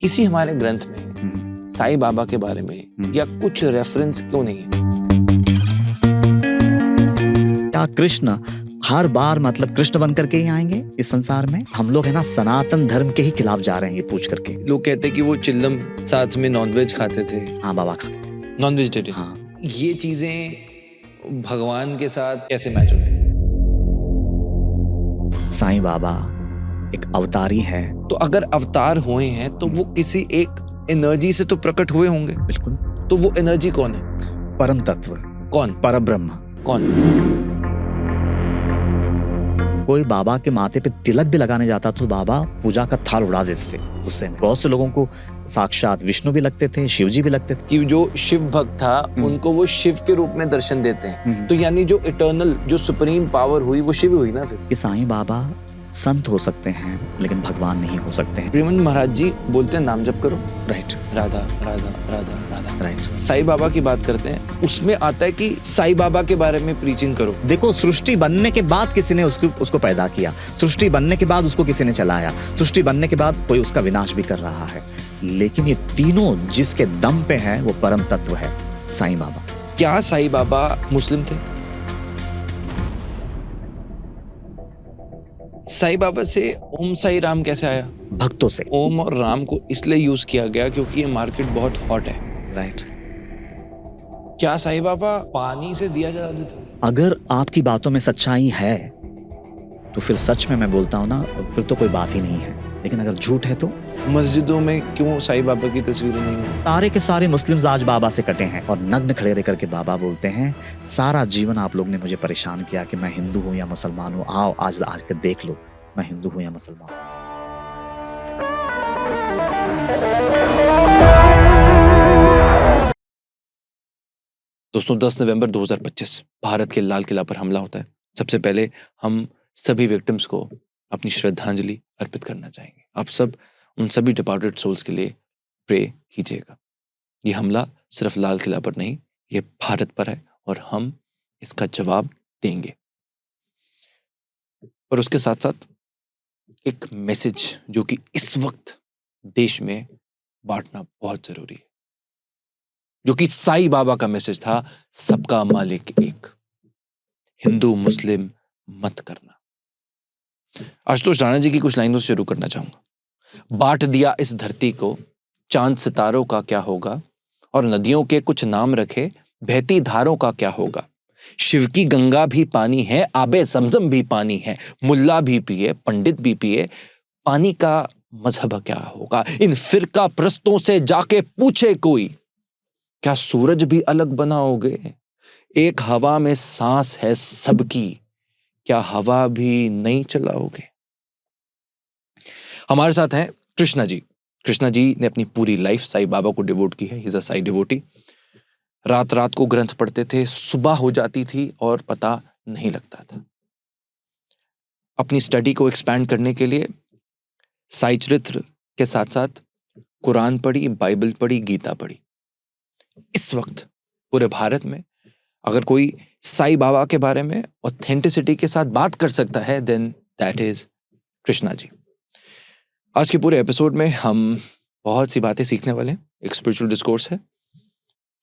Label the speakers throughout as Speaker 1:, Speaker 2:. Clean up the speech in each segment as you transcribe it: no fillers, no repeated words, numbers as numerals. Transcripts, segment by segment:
Speaker 1: किसी हमारे ग्रंथ में साईं बाबा के बारे में या कुछ रेफरेंस क्यों नहीं है?
Speaker 2: क्या कृष्ण हर बार मतलब कृष्ण बन करके ही आएंगे इस संसार में? हम लोग है ना सनातन धर्म के ही खिलाफ जा रहे हैं ये पूछ करके।
Speaker 1: लोग कहते हैं कि वो चिल्लम साथ में नॉनवेज खाते थे।
Speaker 2: हाँ, बाबा खाते थे।
Speaker 1: Non vegetarian.
Speaker 2: हाँ,
Speaker 1: ये चीजें भगवान के साथ कैसे मैच होती है?
Speaker 2: साईं बाबा एक अवतारी है।
Speaker 1: तो अगर अवतार हुए हैं तो वो किसी एक एनर्जी से तो प्रकट हुए होंगे।
Speaker 2: बिल्कुल।
Speaker 1: तो वो एनर्जी कौन है?
Speaker 2: परम तत्व,
Speaker 1: कौन?
Speaker 2: परब्रह्म।
Speaker 1: कौन?
Speaker 2: कोई बाबा के माथे पे तिलक भी लगाने जाता तो बाबा पूजा का थाल उड़ा देते थे गुस्से में। बहुत से लोगों को साक्षात विष्णु भी लगते थे, शिव जी भी लगते थे।
Speaker 1: कि जो शिव भक्त था उनको वो शिव के रूप में दर्शन देते हैं। तो यानी जो इटर्नल, जो सुप्रीम पावर हुई वो शिव हुई ना फिर।
Speaker 2: कि साईं बाबा संत हो सकते हैं लेकिन भगवान नहीं हो सकते हैं।
Speaker 1: प्रेमानंद महाराज जी बोलते हैं नाम जप करो।
Speaker 2: राइट,
Speaker 1: राधा राधा राधा राधा।
Speaker 2: राइट।
Speaker 1: साईं बाबा की बात करते हैं, उसमें आता है कि साईं बाबा के बारे में प्रीचिंग करो।
Speaker 2: देखो, सृष्टि बनने के बाद किसी ने उसको पैदा किया, सृष्टि बनने के बाद उसको किसी ने चलाया, सृष्टि बनने के बाद कोई उसका विनाश भी कर रहा है, लेकिन ये तीनों जिसके दम पे है वो परम तत्व है साईं बाबा।
Speaker 1: क्या साईं बाबा मुस्लिम थे? साईं बाबा से ओम साई राम कैसे आया?
Speaker 2: भक्तों से।
Speaker 1: ओम और राम को इसलिए यूज किया गया क्योंकि ये मार्केट बहुत हॉट है।
Speaker 2: राइट।
Speaker 1: क्या साईं बाबा पानी से दिया जला देते?
Speaker 2: अगर आपकी बातों में सच्चाई है तो फिर सच में मैं बोलता हूँ ना, फिर तो कोई बात ही नहीं है। लेकिन अगर झूठ है तो
Speaker 1: मस्जिदों में क्यों साईं बाबा की तस्वीरें नहीं है?
Speaker 2: सारे के सारे मुस्लिम्स आज बाबा से कटे हैं और नग्न खड़े रह करके बाबा बोलते हैं, सारा जीवन आप लोग ने मुझे परेशान किया कि मैं हिंदू हूँ या मुसलमान हूँ, आओ आज आकर देख लो मैं हिंदू हूँ या मुसलमान हूँ।
Speaker 1: दोस्तों 10 नवंबर 2025 भारत के लाल किला पर हमला होता है। सबसे पहले हम सभी विक्टिम्स को अपनी श्रद्धांजलि अर्पित करना चाहेंगे। आप सब उन सभी डिपार्टेड सोल्स के लिए प्रे कीजिएगा। ये हमला सिर्फ लाल किला पर नहीं, ये भारत पर है और हम इसका जवाब देंगे। पर उसके साथ साथ एक मैसेज जो कि इस वक्त देश में बांटना बहुत जरूरी है, जो कि साईं बाबा का मैसेज था, सबका मालिक एक, हिंदू मुस्लिम मत करना। आशुतोष राणा जी की कुछ लाइनों से शुरू करना चाहूंगा। बांट दिया इस धरती को, चांद सितारों का क्या होगा, और नदियों के कुछ नाम रखे, बहती धारों का क्या होगा। शिव की गंगा भी पानी है, आबे जमजम भी पानी है, मुल्ला भी पिए पंडित भी पिए, पानी का मजहब क्या होगा। इन फिरका प्रस्तों से जाके पूछे कोई, क्या सूरज भी अलग बनाओगे। एक हवा में सांस है सबकी, क्या हवा भी नहीं चलाओगे। हमारे साथ हैं कृष्णा जी। कृष्णा जी ने अपनी पूरी लाइफ साईं बाबा को डिवोट की है। He is a Sai devotee. रात रात को ग्रंथ पढ़ते थे, सुबह हो जाती थी और पता नहीं लगता था। अपनी स्टडी को एक्सपैंड करने के लिए साई चरित्र के साथ साथ कुरान पढ़ी, बाइबल पढ़ी, गीता पढ़ी। इस वक्त पूरे भारत में अगर कोई साईं बाबा के बारे में ऑथेंटिसिटी के साथ बात कर सकता है, then that is Krishna ji. आज के पूरे एपिसोड में हम बहुत सी बातें सीखने वाले हैं। एक स्पिरिचुअल डिस्कोर्स है,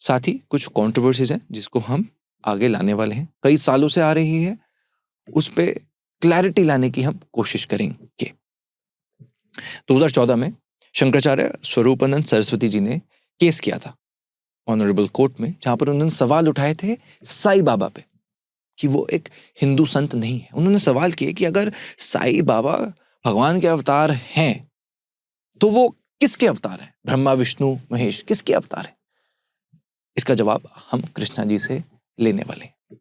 Speaker 1: साथ ही कुछ कंट्रोवर्सीज हैं जिसको हम आगे लाने वाले हैं। कई सालों से आ रही है, उस पे क्लैरिटी लाने की हम कोशिश करेंगे। 2014 में शंकराचार्य स्वरूपानंद सरस्वती जी ने केस किया था ऑनरेबल कोर्ट में, जहां पर उन्होंने सवाल उठाए थे साईं बाबा पे कि वो एक हिंदू संत नहीं है। उन्होंने सवाल किए कि अगर साईं बाबा भगवान के अवतार हैं तो वो किसके अवतार हैं? ब्रह्मा विष्णु महेश किसके अवतार हैं? इसका जवाब हम कृष्णा जी से लेने वाले हैं।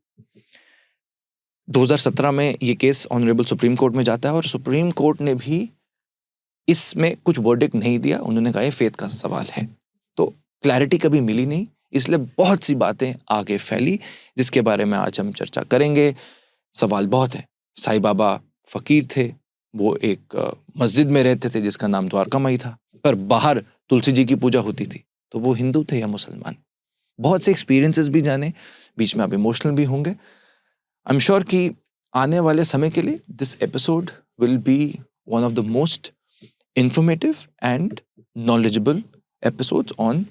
Speaker 1: 2017 में ये केस ऑनरेबल सुप्रीम कोर्ट में जाता है और सुप्रीम कोर्ट ने भी इसमें कुछ वर्डिक्ट नहीं दिया। उन्होंने कहा ये फेथ का सवाल है, तो क्लैरिटी कभी मिली नहीं, इसलिए बहुत सी बातें आगे फैली जिसके बारे में आज हम चर्चा करेंगे। सवाल बहुत है। साईं बाबा फकीर थे, वो एक मस्जिद में रहते थे जिसका नाम द्वारका माई था, पर बाहर तुलसी जी की पूजा होती थी, तो वो हिंदू थे या मुसलमान। बहुत से एक्सपीरियंसेस भी जाने, बीच में आप इमोशनल भी होंगे। आई एम श्योर कि आने वाले समय के लिए this episode will be one of the most informative and knowledgeable episodes on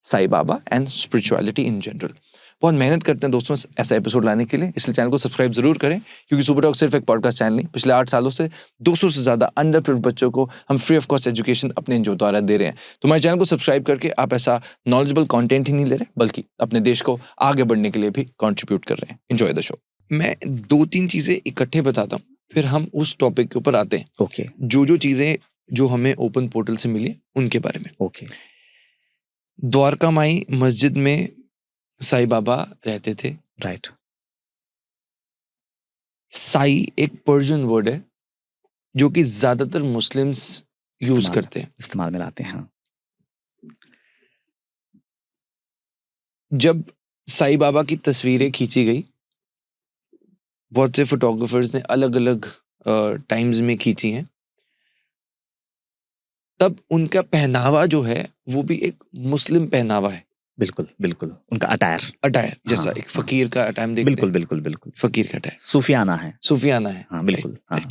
Speaker 1: Sai Baba and spirituality in general. बहुत मेहनत करते हैं दोस्तों ऐसा एपिसोड लाने के लिए, इसलिए चैनल को सब्सक्राइब जरूर करें, क्योंकि सुपर टॉक सिर्फ एक पॉडकास्ट चैनल नहीं, पिछले 8 सालों से 200 से ज़्यादा अंडर प्रिविलेज्ड बच्चों को हम फ्री ऑफ कॉस्ट एजुकेशन अपने एनजीओ द्वारा दे रहे हैं। तो हमारे चैनल को सब्सक्राइब करके आप ऐसा नॉलेजेबल कंटेंट ही नहीं ले रहे, बल्कि अपने देश को आगे बढ़ने के लिए भी कंट्रीब्यूट कर रहे हैं। Enjoy the show. मैं 2-3 चीज़ें इकट्ठे बताता हूँ, फिर हम उस टॉपिक के ऊपर आते हैं।
Speaker 2: ओके
Speaker 1: जो चीज़ें जो हमें ओपन पोर्टल से मिली उनके बारे में।
Speaker 2: ओके
Speaker 1: द्वारका माई मस्जिद में साई बाबा रहते थे।
Speaker 2: राइट।
Speaker 1: साई एक पर्शियन वर्ड है जो कि ज्यादातर मुस्लिम्स यूज करते हैं,
Speaker 2: इस्तेमाल में लाते हैं। हाँ।
Speaker 1: जब साई बाबा की तस्वीरें खींची गई, बहुत से फोटोग्राफर्स ने अलग अलग टाइम्स में खींची हैं, तब उनका पहनावा जो है वो भी एक मुस्लिम पहनावा है।
Speaker 2: बिल्कुल बिल्कुल, उनका अटायर
Speaker 1: जैसा
Speaker 2: हाँ,
Speaker 1: एक फकीर का अटायर देखते
Speaker 2: बिल्कुल
Speaker 1: हैं,
Speaker 2: बिल्कुल बिल्कुल
Speaker 1: फकीर का अटायर
Speaker 2: सूफियाना है।
Speaker 1: सूफियाना है।
Speaker 2: हाँ बिल्कुल। हाँ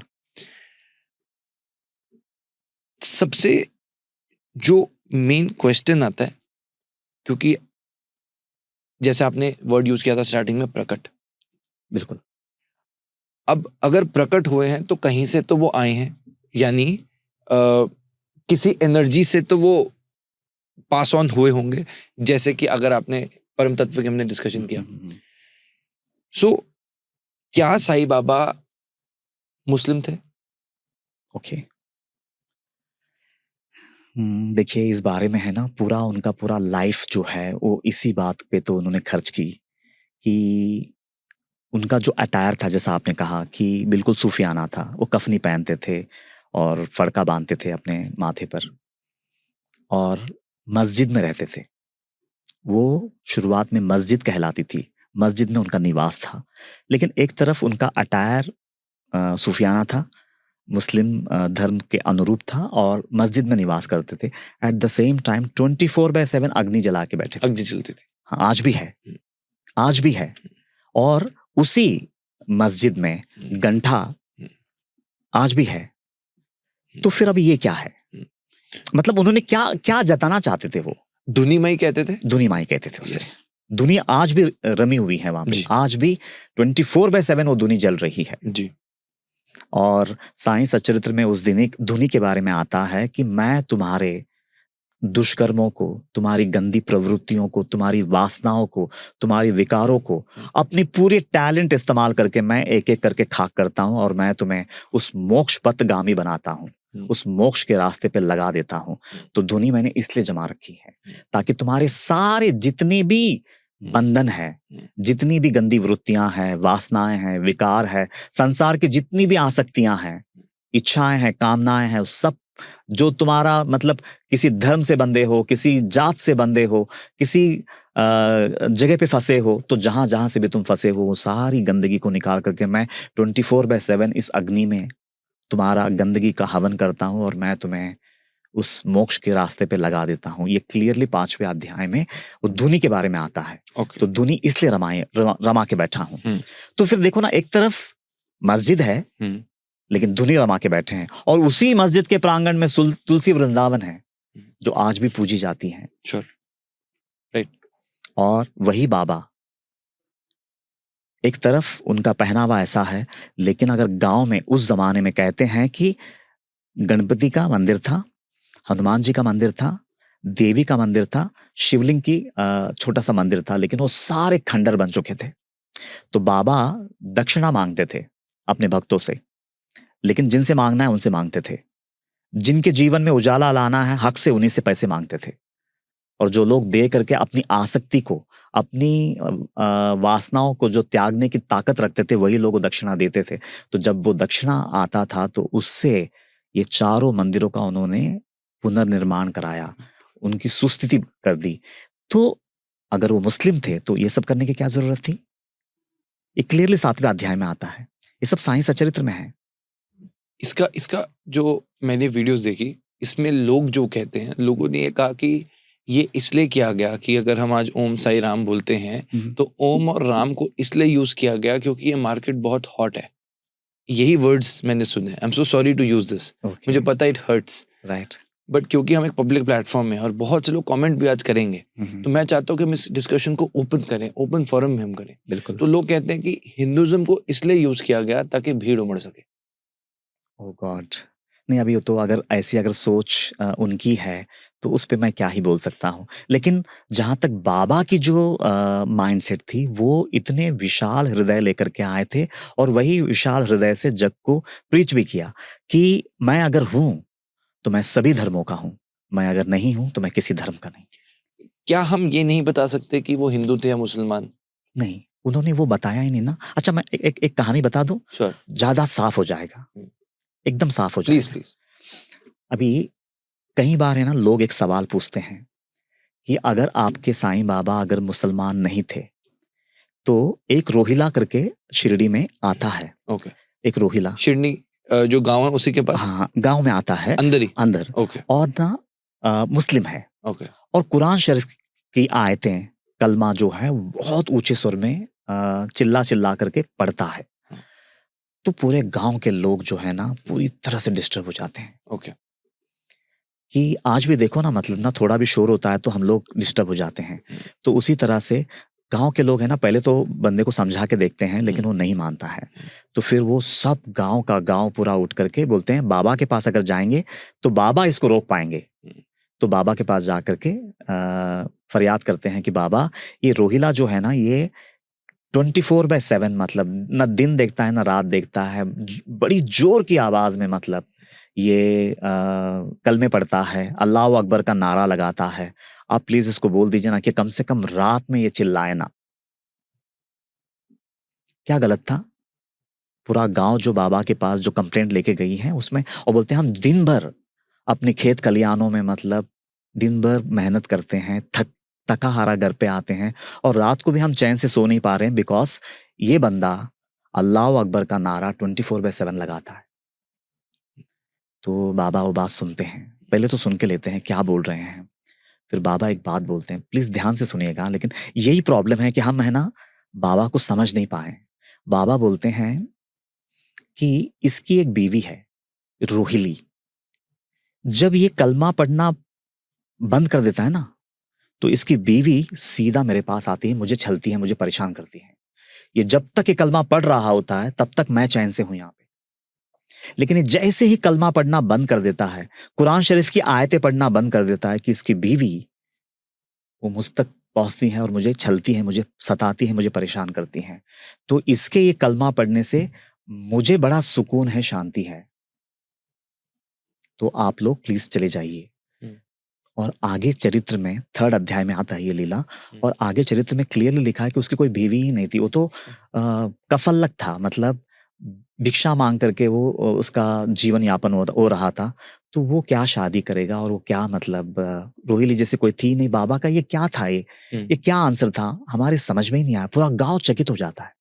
Speaker 1: सबसे जो मेन क्वेश्चन आता है, क्योंकि जैसे आपने वर्ड यूज किया था स्टार्टिंग में, प्रकट।
Speaker 2: बिल्कुल।
Speaker 1: अब अगर प्रकट हुए हैं तो कहीं से तो वो आए हैं, यानी किसी एनर्जी से तो वो पास ऑन हुए होंगे, जैसे कि अगर आपने परम तत्व की हमने डिस्कशन किया। सो क्या साई बाबा मुस्लिम थे?
Speaker 2: ओके। देखिए, इस बारे में है ना, पूरा उनका पूरा लाइफ जो है वो इसी बात पे तो उन्होंने खर्च की कि उनका जो अटायर था, जैसा आपने कहा कि बिल्कुल सूफियाना था। वो कफनी पहनते थे और फड़का बांधते थे अपने माथे पर, और मस्जिद में रहते थे। वो शुरुआत में मस्जिद कहलाती थी, मस्जिद में उनका निवास था। लेकिन एक तरफ उनका अटायर सूफियाना था, मुस्लिम धर्म के अनुरूप था, और मस्जिद में निवास करते थे। एट द सेम टाइम 24/7 अग्नि जला के बैठे थे।
Speaker 1: अग्नि जलती थी।
Speaker 2: हाँ, आज भी है, आज भी है। और उसी मस्जिद में गंठा आज भी है। तो फिर अब ये क्या है? मतलब उन्होंने क्या क्या जताना चाहते थे? वो
Speaker 1: धुनी माई कहते थे,
Speaker 2: दुनी माई कहते थे उसे। दुनिया आज भी रमी हुई है वहां पे, आज भी 24/7 वो दुनी जल रही है
Speaker 1: जी।
Speaker 2: और साईं सच्चरित्र में उस दिन एक धुनी के बारे में आता है कि मैं तुम्हारे दुष्कर्मों को, तुम्हारी गंदी प्रवृत्तियों को, तुम्हारी वासनाओं को, तुम्हारी विकारों को अपनी पूरी टैलेंट इस्तेमाल करके मैं एक एक करके खाक करता हूं, और मैं तुम्हें उस मोक्ष पथगामी बनाता हूं, उस मोक्ष के रास्ते पे लगा देता हूं। तो धुनी मैंने इसलिए जमा रखी है ताकि तुम्हारे सारे जितने भी बंधन है, जितनी भी गंदी वृत्तियां हैं, वासनाएं हैं, विकार है, संसार की जितनी भी आसक्तियां हैं, इच्छाएं हैं, कामनाएं हैं, सब जो तुम्हारा मतलब किसी धर्म से बंधे हो, किसी जात से बंधे हो, किसी जगह पे फंसे हो, तो जहां जहां से भी तुम फंसे हो, वो सारी गंदगी को निकाल करके मैं 24/7 इस अग्नि में तुम्हारा गंदगी का हवन करता हूं, और मैं तुम्हें उस मोक्ष के रास्ते पे लगा देता हूं। ये क्लियरली 5वें अध्याय में वो धुनी के बारे में आता है। तो धुनी इसलिए रमा के बैठा हूं। तो फिर देखो ना, एक तरफ मस्जिद है लेकिन धुनी रमा के बैठे हैं, और उसी मस्जिद के प्रांगण में तुलसी वृंदावन है जो आज भी पूजी जाती है।
Speaker 1: राइट।
Speaker 2: और वही बाबा, एक तरफ उनका पहनावा ऐसा है, लेकिन अगर गांव में उस जमाने में कहते हैं कि गणपति का मंदिर था, हनुमान जी का मंदिर था, देवी का मंदिर था, शिवलिंग की छोटा सा मंदिर था, लेकिन वो सारे खंडर बन चुके थे। तो बाबा दक्षिणा मांगते थे अपने भक्तों से, लेकिन जिनसे मांगना है उनसे मांगते थे। जिनके जीवन में उजाला लाना है, हक से उन्हीं से पैसे मांगते थे। और जो लोग दे करके अपनी आसक्ति को, अपनी वासनाओं को जो त्यागने की ताकत रखते थे, वही लोग दक्षिणा देते थे। तो जब वो दक्षिणा आता था तो उससे ये चारों मंदिरों का उन्होंने पुनर्निर्माण कराया, उनकी सुस्थिति कर दी। तो अगर वो मुस्लिम थे तो ये सब करने की क्या जरूरत थी? ये क्लियरली 7वें अध्याय में आता है। ये सब साईं सच्चरित्र में है।
Speaker 1: इसका जो मैंने वीडियोस देखी, इसमें लोग जो कहते हैं, लोगों ने ये कहा कि ये इसलिए किया गया कि अगर हम आज ओम साई राम बोलते हैं तो ओम और राम को इसलिए यूज किया गया क्योंकि ये मार्केट बहुत हॉट है। यही वर्ड्स मैंने सुने। I am so sorry to use this, मुझे पता इट हर्ट्स,
Speaker 2: राइट,
Speaker 1: बट क्योंकि हम एक पब्लिक प्लेटफॉर्म में और बहुत से लोग कमेंट भी आज करेंगे, तो मैं चाहता हूँ कि हम इस डिस्कशन को ओपन करें, ओपन फोरम में हम करें।
Speaker 2: बिल्कुल।
Speaker 1: तो लोग कहते हैं कि हिंदुइज्म को इसलिए यूज किया गया ताकि भीड़ उमड़ सके।
Speaker 2: ओह गॉड! नहीं, अभी तो अगर ऐसी अगर सोच उनकी है, तो उस पे मैं क्या ही बोल सकता हूँ। लेकिन जहाँ तक बाबा की जो माइंडसेट थी, वो इतने विशाल हृदय लेकर के आए थे और वही विशाल हृदय से जग को प्रीच भी किया कि मैं अगर हूँ, तो मैं सभी धर्मों का हूँ। मैं अगर नहीं हूँ, तो मैं किसी धर्म का नहीं।
Speaker 1: क्या हम ये नहीं बता सकते कि वो हिंदू थे या मुसलमान?
Speaker 2: नहीं, उन्होंने वो बताया ही नहीं ना। अच्छा, मैं एक कहानी बता दूँ?
Speaker 1: श्योर।
Speaker 2: ज़्यादा साफ हो जाएगा,
Speaker 1: हम्म,
Speaker 2: एकदम साफ हो
Speaker 1: प्लीज
Speaker 2: जाएगा।
Speaker 1: प्लीज।
Speaker 2: अभी कई बार है ना, लोग एक सवाल पूछते हैं कि अगर आपके साईं बाबा अगर मुसलमान नहीं थे, तो एक रोहिला करके शिरडी में आता है।
Speaker 1: ओके।
Speaker 2: एक रोहिला,
Speaker 1: शिरडी जो गांव है उसी के पास,
Speaker 2: हाँ, गाँव में आता है,
Speaker 1: अंदर ही।
Speaker 2: अंदर,
Speaker 1: ओके
Speaker 2: और ना मुस्लिम है
Speaker 1: ओके
Speaker 2: और कुरान शरीफ की आयतें, कलमा जो है बहुत ऊँचे सुर में चिल्ला-चिल्ला करके पढ़ता है।
Speaker 1: हाँ।
Speaker 2: तो पूरे गाँव के लोग जो है ना, पूरी तरह से डिस्टर्ब हो जाते हैं
Speaker 1: ओके।
Speaker 2: कि आज भी देखो ना, मतलब ना थोड़ा भी शोर होता है तो हम लोग डिस्टर्ब हो जाते हैं। तो उसी तरह से गाँव के लोग है ना, पहले तो बंदे को समझा के देखते हैं, लेकिन वो नहीं मानता है। तो फिर वो सब गाँव का गाँव पूरा उठ करके बोलते हैं, बाबा के पास अगर जाएँगे, तो बाबा इसको रोक पाएँगे। तो बाबा के पास जा कर के फरियाद करते हैं कि बाबा, ये रोहिला जो है ना, ये 24/7 मतलब ना दिन देखता है, ना रात देखता है। बड़ी जोर की आवाज़ में मतलब ये कलमे पढ़ता है, अल्लाहू अकबर का नारा लगाता है। आप प्लीज़ इसको बोल दीजिए ना कि कम से कम रात में ये चिल्लाए ना। क्या गलत था? पूरा गाँव जो बाबा के पास जो कंप्लेंट लेके गई है उसमें, और बोलते हैं हम दिन भर अपने खेत खलिहानों में मतलब दिन भर मेहनत करते हैं, थका हारा घर पे आते हैं और रात को भी हम चैन से सो नहीं पा रहे हैं बिकॉज़ ये बंदा अल्लाहू अकबर का नारा 24/7 लगाता है। तो बाबा वो बात सुनते हैं। पहले तो सुन के लेते हैं क्या बोल रहे हैं। फिर बाबा एक बात बोलते हैं, प्लीज़ ध्यान से सुनिएगा, लेकिन यही प्रॉब्लम है कि हम है ना, बाबा को समझ नहीं पाए। बाबा बोलते हैं कि इसकी एक बीवी है, रोहिली। जब ये कलमा पढ़ना बंद कर देता है ना, तो इसकी बीवी सीधा मेरे पास आती है, मुझे छलती है, मुझे परेशान करती है। ये जब तक ये कलमा पढ़ रहा होता है, तब तक मैं चैन से हूँ यहाँ पे। लेकिन ये जैसे ही कलमा पढ़ना बंद कर देता है, कुरान शरीफ की आयतें पढ़ना बंद कर देता है, कि इसकी बीवी वो मुझ तक पहुँचती हैं और मुझे छलती हैं, मुझे सताती हैं, मुझे परेशान करती हैं। तो इसके ये कलमा पढ़ने से मुझे बड़ा सुकून है, शांति है। तो आप लोग प्लीज़ चले जाइए। और आगे चरित्र में 3rd अध्याय में आता है ये लीला, और आगे चरित्र में क्लियरली लिखा है कि उसकी कोई बीवी ही नहीं थी। वो तो कफल्लक था, मतलब भिक्षा मांग करके वो उसका जीवन यापन हो रहा था। तो वो क्या शादी करेगा, और वो क्या मतलब रोहिली जैसे कोई थी नहीं। बाबा का ये क्या था, ये क्या आंसर था, हमारे समझ में ही नहीं आया। पूरा गांव चकित हो जाता है।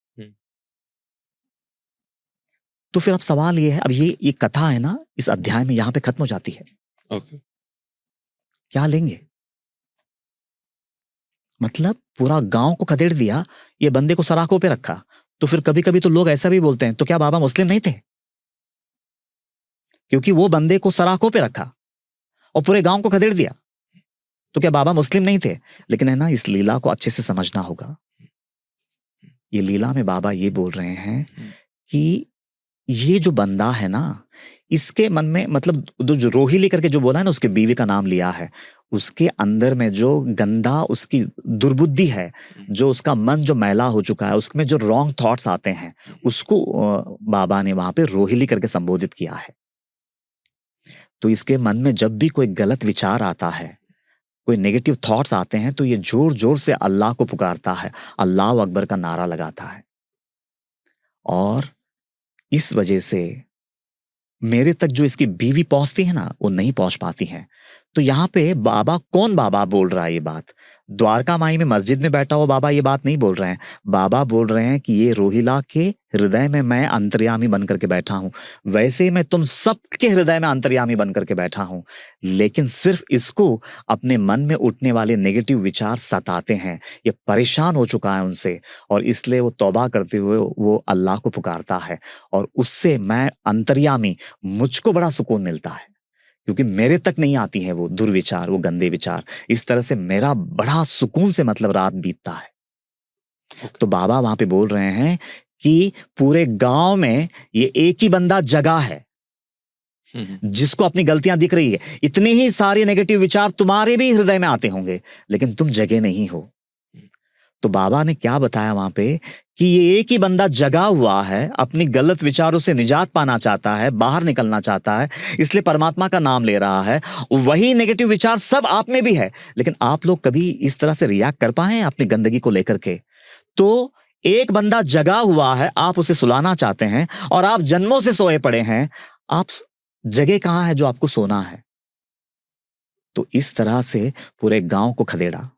Speaker 2: तो फिर अब सवाल ये है, अब ये कथा है ना, इस अध्याय में यहाँ पे खत्म हो जाती है।
Speaker 1: ओके।
Speaker 2: क्या लेंगे? मतलब पूरा गांव को खदेड़ दिया, ये बंदे को सराखों पे रखा। तो फिर कभी कभी तो लोग ऐसा भी बोलते हैं, तो क्या बाबा मुस्लिम नहीं थे? क्योंकि वो बंदे को सराखों पे रखा और पूरे गांव को खदेड़ दिया, तो क्या बाबा मुस्लिम नहीं थे? लेकिन है ना, इस लीला को अच्छे से समझना होगा। ये लीला में बाबा ये बोल रहे हैं कि ये जो बंदा है ना, इसके मन में मतलब जो रोहिली करके जो बोला है ना, उसके बीवी का नाम लिया है, उसके अंदर में जो गंदा उसकी दुर्बुद्धि है, जो उसका मन जो मैला हो चुका है, उसमें जो रॉन्ग थॉट्स आते हैं, उसको बाबा ने वहां पे रोहिली करके संबोधित किया है। तो इसके मन में जब भी कोई गलत विचार आता है, कोई नेगेटिव थॉट्स आते हैं, तो ये जोर जोर से अल्लाह को पुकारता है, अल्लाह अकबर का नारा लगाता है। और इस वजह से मेरे तक जो इसकी बीवी पहुंचती है ना, वो नहीं पहुंच पाती है। तो यहाँ पे बाबा, कौन बाबा बोल रहा है ये बात? द्वारका माई में मस्जिद में बैठा हुआ बाबा ये बात नहीं बोल रहे हैं। बाबा बोल रहे हैं कि ये रोहिला के हृदय में मैं अंतर्यामी बन करके बैठा हूं। वैसे ही मैं तुम सबके हृदय में अंतर्यामी बन करके बैठा हूं, लेकिन सिर्फ इसको अपने मन में उठने वाले नेगेटिव विचार सताते हैं। ये परेशान हो चुका है उनसे, और इसलिए वो तौबा करते हुए वो अल्लाह को पुकारता है, और उससे मैं अंतर्यामी, मुझको बड़ा सुकून मिलता है क्योंकि मेरे तक नहीं आती है वो दुर्विचार, वो गंदे विचार। इस तरह से मेरा बड़ा सुकून से मतलब रात बीतता है। तो बाबा वहां पे बोल रहे हैं कि पूरे गांव में ये एक ही बंदा जगा है जिसको अपनी गलतियां दिख रही है। इतने ही सारे नेगेटिव विचार तुम्हारे भी हृदय में आते होंगे, लेकिन तुम जगे नहीं हो। तो बाबा ने क्या बताया वहां पे कि ये एक ही बंदा जगा हुआ है, अपनी गलत विचारों से निजात पाना चाहता है, बाहर निकलना चाहता है, इसलिए परमात्मा का नाम ले रहा है। वही नेगेटिव विचार सब आप में भी है, लेकिन आप लोग कभी इस तरह से रिएक्ट कर पाए अपनी गंदगी को लेकर के? तो एक बंदा जगा हुआ है, आप उसे सुलाना चाहते हैं, और आप जन्मों से सोए पड़े हैं। आप जगह कहां है जो आपको सोना है? तो इस तरह से पूरे गांव को खदेड़ा।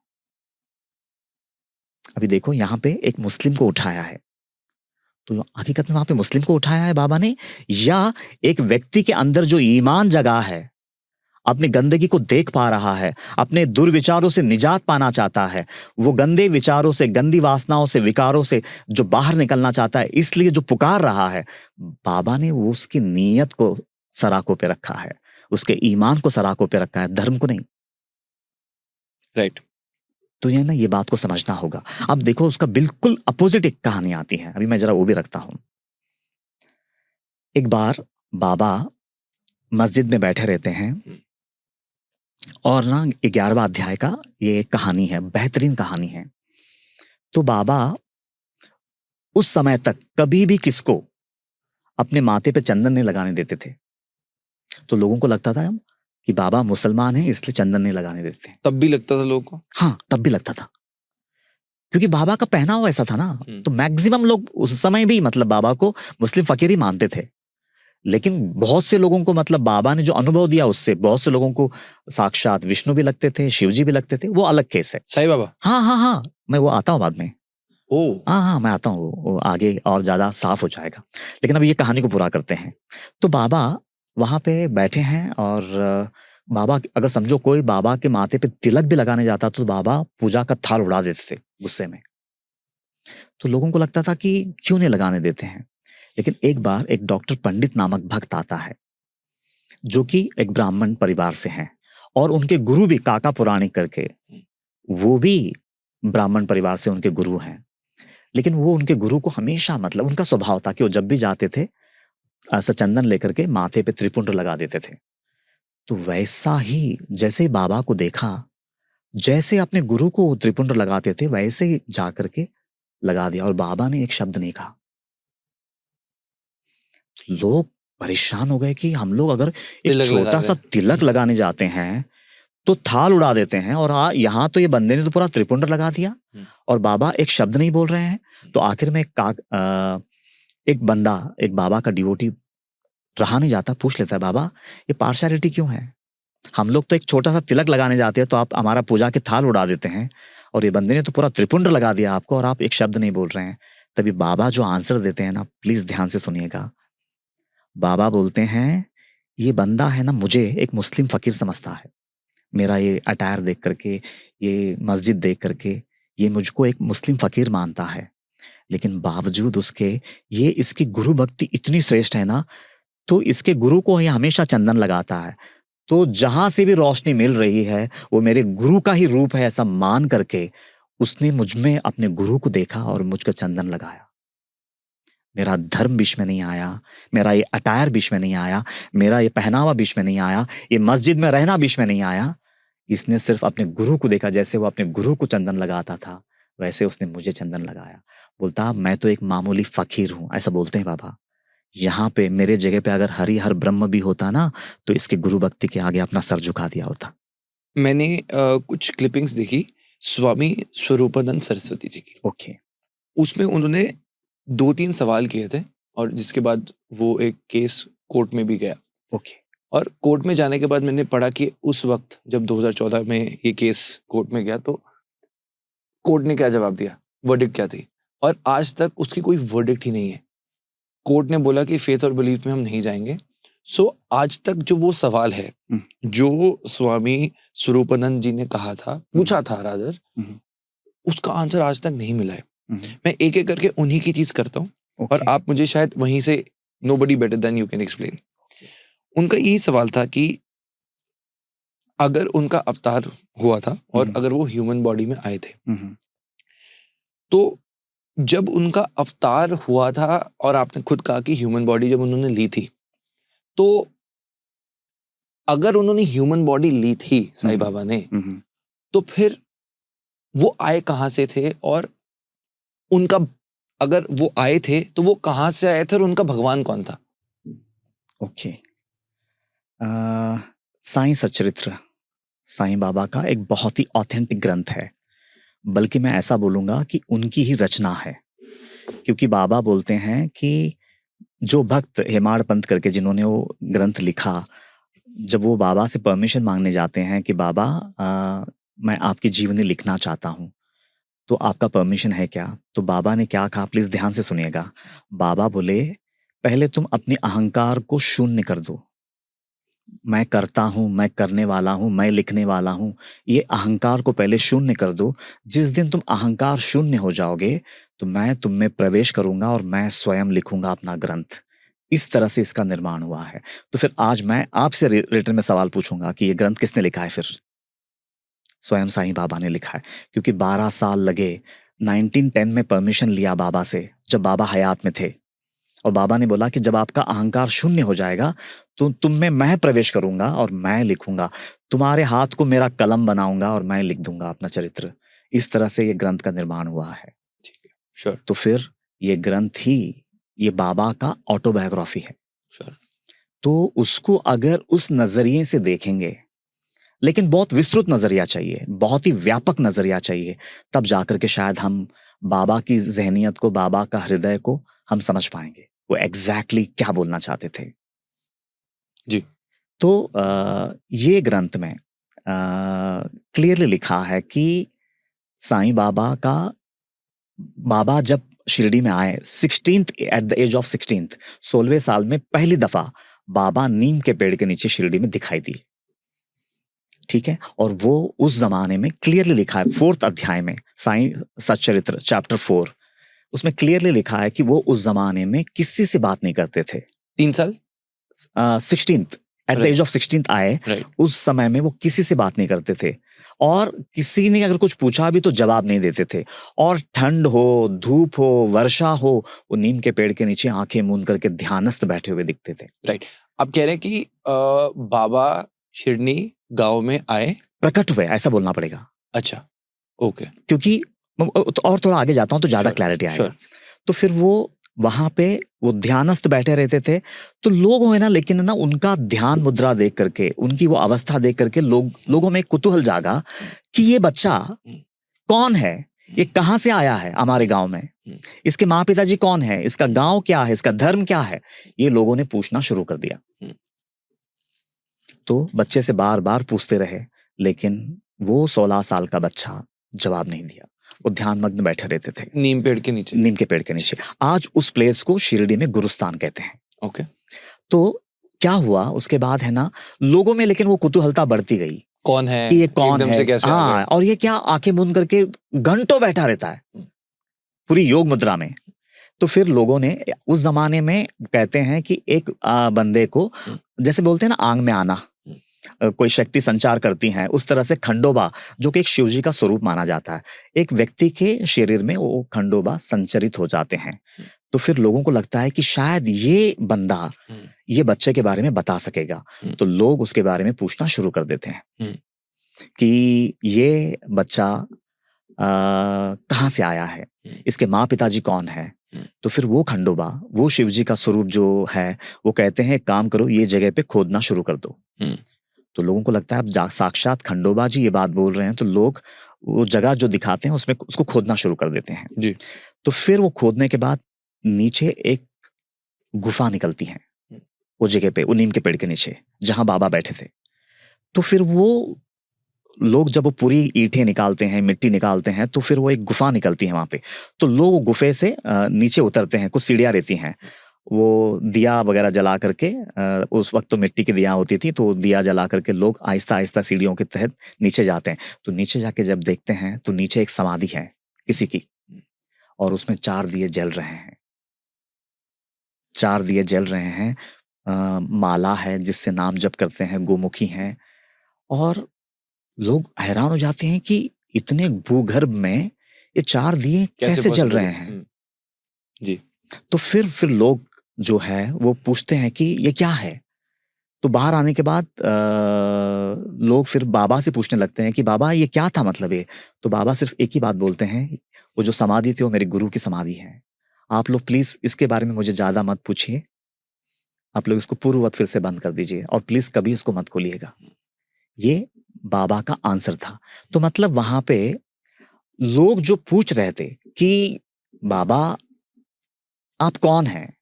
Speaker 2: अभी देखो यहां पे एक मुस्लिम को उठाया है, तो हकीकत में वहां पे मुस्लिम को उठाया है बाबा ने, या एक व्यक्ति के अंदर जो ईमान जगा है, अपनी गंदगी को देख पा रहा है, अपने दुर्विचारों से निजात पाना चाहता है, वो गंदे विचारों से, गंदी वासनाओं से, विकारों से जो बाहर निकलना चाहता है, इसलिए जो पुकार रहा है, बाबा ने वो उसकी नीयत को सराकों पे रखा है, उसके ईमान को सराकों पे रखा है, धर्म को नहीं।
Speaker 1: राइट।
Speaker 2: तो ये ना, ये बात को समझना होगा। अब देखो उसका बिल्कुल अपोजिट एक कहानी आती है, अभी मैं जरा वो भी रखता हूं। एक बार बाबा मस्जिद में बैठे रहते हैं, और ना 11वां अध्याय का ये एक कहानी है, बेहतरीन कहानी है। तो बाबा उस समय तक कभी भी किसको अपने माथे पे चंदन नहीं लगाने देते थे। तो लोगों को लगता था कि बाबा मुसलमान हैं इसलिए चंदन नहीं लगाने देते।
Speaker 1: तब भी लगता था लोगों को?
Speaker 2: हाँ, तब भी लगता था, क्योंकि बाबा का पहनावा ऐसा था ना। तो मैक्सिमम लोग उस समय भी मतलब बाबा को मुस्लिम फकीर ही मानते थे। लेकिन बहुत से लोगों को मतलब बाबा ने जो अनुभव दिया उससे बहुत से लोगों को साक्षात विष्णु भी लगते थे, शिव जी भी लगते थे। वो अलग केस है।
Speaker 1: साईं बाबा?
Speaker 2: हाँ हाँ हाँ, मैं वो आता हूँ बाद में।
Speaker 1: हाँ
Speaker 2: हाँ, मैं आता हूँ, वो आगे और ज्यादा साफ हो जाएगा। लेकिन अब ये कहानी को पूरा करते हैं। तो बाबा वहां पे बैठे हैं, और बाबा अगर समझो कोई बाबा के माथे पे तिलक भी लगाने जाता तो बाबा पूजा का थाल उड़ा देते थे गुस्से में। तो लोगों को लगता था कि क्यों नहीं लगाने देते हैं। लेकिन एक बार एक डॉक्टर पंडित नामक भक्त आता है, जो कि एक ब्राह्मण परिवार से हैं, और उनके गुरु भी काका पुराणिक करके, वो भी ब्राह्मण परिवार से उनके गुरु हैं। लेकिन वो उनके गुरु को हमेशा मतलब उनका स्वभाव था कि वो जब भी जाते थे ऐसा चंदन लेकर के माथे पे त्रिपुंड लगा देते थे। तो वैसा ही जैसे ही बाबा को देखा, जैसे अपने गुरु को त्रिपुंड लगाते थे वैसे ही जा करके लगा दिया, और बाबा ने एक शब्द नहीं कहा। लोग परेशान हो गए कि हम लोग अगर एक छोटा सा तिलक लगाने जाते हैं तो थाल उड़ा देते हैं, और यहाँ तो ये बंदे ने तो पूरा त्रिपुंड लगा दिया, और बाबा एक शब्द नहीं बोल रहे हैं। तो आखिर में एक बंदा, एक बाबा का डिवोटी रहा नहीं जाता, पूछ लेता है, बाबा ये पार्शियलिटी क्यों है? हम लोग तो एक छोटा सा तिलक लगाने जाते हैं तो आप हमारा पूजा के थाल उड़ा देते हैं, और ये बंदे ने तो पूरा त्रिपुंड लगा दिया आपको, और आप एक शब्द नहीं बोल रहे हैं। तभी बाबा जो आंसर देते हैं ना, प्लीज ध्यान से सुनिएगा। बाबा बोलते हैं, ये बंदा है ना, मुझे एक मुस्लिम फकीर समझता है। मेरा ये अटायर देख करके, ये मस्जिद देख करके ये मुझको एक मुस्लिम फकीर मानता है, लेकिन बावजूद उसके ये इसकी गुरु भक्ति इतनी श्रेष्ठ है ना, तो इसके गुरु को ये हमेशा चंदन लगाता है। तो जहां से भी रोशनी मिल रही है वो मेरे गुरु का ही रूप है, ऐसा मान करके उसने मुझ में अपने गुरु को देखा और मुझको चंदन लगाया। मेरा धर्म बीच में नहीं आया, मेरा ये अटायर बीच में नहीं आया, मेरा ये पहनावा बीच में नहीं आया, ये मस्जिद में रहना बीच में नहीं आया। इसने सिर्फ अपने गुरु को देखा, जैसे वो अपने गुरु को चंदन लगाता था वैसे उसने मुझे चंदन लगाया। बोलता मैं तो एक मामूली फकीर हूं, ऐसा बोलते हैं बाबा। यहाँ पे मेरे जगह पे अगर हरिहर ब्रह्म भी होता ना, तो इसके गुरु भक्ति के आगे अपना सर झुका दिया होता।
Speaker 1: मैंने कुछ क्लिपिंग्स देखी स्वामी स्वरूपानंद सरस्वती जी की।
Speaker 2: ओके।
Speaker 1: उसमें उन्होंने 2-3 सवाल किए थे, और जिसके बाद वो एक केस कोर्ट में भी गया।
Speaker 2: ओके।
Speaker 1: और कोर्ट में जाने के बाद मैंने पढ़ा कि उस वक्त जब 2014 में ये केस कोर्ट में गया तो कोर्ट ने क्या जवाब दिया, वर्डिक्ट क्या थी, और आज तक उसकी कोई वर्डिक्ट ही नहीं है। कोर्ट ने बोला कि फेथ और बिलीफ में हम नहीं जाएंगे। सो आज तक जो वो सवाल है जो स्वामी स्वरूपानंद जी ने कहा था, पूछा था रादर, उसका आंसर आज तक नहीं मिला है। मैं एक एक करके उन्हीं की चीज करता हूँ, और आप मुझे शायद वहीं से nobody better than you can explain. उनका यही सवाल था कि अगर उनका अवतार हुआ था और
Speaker 2: हम्म।
Speaker 1: अगर वो ह्यूमन बॉडी में आए थे,
Speaker 2: हम्म।
Speaker 1: तो जब उनका अवतार हुआ था और आपने खुद कहा कि ह्यूमन बॉडी जब उन्होंने ली थी, तो अगर उन्होंने ह्यूमन बॉडी ली थी साईं
Speaker 2: हम्म।
Speaker 1: बाबा ने,
Speaker 2: हम्म।
Speaker 1: तो फिर वो आए कहाँ से थे? और उनका, अगर वो आए थे तो वो कहाँ से आए थे और उनका भगवान कौन था?
Speaker 2: ओके। साईं सच्चरित्र साईं बाबा का एक बहुत ही ऑथेंटिक ग्रंथ है, बल्कि मैं ऐसा बोलूंगा कि उनकी ही रचना है। क्योंकि बाबा बोलते हैं कि जो भक्त हेमाड़ पंथ करके जिन्होंने वो ग्रंथ लिखा, जब वो बाबा से परमिशन मांगने जाते हैं कि बाबा मैं आपकी जीवनी लिखना चाहता हूँ, तो आपका परमिशन है क्या? तो बाबा ने क्या कहा, प्लीज ध्यान से सुनिएगा। बाबा बोले, पहले तुम अपने अहंकार को शून्य कर दो। मैं करता हूं, मैं करने वाला हूं, मैं लिखने वाला हूं, ये अहंकार को पहले शून्य कर दो। जिस दिन तुम अहंकार शून्य हो जाओगे तो मैं तुम में प्रवेश करूंगा और मैं स्वयं लिखूंगा अपना ग्रंथ। इस तरह से इसका निर्माण हुआ है। तो फिर आज मैं आपसे रिटर्न में सवाल पूछूंगा कि ये ग्रंथ किसने लिखा है? फिर स्वयं साईं बाबा ने लिखा है, क्योंकि 12 साल लगे। 1910 में परमिशन लिया बाबा से, जब बाबा हयात में थे, और बाबा ने बोला कि जब आपका अहंकार शून्य हो जाएगा तो तुम में मैं प्रवेश करूंगा और मैं लिखूंगा, तुम्हारे हाथ को मेरा कलम बनाऊंगा और मैं लिख दूंगा अपना चरित्र। इस तरह से ये ग्रंथ का निर्माण हुआ है।
Speaker 1: ठीक है, श्योर,
Speaker 2: तो फिर ये ग्रंथ ही ये बाबा का ऑटोबायोग्राफी है।
Speaker 1: श्योर।
Speaker 2: तो उसको अगर उस नजरिए से देखेंगे, लेकिन बहुत विस्तृत नजरिया चाहिए, बहुत ही व्यापक नजरिया चाहिए, तब जाकर के शायद हम बाबा की जहनियत को, बाबा का हृदय को हम समझ पाएंगे वो एग्जैक्टली क्या बोलना चाहते थे।
Speaker 1: जी।
Speaker 2: तो ये ग्रंथ में क्लियरली लिखा है कि साईं बाबा का, बाबा जब शिरडी में आए 16th at the age of 16th, 16वें साल में पहली दफा बाबा नीम के पेड़ के नीचे शिरडी में दिखाई दी। ठीक है, और वो उस जमाने में क्लियरली लिखा है 4th अध्याय में, साईं सच्चरित्र चैप्टर 4, उसमें क्लियरली लिखा है कि वो उस जमाने में किसी से बात नहीं करते थे।
Speaker 1: 3 साल?
Speaker 2: 16th at the
Speaker 1: Right.
Speaker 2: Age of 16th आए,
Speaker 1: राइट।
Speaker 2: उस समय में वो किसी से बात नहीं करते थे, और किसी ने अगर कुछ पूछा भी तो जवाब नहीं देते थे। और ठंड हो, धूप हो, वर्षा हो, वो नीम के पेड़ के नीचे आंखें मूंद करके ध्यानस्थ बैठे हुए दिखते थे।
Speaker 1: राइट। आप कह रहे हैं कि बाबा शिरडी गांव में आए,
Speaker 2: प्रकट हुए, ऐसा बोलना पड़ेगा।
Speaker 1: अच्छा, ओके,
Speaker 2: क्योंकि और थोड़ा आगे जाता हूं तो ज्यादा
Speaker 1: Sure,
Speaker 2: क्लैरिटी आएगा।
Speaker 1: sure.
Speaker 2: तो फिर वो वहां पे वो ध्यानस्थ बैठे रहते थे, तो लोग है ना, लेकिन ना उनका ध्यान मुद्रा देख करके, उनकी वो अवस्था देख करके लोगों में एक कुतूहल जागा कि ये बच्चा कौन है, ये कहाँ से आया है हमारे गांव में, इसके माँ पिताजी कौन है, इसका गांव क्या है, इसका धर्म क्या है, ये लोगों ने पूछना शुरू कर दिया। तो बच्चे से बार बार पूछते रहे, लेकिन वो 16 साल का बच्चा जवाब नहीं दिया, वो ध्यान मग्न बैठे रहते थे
Speaker 1: नीम पेड़ के नीचे।
Speaker 2: नीम के पेड़ के नीचे। आज उस प्लेस को शिरडी में गुरुस्तान कहते हैं।
Speaker 1: ओके।
Speaker 2: तो क्या हुआ उसके बाद है ना, लोगों में लेकिन वो कुतूहलता बढ़ती गई,
Speaker 1: कौन है
Speaker 2: कि ये कौन
Speaker 1: एकदम
Speaker 2: है,
Speaker 1: से कैसे आ
Speaker 2: हाँ,
Speaker 1: गए?
Speaker 2: और ये क्या आंखें मूंद करके घंटों बैठा रहता है पूरी योग मुद्रा में। तो फिर लोगों ने, उस जमाने में कहते हैं कि एक बंदे को, जैसे बोलते हैं ना आंग में आना, कोई शक्ति संचार करती हैं, उस तरह से खंडोबा, जो कि एक शिवजी का स्वरूप माना जाता है, एक व्यक्ति के शरीर में वो खंडोबा संचरित हो जाते हैं। तो फिर लोगों को लगता है कि शायद ये बंदा ये बच्चे के बारे में बता सकेगा, तो लोग उसके बारे में पूछना शुरू कर देते हैं कि ये बच्चा कहाँ से आया है, इसके माँ पिताजी कौन है। तो फिर वो खंडोबा, वो शिवजी का स्वरूप जो है, वो कहते हैं काम करो, ये जगह पे खोदना शुरू कर दो। तो लोगों को लगता है अब साक्षात खंडोबा जी ये बात बोल रहे हैं, तो लोग वो जगह जो दिखाते हैं उसमें उसको खोदना शुरू कर देते हैं
Speaker 1: जी।
Speaker 2: तो फिर वो खोदने के बाद नीचे एक गुफा निकलती है, वो जगह पे, वो नीम के पेड़ के नीचे जहां बाबा बैठे थे। तो फिर वो लोग जब वो पूरी ईंटें निकालते हैं, मिट्टी निकालते हैं, तो फिर वो एक गुफा निकलती है वहां पे। तो लोग गुफे से नीचे उतरते हैं, कुछ सीढ़ियां रहती हैं, वो दिया वगैरह जला करके, उस वक्त तो मिट्टी की दिया होती थी, तो दिया जला करके लोग आहिस्ता आहिस्ता सीढ़ियों के तहत नीचे जाते हैं। तो नीचे जाके जब देखते हैं तो नीचे एक समाधि है किसी की, और उसमें 4 दिए जल रहे हैं, 4 दिए जल रहे हैं। माला है जिससे नाम जप करते हैं, गोमुखी हैं, और लोग हैरान हो जाते हैं कि इतने भूगर्भ में ये 4 दिए कैसे जल
Speaker 1: possible
Speaker 2: रहे
Speaker 1: है?
Speaker 2: हैं।
Speaker 1: जी।
Speaker 2: तो फिर लोग जो है वो पूछते हैं कि ये क्या है। तो बाहर आने के बाद लोग फिर बाबा से पूछने लगते हैं कि बाबा ये क्या था, मतलब ये। तो बाबा सिर्फ एक ही बात बोलते हैं, वो जो समाधि थी वो मेरे गुरु की समाधि है। आप लोग प्लीज इसके बारे में मुझे ज्यादा मत पूछिए, आप लोग इसको पूर्ववत फिर से बंद कर दीजिए और प्लीज कभी इसको मत खोलिएगा। ये बाबा का आंसर था। तो मतलब वहां पे लोग जो पूछ रहे थे कि बाबा आप कौन हैं,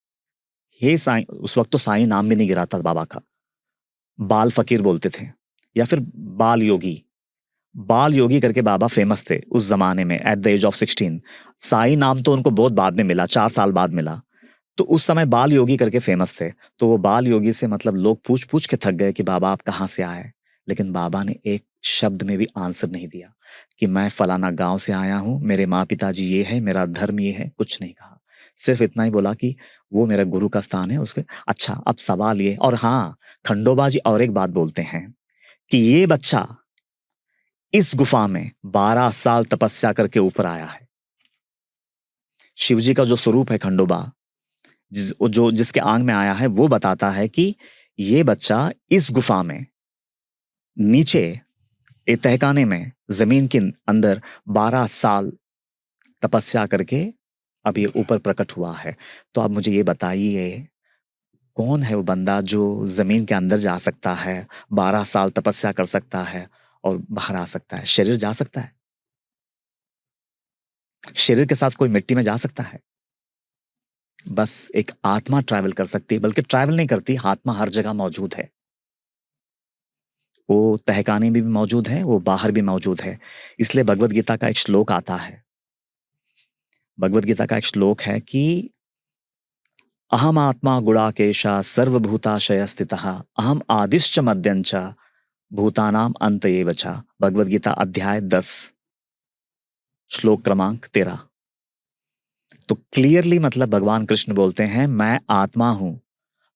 Speaker 2: हे साईं, उस वक्त तो साईं नाम भी नहीं गिरा था बाबा का, बाल फकीर बोलते थे या फिर बाल योगी। बाल योगी करके बाबा फेमस थे उस जमाने में at the age of 16। Sai नाम तो उनको बहुत बाद में मिला, 4 साल बाद मिला। तो उस समय बाल योगी करके फेमस थे। तो वो बाल योगी से मतलब लोग पूछ पूछ के थक गए कि बाबा आप कहाँ से आए। लेकिन बाबा ने एक शब्द में भी आंसर नहीं दिया कि मैं फलाना गांव से आया हूं, मेरे माँ पिताजी ये है, मेरा धर्म ये है, कुछ नहीं कहा। सिर्फ इतना ही बोला कि वो मेरा गुरु का स्थान है उसके। अच्छा, अब सवाल ये, और हाँ, खंडोबा जी और एक बात बोलते हैं कि ये बच्चा इस गुफा में 12 साल तपस्या करके ऊपर आया है। शिवजी का जो स्वरूप है खंडोबा, जिसके आंग में आया है, वो बताता है कि ये बच्चा इस गुफा में नीचे एक तहखाने में जमीन के अंदर 12 साल तपस्या करके अब ये ऊपर प्रकट हुआ है। तो अब मुझे ये बताइए, कौन है वो बंदा जो जमीन के अंदर जा सकता है, 12 साल तपस्या कर सकता है और बाहर आ सकता है? शरीर जा सकता है? शरीर के साथ कोई मिट्टी में जा सकता है? बस एक आत्मा ट्रैवल कर सकती है, बल्कि ट्रैवल नहीं करती, आत्मा हर जगह मौजूद है। वो तहखाने में भी मौजूद है, वो बाहर भी मौजूद है। इसलिए भगवत गीता का एक श्लोक आता है, भगवत गीता का एक श्लोक है कि अहम आत्मा गुणाकेशा सर्वभूताशय स्थितः अहम आदिश्च मध्यंच भूतानाम अंत एव च। भगवत गीता अध्याय 10 श्लोक क्रमांक 13। तो क्लियरली मतलब भगवान कृष्ण बोलते हैं, मैं आत्मा हूं,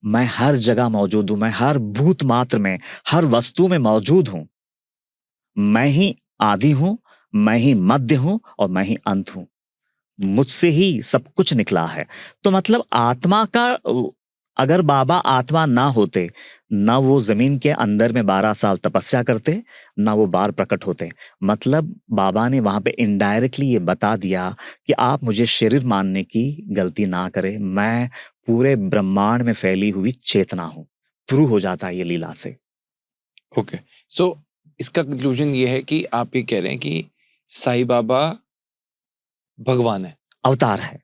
Speaker 2: मैं हर जगह मौजूद हूं, मैं हर भूत मात्र में, हर वस्तु में मौजूद हूं। मैं ही आदि हूं, मैं ही मध्य हूं और मैं ही अंत हूं। मुझसे ही सब कुछ निकला है। तो मतलब आत्मा का, अगर बाबा आत्मा ना होते, ना वो जमीन के अंदर में 12 साल तपस्या करते, ना वो बाहर प्रकट होते। मतलब बाबा ने वहां पे इनडायरेक्टली ये बता दिया कि आप मुझे शरीर मानने की गलती ना करें, मैं पूरे ब्रह्मांड में फैली हुई चेतना हूं। प्रूव हो जाता है ये लीला से।
Speaker 1: ओके, सो इसका कंक्लूजन ये है कि आप ये कह रहे हैं कि साईं बाबा भगवान है।
Speaker 2: अवतार है,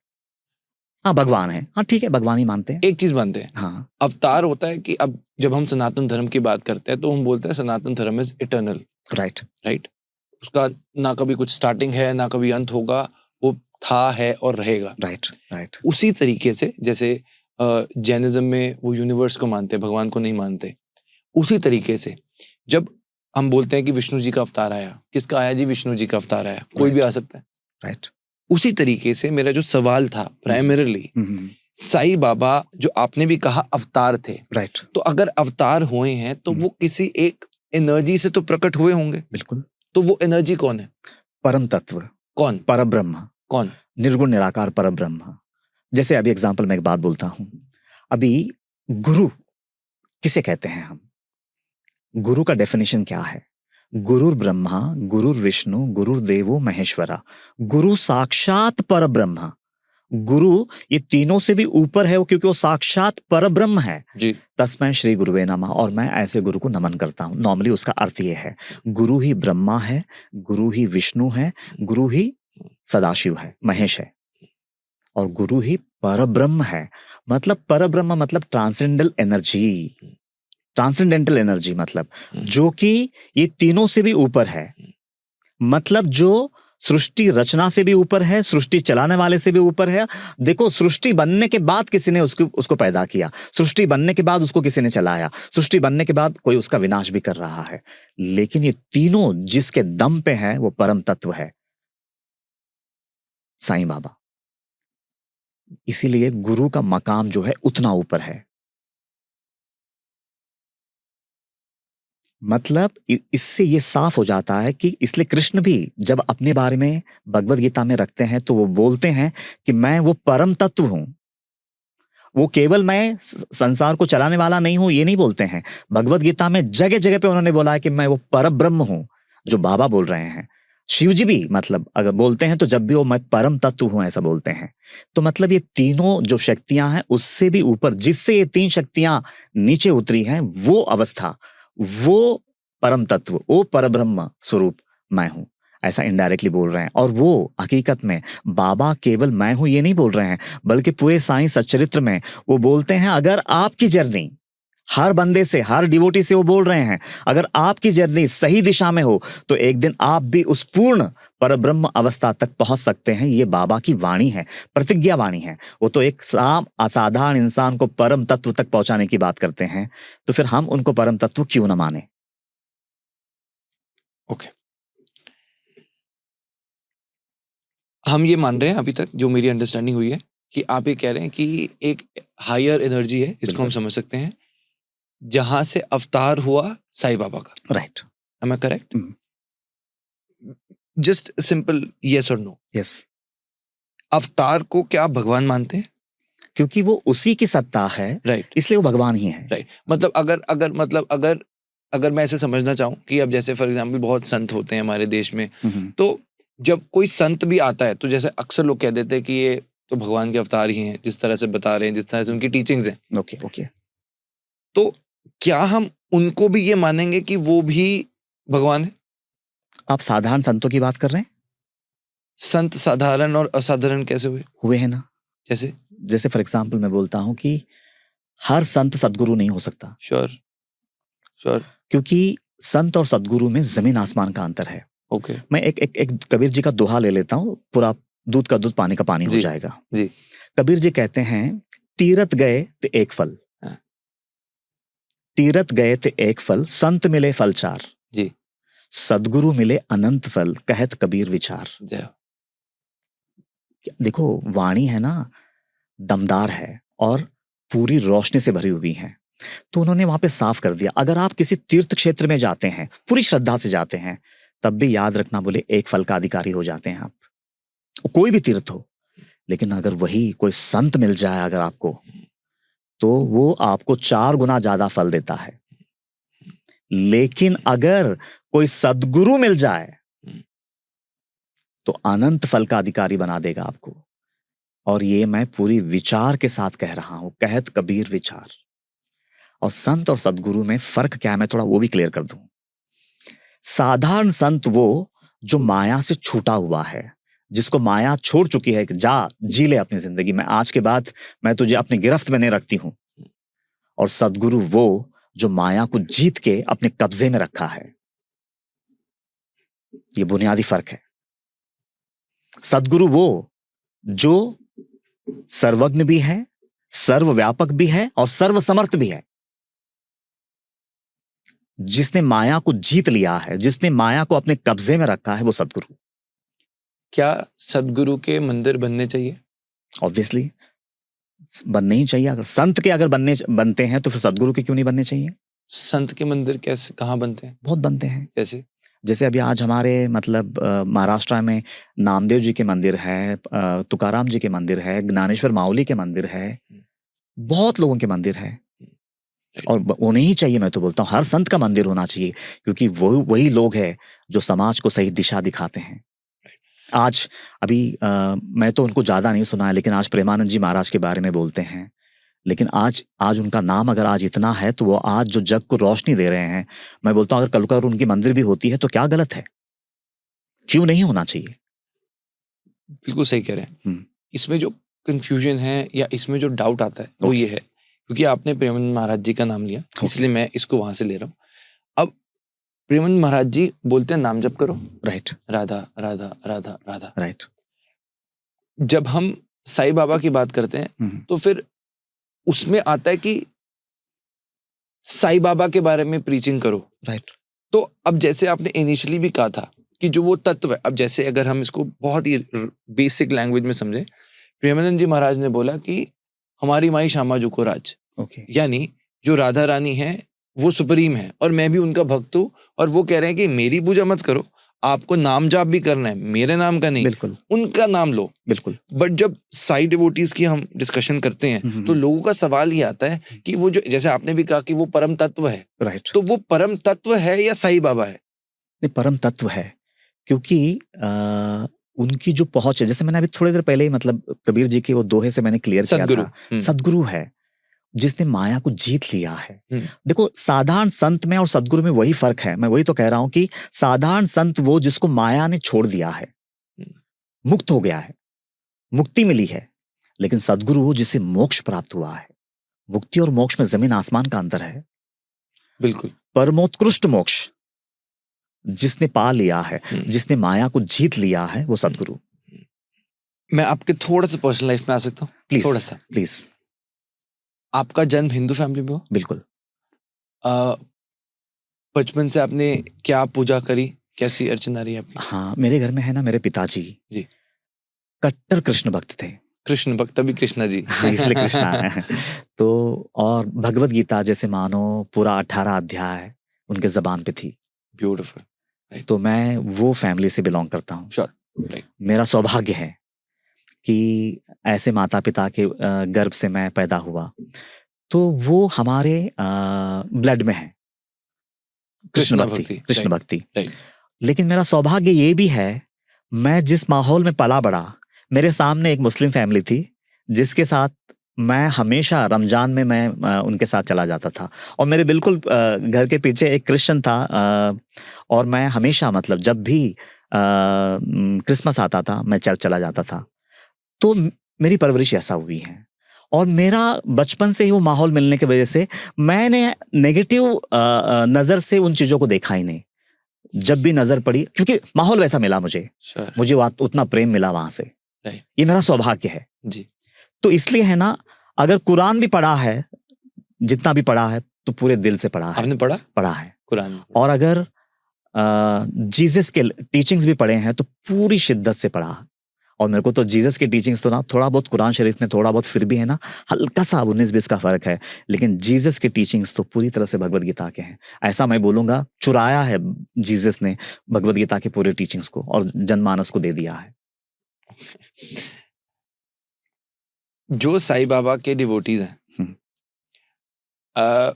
Speaker 2: हाँ भगवान है, हाँ ठीक है, भगवान ही मानते हैं।
Speaker 1: एक चीज मानते हैं,
Speaker 2: हाँ
Speaker 1: अवतार होता है कि अब जब हम सनातन धर्म की बात करते हैं तो हम बोलते हैं सनातन धर्म इज इटर्नल,
Speaker 2: राइट
Speaker 1: राइट। उसका ना कभी कुछ स्टार्टिंग है ना कभी अंत होगा, वो था, है और रहेगा।
Speaker 2: राइट राइट
Speaker 1: उसी तरीके से जैसे जैनिज्म में वो यूनिवर्स को मानते हैं, भगवान को नहीं मानते, उसी तरीके से जब हम बोलते हैं कि विष्णु जी का अवतार आया, किसका आया जी? विष्णु जी का अवतार आया, कोई भी आ सकता है।
Speaker 2: राइट।
Speaker 1: उसी तरीके से मेरा जो सवाल था प्राइमरीली, साईं बाबा जो आपने भी कहा अवतार थे,
Speaker 2: राइट।
Speaker 1: तो अगर अवतार हुए हैं तो वो किसी एक एनर्जी से तो प्रकट हुए होंगे।
Speaker 2: बिल्कुल।
Speaker 1: तो वो एनर्जी कौन है?
Speaker 2: परम तत्व,
Speaker 1: कौन?
Speaker 2: परब्रह्म,
Speaker 1: कौन?
Speaker 2: निर्गुण निराकार परब्रह्म। जैसे अभी एग्जांपल मैं एक बात बोलता हूं, अभी गुरु किसे कहते हैं हम? गुरु का डेफिनेशन क्या है? गुरुर ब्रह्मा, गुरुर विष्णु, गुरुर देवो महेश्वरा। गुरु साक्षात परब्रह्म। गुरु ये तीनों से भी ऊपर है, क्योंकि वो साक्षात परब्रह्म है
Speaker 1: जी।
Speaker 2: तस्मै श्री गुरुवे नमः। और मैं ऐसे गुरु को नमन करता हूं। नॉर्मली उसका अर्थ ये है, गुरु ही ब्रह्मा है, गुरु ही विष्णु है, गुरु ही सदाशिव है, महेश है, और गुरु ही परब्रह्म है। मतलब परब्रह्म मतलब ट्रांसेंडेंटल एनर्जी, ट्रांसेंडेंटल एनर्जी मतलब जो कि ये तीनों से भी ऊपर है। मतलब जो सृष्टि रचना से भी ऊपर है, सृष्टि चलाने वाले से भी ऊपर है। देखो, सृष्टि बनने के बाद किसी ने उसको पैदा किया, सृष्टि बनने के बाद उसको किसी ने चलाया, सृष्टि बनने के बाद कोई उसका विनाश भी कर रहा है। लेकिन ये तीनों जिसके दम पे है वो परम तत्व है, साईं बाबा। इसीलिए गुरु का मकाम जो है उतना ऊपर है। मतलब इससे ये साफ हो जाता है कि इसलिए कृष्ण भी जब अपने बारे में भगवत गीता में रखते हैं तो वो बोलते हैं कि मैं वो परम तत्व हूं। वो केवल मैं संसार को चलाने वाला नहीं हूं ये नहीं बोलते हैं। भगवत गीता में जगह जगह पे उन्होंने बोला है कि मैं वो परम ब्रह्म हूं, जो बाबा बोल रहे हैं। शिव जी भी मतलब अगर बोलते हैं तो जब भी वो मैं परम तत्व हूं ऐसा बोलते हैं। तो मतलब ये तीनों जो शक्तियां हैं उससे भी ऊपर, जिससे ये तीन शक्तियां नीचे उतरी हैं, वो अवस्था, वो परम तत्व, वो परब्रह्म स्वरूप मैं हूं, ऐसा इनडायरेक्टली बोल रहे हैं। और वो हकीकत में बाबा केवल मैं हूं ये नहीं बोल रहे हैं, बल्कि पूरे साईं सच्चरित्र में वो बोलते हैं अगर आपकी जर्नी हर बंदे से, हर डिवोटी से वो बोल रहे हैं, अगर आपकी जर्नी सही दिशा में हो तो एक दिन आप भी उस पूर्ण परब्रह्म अवस्था तक पहुंच सकते हैं। ये बाबा की वाणी है, प्रतिज्ञा वाणी है। वो तो एक असाधारण इंसान को परम तत्व तक पहुंचाने की बात करते हैं, तो फिर हम उनको परम तत्व क्यों ना माने।
Speaker 1: ओके, हम ये मान रहे हैं अभी तक, जो मेरी अंडरस्टैंडिंग हुई है, कि आप ये कह रहे हैं कि एक हायर एनर्जी है, इसको हम समझ सकते हैं, जहां से अवतार हुआ साईं बाबा का।
Speaker 2: Right.
Speaker 1: Am I correct? Just simple yes और नो।
Speaker 2: यस।
Speaker 1: अवतार को क्या आप भगवान मानते हैं?
Speaker 2: क्योंकि वो उसी की सत्ता है,
Speaker 1: राइट,
Speaker 2: इसलिए वो भगवान ही है।
Speaker 1: राइट। मतलब अगर मैं ऐसे समझना चाहूं कि अब जैसे फॉर एग्जांपल बहुत संत होते हैं हमारे देश में, तो जब कोई संत भी आता है तो जैसे अक्सर लोग कह देते हैं कि ये तो भगवान के अवतार ही हैं, जिस तरह से बता रहे हैं, जिस तरह से उनकी टीचिंग्स हैं।
Speaker 2: Okay okay.
Speaker 1: तो क्या हम उनको भी ये मानेंगे कि वो भी भगवान है?
Speaker 2: आप साधारण संतों की बात कर रहे हैं?
Speaker 1: संत साधारण और असाधारण कैसे
Speaker 2: हुए हैं ना।
Speaker 1: जैसे
Speaker 2: फॉर एग्जाम्पल मैं बोलता हूं कि हर संत सदगुरु नहीं हो सकता।
Speaker 1: श्योर।
Speaker 2: क्योंकि संत और सदगुरु में जमीन आसमान का अंतर है।
Speaker 1: ओके।
Speaker 2: मैं एक कबीर जी का दोहा ले लेता हूं, पूरा दूध का दूध पानी का पानी हो जाएगा।
Speaker 1: जी।
Speaker 2: कबीर जी कहते हैं तीरथ गए ते एक फल, तीरथ गए ते एक फल, संत मिले फल चार,
Speaker 1: जी,
Speaker 2: सदगुरु मिले अनंत फल, कहत कबीर विचार।
Speaker 1: जय।
Speaker 2: देखो वाणी है ना, दमदार है और पूरी रोशनी से भरी हुई है। तो उन्होंने वहां पे साफ कर दिया, अगर आप किसी तीर्थ क्षेत्र में जाते हैं, पूरी श्रद्धा से जाते हैं, तब भी याद रखना, बोले एक फल का अधिकारी हो जाते हैं आप, कोई भी तीर्थ हो। लेकिन अगर वही कोई संत मिल जाए अगर आपको, तो वो आपको 4 गुना ज्यादा फल देता है। लेकिन अगर कोई सदगुरु मिल जाए तो अनंत फल का अधिकारी बना देगा आपको। और ये मैं पूरी विचार के साथ कह रहा हूं, कहत कबीर विचार। और संत और सदगुरु में फर्क क्या है मैं थोड़ा वो भी क्लियर कर दूं। साधारण संत वो जो माया से छूटा हुआ है, जिसको माया छोड़ चुकी है कि जा जी ले अपनी जिंदगी में, आज के बाद मैं तुझे अपनी गिरफ्त में नहीं रखती हूं। और सदगुरु वो जो माया को जीत के अपने कब्जे में रखा है। ये बुनियादी फर्क है। सदगुरु वो जो सर्वज्ञ भी है, सर्वव्यापक भी है और सर्वसमर्थ भी है। जिसने माया को जीत लिया है, जिसने माया को अपने कब्जे में रखा है, वो सदगुरु।
Speaker 1: क्या सदगुरु के मंदिर बनने चाहिए?
Speaker 2: ऑब्वियसली बनने ही चाहिए। अगर संत के अगर बनते हैं तो फिर सदगुरु के क्यों नहीं बनने चाहिए?
Speaker 1: संत के मंदिर कैसे, कहाँ बनते हैं?
Speaker 2: बहुत बनते हैं।
Speaker 1: जैसे
Speaker 2: अभी आज हमारे मतलब महाराष्ट्र में नामदेव जी के मंदिर है, तुकाराम जी के मंदिर है, ज्ञानेश्वर माउली के मंदिर है, बहुत लोगों के मंदिर है। और उन्हें ही चाहिए, मैं तो बोलता हूँ हर संत का मंदिर होना चाहिए, क्योंकि वही लोग हैं जो समाज को सही दिशा दिखाते हैं। आज अभी मैं तो उनको ज्यादा नहीं सुना है, लेकिन आज प्रेमानंद जी महाराज के बारे में बोलते हैं। लेकिन आज उनका नाम अगर आज इतना है तो वो आज जो जग को रोशनी दे रहे हैं, मैं बोलता हूं अगर कल को उनकी मंदिर भी होती है तो क्या गलत है? क्यों नहीं होना चाहिए?
Speaker 1: बिल्कुल सही कह रहे हैं। इसमें जो कंफ्यूजन है या इसमें जो डाउट आता है वो ये है, क्योंकि आपने प्रेमानंद महाराज जी का नाम लिया, इसलिए मैं इसको वहां से ले रहा हूँ। अब प्रेमानंद महाराज जी बोलते हैं नाम जप करो,
Speaker 2: राइट,
Speaker 1: राधा राधा राधा राधा,
Speaker 2: राइट।
Speaker 1: जब हम साईं बाबा की बात करते हैं तो फिर उसमें आता है कि साईं बाबा के बारे में प्रीचिंग करो।
Speaker 2: राइट।
Speaker 1: तो अब जैसे आपने इनिशियली भी कहा था कि जो वो तत्व है, अब जैसे अगर हम इसको बहुत ही बेसिक लैंग्वेज में समझें, प्रेमानंद जी महाराज ने बोला कि हमारी माई श्यामा जी को राज,
Speaker 2: ओके।
Speaker 1: यानी जो राधा रानी है वो सुप्रीम है और मैं भी उनका भक्त हूँ, और वो कह रहे हैं कि मेरी पूजा मत करो, आपको नाम जाप भी करना है, मेरे नाम का नहीं,
Speaker 2: बिल्कुल
Speaker 1: उनका नाम लो।
Speaker 2: बिल्कुल।
Speaker 1: बट जब साई डिवोटीज की हम डिस्कशन करते हैं तो लोगों का सवाल ये आता है कि वो जो, जैसे आपने भी कहा कि वो परम तत्व है,
Speaker 2: राइट।
Speaker 1: तो वो परम तत्व है या साईं बाबा है?
Speaker 2: नहीं, परम तत्व है, क्योंकि उनकी जो पहुंच है, जैसे मैंने अभी थोड़ी देर पहले ही मतलब कबीर जी के वो दोहे से मैंने क्लियर किया
Speaker 1: सद्गुरु।
Speaker 2: था, सदगुरु है जिसने माया को जीत लिया है। देखो, साधारण संत में और सदगुरु में वही फर्क है। मैं वही तो कह रहा हूं कि साधारण संत वो जिसको माया ने छोड़ दिया है, मुक्त हो गया है, मुक्ति मिली है। लेकिन सदगुरु वो जिसे मोक्ष प्राप्त हुआ है। मुक्ति और मोक्ष में जमीन आसमान का अंतर है।
Speaker 1: बिल्कुल।
Speaker 2: परमोत्कृष्ट मोक्ष जिसने पा लिया है, जिसने माया को जीत लिया है, वो सदगुरु।
Speaker 1: मैं आपके थोड़ा सा पर्सनल लाइफ में आ सकता हूँ?
Speaker 2: प्लीज,
Speaker 1: थोड़ा सा
Speaker 2: प्लीज।
Speaker 1: आपका जन्म हिंदू फैमिली में हुआ?
Speaker 2: बिल्कुल।
Speaker 1: बचपन से आपने क्या पूजा करी, कैसी अर्चना रही आपकी?
Speaker 2: हाँ, मेरे घर में है ना, मेरे पिताजी
Speaker 1: जी
Speaker 2: कट्टर कृष्ण भक्त थे।
Speaker 1: कृष्ण भक्त, तभी कृष्णा जी।
Speaker 2: इसलिए कृष्णा है। तो और भगवत गीता जैसे मानो पूरा 18 अध्याय उनके जबान पे थी।
Speaker 1: ब्यूटीफुल।
Speaker 2: तो मैं वो फैमिली से बिलोंग करता हूँ।
Speaker 1: Sure, right.
Speaker 2: मेरा सौभाग्य है कि ऐसे माता पिता के गर्भ से मैं पैदा हुआ, तो वो हमारे ब्लड में है, कृष्ण भक्ति, कृष्ण भक्ति। लेकिन मेरा सौभाग्य ये भी है, मैं जिस माहौल में पला बड़ा, मेरे सामने एक मुस्लिम फैमिली थी जिसके साथ मैं हमेशा रमजान में मैं उनके साथ चला जाता था, और मेरे बिल्कुल घर के पीछे एक क्रिश्चियन था, और मैं हमेशा मतलब जब भी क्रिसमस आता था मैं चर्च चला जाता था। तो मेरी परवरिश ऐसा हुई है, और मेरा बचपन से ही वो माहौल मिलने की वजह से मैंने नेगेटिव नजर से उन चीजों को देखा ही नहीं। जब भी नजर पड़ी, क्योंकि माहौल वैसा मिला मुझे उतना प्रेम मिला वहां से। ये मेरा सौभाग्य है
Speaker 1: जी।
Speaker 2: तो इसलिए है ना, अगर कुरान भी पढ़ा है, जितना भी पढ़ा है, तो पूरे दिल से पढ़ा है।
Speaker 1: आपने पढ़ा
Speaker 2: है
Speaker 1: कुरान?
Speaker 2: और अगर जीसस के टीचिंग्स भी पढ़े हैं तो पूरी शिद्दत से पढ़ा। और मेरे को तो जीसस के टीचिंग्स तो ना, थोड़ा बहुत कुरान शरीफ में थोड़ा बहुत फिर भी है ना, हल्का सा 19-20 का फर्क है, लेकिन जीसस के टीचिंग्स तो पूरी तरह से भगवत गीता के हैं। ऐसा मैं बोलूंगा, चुराया है जीसस ने भगवत गीता के पूरे टीचिंग्स को और जनमानस को दे दिया है।
Speaker 1: जो साईं बाबा के डिवोटीज हैं,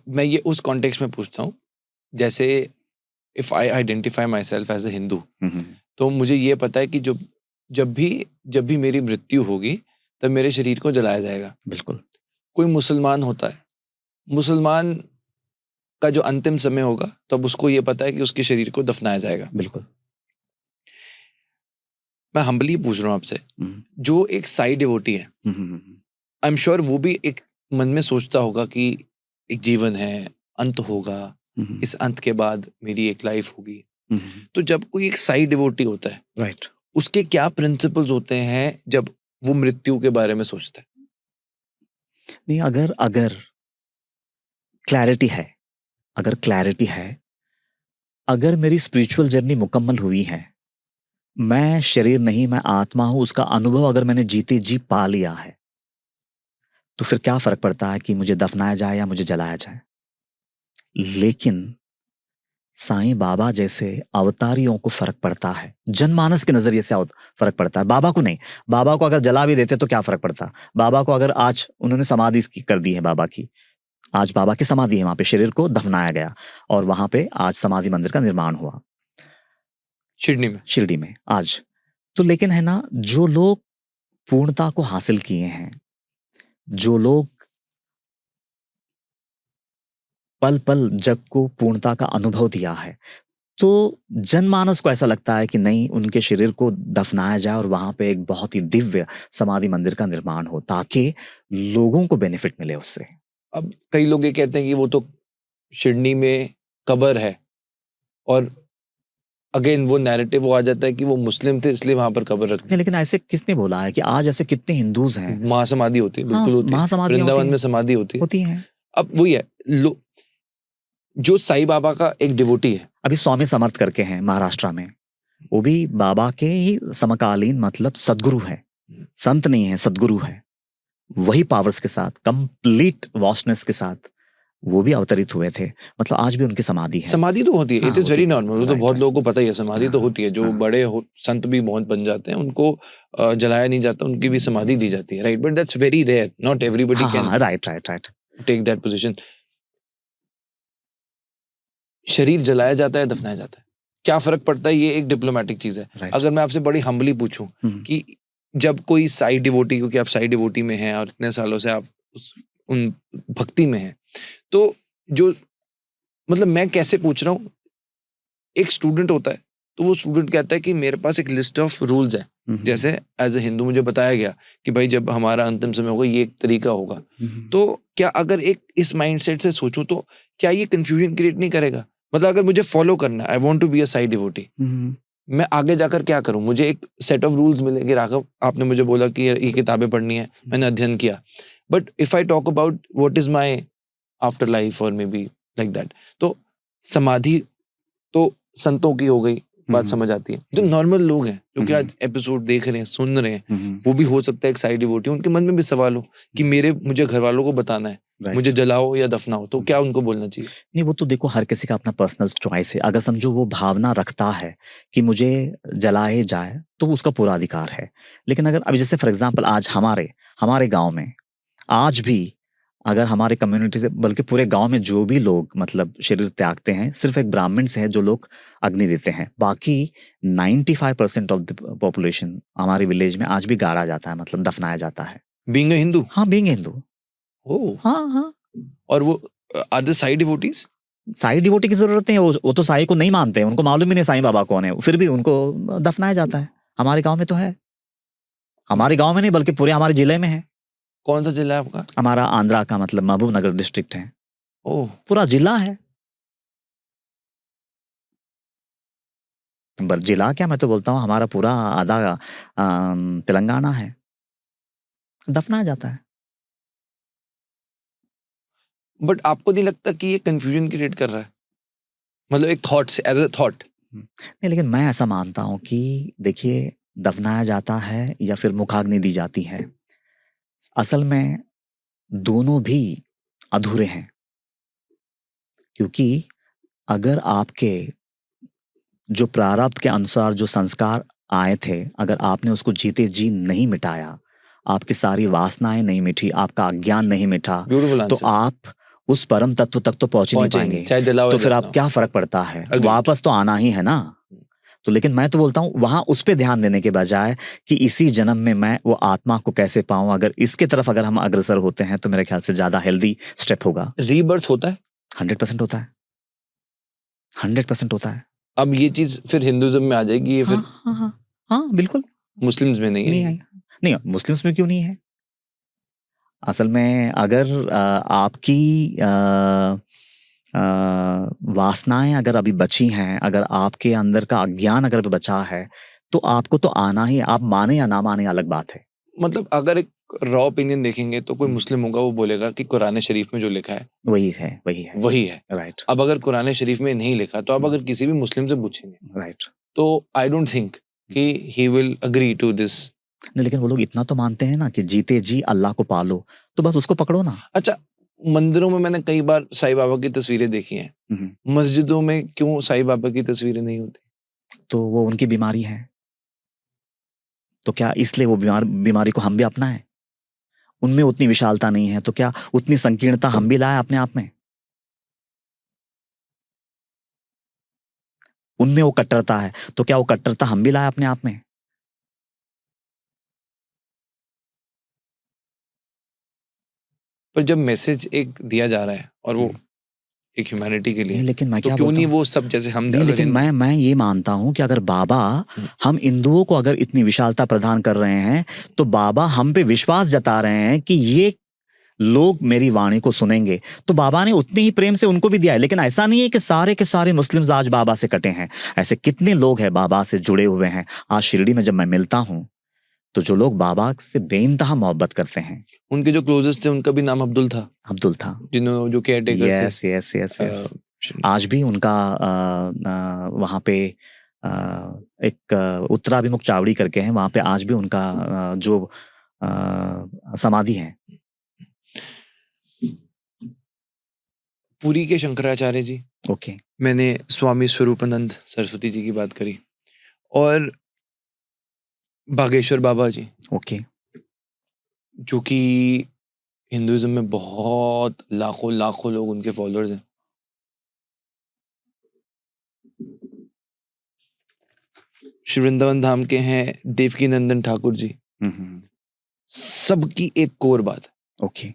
Speaker 1: मैं ये उस कॉन्टेक्स्ट में पूछता हूँ, जैसे if I identify myself as a Hindu, तो मुझे ये पता है कि जब भी मेरी मृत्यु होगी तब मेरे शरीर को जलाया जाएगा।
Speaker 2: बिल्कुल।
Speaker 1: कोई मुसलमान होता है, मुसलमान का जो अंतिम समय होगा तब उसको ये पता है कि उसके शरीर को दफनाया जाएगा।
Speaker 2: बिल्कुल।
Speaker 1: मैं हम्बली पूछ रहा हूँ आपसे, जो एक साई डिवोटी है, आई एम श्योर वो भी एक मन में सोचता होगा कि एक जीवन है, अंत होगा, इस अंत के बाद मेरी एक लाइफ होगी। तो जब कोई एक साई डिवोटी होता है,
Speaker 2: राइट,
Speaker 1: उसके क्या प्रिंसिपल्स होते हैं जब वो मृत्यु के बारे में सोचता है?
Speaker 2: नहीं, अगर क्लैरिटी है, अगर मेरी स्पिरिचुअल जर्नी मुकम्मल हुई है, मैं शरीर नहीं, मैं आत्मा हूं, उसका अनुभव अगर मैंने जीते जी पा लिया है, तो फिर क्या फर्क पड़ता है कि मुझे दफनाया जाए या मुझे जलाया जाए। लेकिन साईं बाबा जैसे अवतारियों को फर्क पड़ता है, जनमानस के नजरिए से फर्क पड़ता है। बाबा को नहीं, बाबा को अगर जला भी देते तो क्या फर्क पड़ता। बाबा को अगर आज उन्होंने समाधि कर दी है, बाबा की आज बाबा की समाधि है, वहां पे शरीर को दफनाया गया और वहां पे आज समाधि मंदिर का निर्माण हुआ शिरडी में आज। तो लेकिन है ना, जो लोग पूर्णता को हासिल किए हैं, जो लोग पल पल जग को पूर्णता का अनुभव दिया है, तो जनमानस को ऐसा लगता है कि नहीं, उनके शरीर को दफनाया जाए और वहां पे एक बहुत ही दिव्य समाधि मंदिर का निर्माण हो, ताकि लोगों को बेनिफिट मिले उससे।
Speaker 1: अब कई लोग ये कहते हैं कि वो तो शिरडी में कब्र है, और अगेन वो नैरेटिव वो आ जाता है कि वो मुस्लिम थे इसलिए वहां पर कब्र रख दी।
Speaker 2: लेकिन ऐसे किसने बोला है कि आज ऐसे कितने हिंदूज हैं?
Speaker 1: महासमाधि होती है, बिल्कुल होती है,
Speaker 2: महासमाधियां
Speaker 1: वृंदावन में समाधि होती
Speaker 2: हैं।
Speaker 1: अब वही है, जो साईं बाबा का एक डिवोटी है,
Speaker 2: अभी स्वामी समर्थ करके हैं महाराष्ट्र में, वो भी बाबा के ही समकालीन, मतलब सदगुरु है, संत नहीं है, सदगुरु है। वही पावर्स के साथ, कंप्लीट वास्टनेस के साथ वो भी अवतरित हुए थे, मतलब आज भी उनकी समाधि है।
Speaker 1: समाधि तो होती है,
Speaker 2: हाँ,
Speaker 1: इट इज
Speaker 2: होती
Speaker 1: वेरी
Speaker 2: है।
Speaker 1: नॉर्मल, वो तो
Speaker 2: राइट,
Speaker 1: बहुत
Speaker 2: राइट।
Speaker 1: लोगों को पता ही है, समाधि तो
Speaker 2: हाँ,
Speaker 1: होती है। जो
Speaker 2: हाँ।
Speaker 1: बड़े संत भी बहुत बन जाते हैं, उनको जलाया नहीं जाता, उनकी भी समाधि दी जाती है, right? But that's very rare, not everybody
Speaker 2: हाँ,
Speaker 1: कैन
Speaker 2: हाँ, right, right, right.
Speaker 1: Take that position. शरीर जलाया जाता है, दफनाया जाता है, क्या फर्क पड़ता है? ये एक डिप्लोमेटिक चीज है।
Speaker 2: राइट।
Speaker 1: अगर मैं आपसे बड़ी हम्बली पूछूं कि जब कोई साई डिवोटी, क्योंकि आप साई डिवोटी में हैं और इतने सालों से आप उन भक्ति में हैं, तो जो मतलब मैं कैसे पूछ रहा हूँ, एक स्टूडेंट होता है तो वो स्टूडेंट कहता है कि मेरे पास एक लिस्ट ऑफ रूल्स है, जैसे एज ए हिंदू मुझे बताया गया कि भाई जब हमारा अंतिम समय होगा ये एक तरीका होगा। तो क्या अगर एक इस माइंडसेट से सोचूं तो क्या ये कंफ्यूजन क्रिएट नहीं करेगा? मतलब अगर मुझे फॉलो करना है, I want to be a Sai devotee, मैं आगे जाकर क्या करूं? मुझे एक सेट ऑफ रूल्स मिलेंगे। राघव, आपने मुझे बोला कि ये किताबें पढ़नी है, मैंने अध्ययन किया, but if I talk about what is my after life और मे बी लाइक दैट, तो समाधि तो संतों की हो गई, बात समझ आती है। जो नॉर्मल लोग हैं जो कि आज एपिसोड देख रहे हैं, सुन रहे हैं, वो भी हो सकता है एक साई डिवोटी, उनके मन में भी सवाल हो कि मुझे घर वालों को बताना है, मुझे जलाओ या दफनाओ, तो क्या उनको बोलना चाहिए?
Speaker 2: नहीं, वो तो देखो हर किसी का अपना पर्सनल चॉइस है। अगर समझो वो भावना रखता है कि मुझे जलाए जाए तो उसका पूरा अधिकार है। लेकिन अगर अभी जैसे फॉर एग्जांपल आज हमारे गांव में आज भी अगर हमारे कम्युनिटी से बल्कि पूरे गांव में जो भी लोग मतलब शरीर त्यागते हैं, सिर्फ एक ब्राह्मण से है जो लोग अग्नि देते हैं। बाकी 95% ऑफ द पॉपुलेशन हमारे विलेज में आज भी गाड़ा जाता है, मतलब दफनाया जाता है।
Speaker 1: Being a Hindu?
Speaker 2: हाँ, बीइंग हिंदू।
Speaker 1: ओह,
Speaker 2: हाँ, हाँ।
Speaker 1: और वो are the Sai devotees?
Speaker 2: Sai devotee की जरूरत नहीं है, वो तो साई को नहीं मानते हैं, उनको मालूम ही नहीं साईं बाबा कौन है, फिर भी उनको दफनाया जाता है। हमारे गांव में तो है, हमारे गांव में नहीं बल्कि पूरे हमारे जिले में है।
Speaker 1: कौन सा जिला है आपका?
Speaker 2: हमारा आंध्रा का मतलब महबूब नगर डिस्ट्रिक्ट है,
Speaker 1: ओह,
Speaker 2: पूरा जिला है। बस जिला क्या, मैं तो बोलता हूँ हमारा पूरा आधा तेलंगाना है, दफनाया जाता है।
Speaker 1: बट आपको नहीं लगता कि ये कंफ्यूजन क्रिएट कर रहा है? मतलब एक थॉट से, एज अ थॉट।
Speaker 2: नहीं, लेकिन मैं ऐसा मानता हूँ कि देखिए, दफनाया जाता है या फिर मुखाग्नि दी जाती है, असल में दोनों भी अधूरे हैं। क्योंकि अगर आपके जो प्रारब्ध के अनुसार जो संस्कार आए थे, अगर आपने उसको जीते जी नहीं मिटाया, आपकी सारी वासनाएं नहीं मिटी, आपका अज्ञान नहीं मिटा,
Speaker 1: ब्यूटीफुल
Speaker 2: तो
Speaker 1: आंसर।
Speaker 2: आप उस परम तत्व तक तो पहुंच ही नहीं
Speaker 1: पहुंचे ही नहीं,
Speaker 2: पाएंगे।
Speaker 1: चाहे जलाओ
Speaker 2: तो
Speaker 1: या
Speaker 2: फिर आप
Speaker 1: दफनाओ।
Speaker 2: क्या फर्क पड़ता है,
Speaker 1: Agreed.
Speaker 2: वापस तो आना ही है ना। तो लेकिन मैं तो बोलता हूँ वहां उस पे ध्यान देने के बजाय कि इसी जन्म में मैं वो आत्मा को कैसे पाऊं, अगर इसके तरफ अगर हम अग्रसर होते हैं तो मेरे ख्याल से ज्यादा हेल्दी स्टेप होगा।
Speaker 1: रीबर्थ होता है?
Speaker 2: 100% होता है, 100% होता है।
Speaker 1: अब ये चीज फिर हिंदुइज्म में आ जाएगी, ये
Speaker 2: हाँ,
Speaker 1: फिर
Speaker 2: हाँ, हाँ, हाँ, बिल्कुल।
Speaker 1: मुस्लिम्स में नहीं है
Speaker 2: नहीं
Speaker 1: ये?
Speaker 2: आएगा, नहीं मुस्लिम्स में क्यों नहीं है? असल में अगर आपकी वासनाएं अगर अभी बची हैं, अगर आपके अंदर का अज्ञान अगर अभी बचा है, तो आपको तो आना ही, आप माने या ना माने अलग बात है।
Speaker 1: मतलब अगर एक रॉ ओपिनियन देखेंगे तो कोई मुस्लिम होगा, वो बोलेगा कि कुरान शरीफ में जो लिखा है
Speaker 2: वही है, वही है,
Speaker 1: वही है।
Speaker 2: राइट,
Speaker 1: अब अगर कुरान शरीफ में नहीं लिखा, तो आप अगर किसी भी मुस्लिम से पूछेंगे
Speaker 2: राइट।
Speaker 1: तो आई डोंट थिंक कि he will agree to this.
Speaker 2: नहीं, लेकिन वो लोग इतना तो मानते हैं ना कि जीते जी अल्लाह को पालो, तो बस उसको पकड़ो ना।
Speaker 1: अच्छा, मंदिरों में मैंने कई बार साईं बाबा की तस्वीरें देखी हैं, मस्जिदों में क्यों साईं बाबा की तस्वीरें नहीं होती?
Speaker 2: तो वो उनकी बीमारी है, तो क्या इसलिए वो बीमारी को हम भी अपनाएं? उनमें उतनी विशालता नहीं है, तो क्या उतनी संकीर्णता हम भी लाए अपने आप में? उनमें वो कट्टरता है, तो क्या वो कट्टरता हम भी लाए अपने आप में?
Speaker 1: पर जब मैसेज एक दिया जा रहा है और वो एक ह्यूमैनिटी के
Speaker 2: नहीं,
Speaker 1: लिए,
Speaker 2: लेकिन मैं
Speaker 1: तो
Speaker 2: क्या
Speaker 1: क्यों
Speaker 2: बोलता
Speaker 1: नहीं
Speaker 2: हूँ,
Speaker 1: वो सब जैसे हम
Speaker 2: नहीं,
Speaker 1: अगर
Speaker 2: लेकिन मैं ये मानता हूं कि अगर बाबा हम हिंदुओं को अगर इतनी विशालता प्रदान कर रहे हैं, तो बाबा हम पे विश्वास जता रहे हैं कि ये लोग मेरी वाणी को सुनेंगे, तो बाबा ने उतनी ही प्रेम से उनको भी दिया है। लेकिन ऐसा नहीं है कि सारे के सारे मुस्लिम्स आज बाबा से कटे हैं। ऐसे कितने लोग हैं बाबा से जुड़े हुए हैं। आज शिरडी में जब मैं मिलता हूं, तो जो लोग बाबा से बेइंतहा मोहब्बत करते हैं,
Speaker 1: उनके जो क्लोजेस्ट थे उनका भी नाम अब्दुल था,
Speaker 2: अब्दुल था,
Speaker 1: जो केयर टेकर थे।
Speaker 2: Yes, yes, yes, yes. आज भी उनका वहाँ पे एक उत्तराभिमुख चावड़ी करके है, वहाँ पे आज भी उनका जो समाधि है।
Speaker 1: पुरी के शंकराचार्य जी,
Speaker 2: ओके।
Speaker 1: मैंने स्वामी स्वरूपानंद सरस्वती जी की बात करी, और बागेश्वर बाबा जी,
Speaker 2: ओके।
Speaker 1: जो कि हिंदुइज्म में बहुत लाखों लाखों लोग उनके फॉलोअर्स हैं। श्री वृंदावन धाम के हैं देवकी नंदन ठाकुर जी। सबकी एक कोर बात है,
Speaker 2: ओके।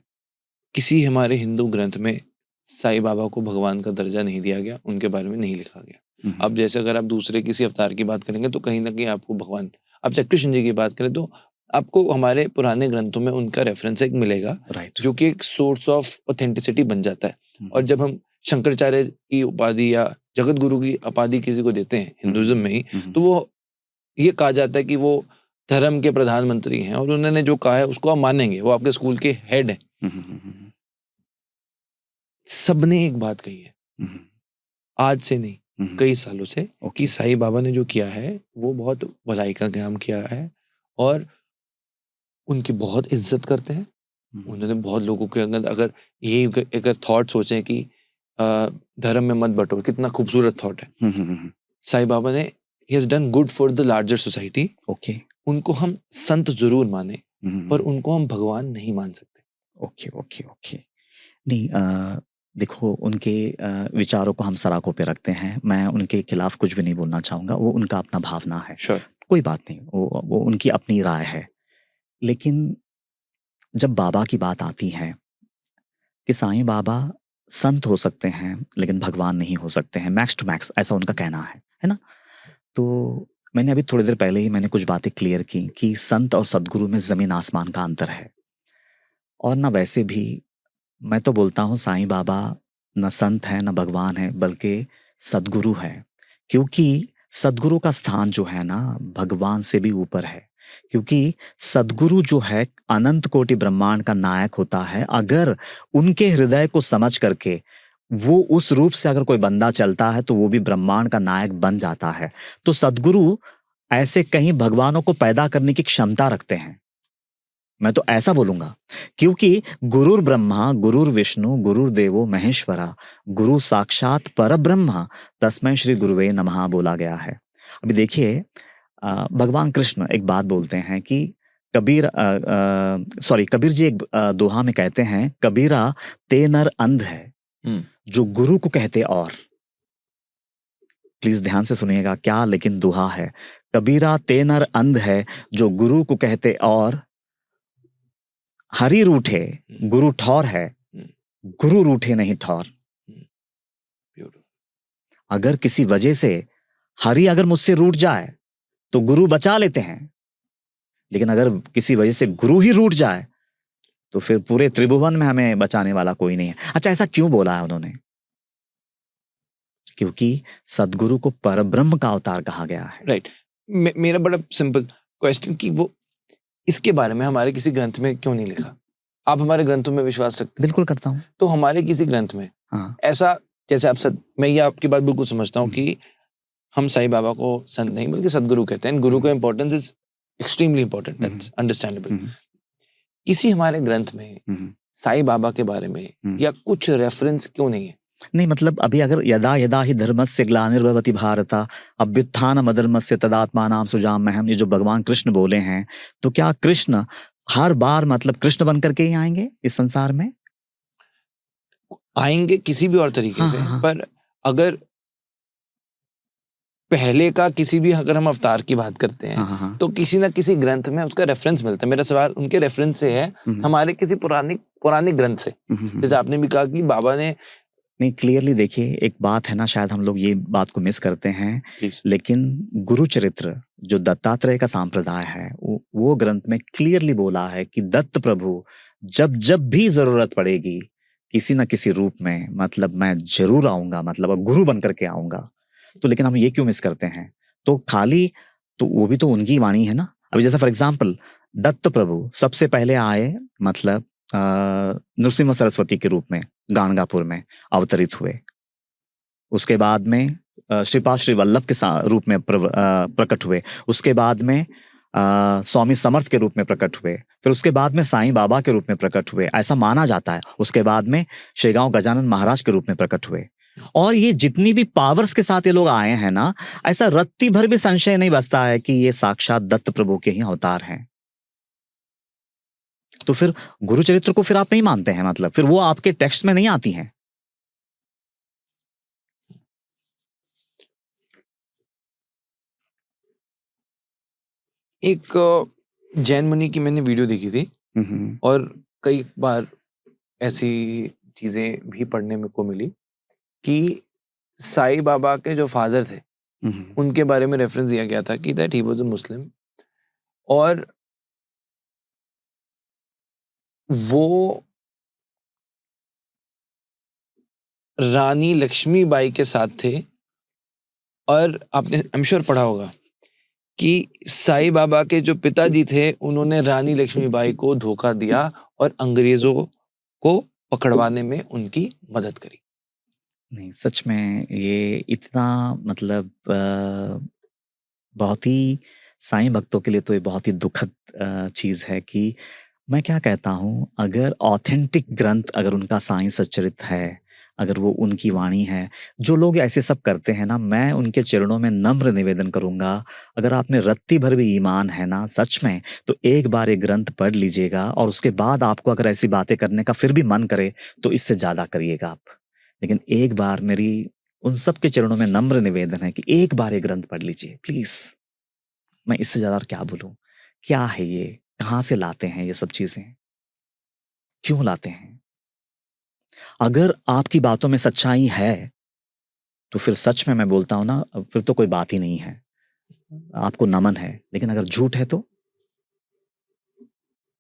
Speaker 1: किसी हमारे हिंदू ग्रंथ में साईं बाबा को भगवान का दर्जा नहीं दिया गया, उनके बारे में नहीं लिखा गया। अब जैसे अगर आप दूसरे किसी अवतार की बात करेंगे तो कहीं ना कहीं आपको भगवान, अब चाहे कृष्ण जी की बात करें तो आपको हमारे पुराने ग्रंथों में उनका रेफरेंस एक मिलेगा,
Speaker 2: राइट।
Speaker 1: जो कि एक सोर्स ऑफ ऑथेंटिसिटी बन जाता है। और जब हम शंकराचार्य की उपाधि या जगत गुरु की उपाधि किसी को देते हैं हिंदुइज्म में ही, तो वो ये कहा जाता है कि वो धर्म के प्रधानमंत्री हैं और उन्होंने जो कहा है उसको आप मानेंगे, वो आपके स्कूल के हेड हैं। सबने एक बात कही है, आज से नहीं कई सालों से, कि साईं बाबा ने जो किया है वो बहुत भलाई का काम किया है और उनकी बहुत इज्जत करते हैं। उन्होंने बहुत लोगों के अंदर, अगर ये अगर थॉट सोचें कि धर्म में मत बंटो, कितना खूबसूरत थॉट है। साईं बाबा ने he has done good for the larger society।
Speaker 2: Okay.
Speaker 1: उनको हम संत जरूर माने, पर उनको हम भगवान नहीं मान सकते।
Speaker 2: Okay okay okay. नहीं, देखो, उनके विचारों को हम सराखों पे रखते हैं। मैं उनके खिलाफ कुछ भी नहीं बोलना चाहूँगा, वो उनका अपना भावना है।
Speaker 1: Sure।
Speaker 2: कोई बात नहीं, वो उनकी अपनी राय है। लेकिन जब बाबा की बात आती है कि साईं बाबा संत हो सकते हैं लेकिन भगवान नहीं हो सकते हैं, मैक्स टू मैक्स, ऐसा उनका कहना है ना? तो मैंने अभी थोड़ी देर पहले ही मैंने कुछ बातें क्लियर की कि संत और सदगुरु में जमीन आसमान का अंतर है। और ना वैसे भी मैं तो बोलता हूँ साईं बाबा न संत है न भगवान है, बल्कि सदगुरु है। क्योंकि सदगुरु का स्थान जो है ना भगवान से भी ऊपर है। क्योंकि सदगुरु जो है अनंत कोटि ब्रह्मांड का नायक होता है। अगर उनके हृदय को समझ करके वो उस रूप से अगर कोई बंदा चलता है तो वो भी ब्रह्मांड का नायक बन जाता है। तो सदगुरु ऐसे कहीं भगवानों को पैदा करने की क्षमता रखते हैं, मैं तो ऐसा बोलूंगा। क्योंकि गुरुर ब्रह्मा गुरुर विष्णु गुरुर्देवो महेश्वरा गुरु साक्षात परब्रह्म तस्मै श्री गुरुवे नमः बोला गया है। अभी देखिए, भगवान कृष्ण एक बात बोलते हैं कि कबीर जी एक दोहा में कहते हैं, कबीरा ते नर अंध है जो गुरु को कहते और। प्लीज ध्यान से सुनिएगा क्या लेकिन दोहा है। कबीरा ते नर अंध है जो गुरु को कहते और, हरि रूठे गुरु ठौर है, गुरु रूठे नहीं ठौर। अगर किसी वजह से हरि अगर मुझसे रूठ जाए तो गुरु बचा लेते हैं, लेकिन अगर किसी वजह से गुरु ही रूठ जाए तो फिर पूरे त्रिभुवन में हमें बचाने वाला कोई नहीं है। अच्छा, ऐसा क्यों बोला है उन्होंने? क्योंकि सदगुरु को परब्रह्म का अवतार कहा गया है।
Speaker 1: राइट। मेरा बड़ा सिंपल क्वेश्चन कि वो इसके बारे में हमारे किसी ग्रंथ में क्यों नहीं लिखा? आप हमारे ग्रंथों में विश्वास रखते हैं?
Speaker 2: बिल्कुल करता हूँ।
Speaker 1: तो हमारे किसी ग्रंथ में ऐसा, जैसे आप मैं ये आपकी बात बिल्कुल समझता हूँ कि हम साईं बाबा को संत नहीं बल्कि सदगुरु कहते हैं। गुरु का importance is extremely important, that's understandable. किसी हमारे ग्रंथ में साईं बाबा के बारे में या कुछ रेफरेंस क्यों नहीं है?
Speaker 2: नहीं, मतलब अभी अगर यदा यदा ही धर्मस्य ग्लानिर्भवति भारता अभ्युत्थानम् अधर्मस्य तदात्मानां सृजाम्यहम्, ये जो भगवान कृष्ण बोले हैं, तो क्या कृष्ण हर बार मतलब कृष्ण बनकर के ही आएंगे इस संसार में?
Speaker 1: आएंगे किसी भी और तरीके से। पर अगर पहले का किसी भी, अगर हम अवतार की बात करते हैं तो किसी ना किसी ग्रंथ में उसका रेफरेंस मिलता है। मेरा सवाल उनके रेफरेंस से है, हमारे किसी पुराने ग्रंथ से। जैसे आपने भी कहा कि बाबा ने
Speaker 2: नहीं, क्लियरली देखिए, एक बात है ना, शायद हम लोग ये बात को मिस करते हैं, लेकिन गुरु चरित्र जो दत्तात्रेय का सांप्रदाय है वो ग्रंथ में क्लियरली बोला है कि दत्त प्रभु जब जब भी जरूरत पड़ेगी किसी ना किसी रूप में, मतलब मैं जरूर आऊंगा, मतलब गुरु बनकर के आऊंगा। तो लेकिन हम ये क्यों मिस करते हैं? तो खाली तो वो भी तो उनकी वाणी है ना। अभी जैसे फॉर एग्जाम्पल दत्त प्रभु सबसे पहले आए, मतलब नृसिंह सरस्वती के रूप में गाणगापुर में अवतरित हुए। उसके बाद में श्रीपाद श्री वल्लभ के रूप में प्रकट हुए। उसके बाद में स्वामी समर्थ के रूप में प्रकट हुए, फिर उसके बाद में साईं बाबा के रूप में प्रकट हुए, ऐसा माना जाता है। उसके बाद में शेगांव गजानन महाराज के रूप में प्रकट हुए। और ये जितनी भी पावर्स के साथ ये लोग आए हैं ना, ऐसा रत्ती भर भी संशय नहीं बचता है कि ये साक्षात दत्त प्रभु के ही अवतार हैं। तो फिर गुरु चरित्र को फिर आप नहीं मानते हैं, मतलब फिर वो आपके टेक्स्ट में नहीं आती हैं।
Speaker 1: एक जैन मुनि की मैंने वीडियो देखी थी और कई बार ऐसी चीजें भी पढ़ने में को मिली कि साईं बाबा के जो फादर थे उनके बारे में रेफरेंस दिया गया था कि दैट ही वाज अ मुस्लिम, और वो रानी लक्ष्मीबाई के साथ थे। और आपने आई एम श्योर पढ़ा होगा कि साईं बाबा के जो पिताजी थे उन्होंने रानी लक्ष्मीबाई को धोखा दिया और अंग्रेजों को पकड़वाने में उनकी मदद करी।
Speaker 2: नहीं, सच में ये इतना मतलब बहुत ही साईं भक्तों के लिए तो ये बहुत ही दुखद चीज़ है कि मैं क्या कहता हूँ, अगर ऑथेंटिक ग्रंथ अगर उनका साईं सच्चरित है, अगर वो उनकी वाणी है, जो लोग ऐसे सब करते हैं ना, मैं उनके चरणों में नम्र निवेदन करूंगा, अगर आप में रत्ती भर भी ईमान है ना सच में, तो एक बार ये ग्रंथ पढ़ लीजिएगा और उसके बाद आपको अगर ऐसी बातें करने का फिर भी मन करे तो इससे ज्यादा करिएगा आप। लेकिन एक बार मेरी उन सब के चरणों में नम्र निवेदन है कि एक बार ये ग्रंथ पढ़ लीजिए प्लीज। मैं इससे ज्यादा और क्या बोलूं? क्या है ये? कहाँ से लाते हैं ये सब चीजें? क्यों लाते हैं? अगर आपकी बातों में सच्चाई है तो फिर सच में मैं बोलता हूं ना, फिर तो कोई बात ही नहीं है, आपको नमन है। लेकिन अगर झूठ है तो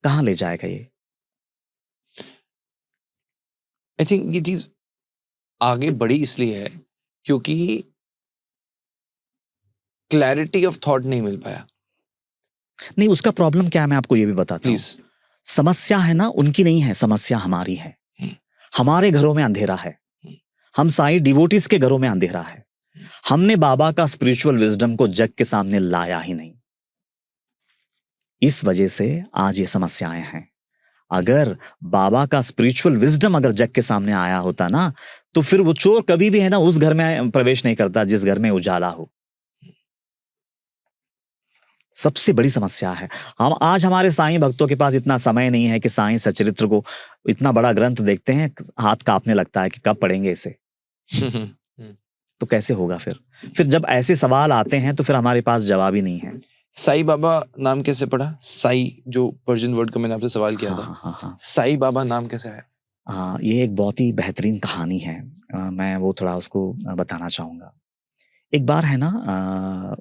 Speaker 2: कहां ले जाएगा ये?
Speaker 1: आई थिंक ये चीज आगे बढ़ी इसलिए है क्योंकि क्लैरिटी ऑफ थॉट नहीं मिल पाया।
Speaker 2: नहीं, उसका प्रॉब्लम क्या है मैं आपको ये भी बताता हूँ।
Speaker 1: प्लीज।
Speaker 2: समस्या है ना उनकी नहीं है, समस्या हमारी है। हमारे घरों में अंधेरा है, हम साईं डिवोटीज के घरों में अंधेरा है। हमने बाबा का स्पिरिचुअल विजडम को जग के सामने लाया ही नहीं, इस वजह से आज ये समस्याएं हैं। अगर बाबा का स्पिरिचुअल विजडम अगर जग के सामने आया होता ना, तो फिर वो चोर कभी भी है ना उस घर में प्रवेश नहीं करता जिस घर में उजाला हो। सबसे बड़ी समस्या है हम आज हमारे साईं भक्तों के पास इतना समय नहीं है कि साईं सचरित्र को, इतना बड़ा ग्रंथ देखते हैं हाथ कांपने लगता है कि कब पढ़ेंगे इसे। तो कैसे होगा फिर जब ऐसे सवाल आते हैं तो फिर हमारे पास जवाब ही नहीं है।
Speaker 1: साईं बाबा नाम कैसे पड़ा? साई जो पर्शियन वर्ड का मैंने आपसे सवाल किया था,
Speaker 2: हाँ।
Speaker 1: साईं बाबा नाम कैसे है?
Speaker 2: ये एक बहुत ही बेहतरीन कहानी है, मैं वो थोड़ा उसको बताना चाहूंगा। एक बार है ना,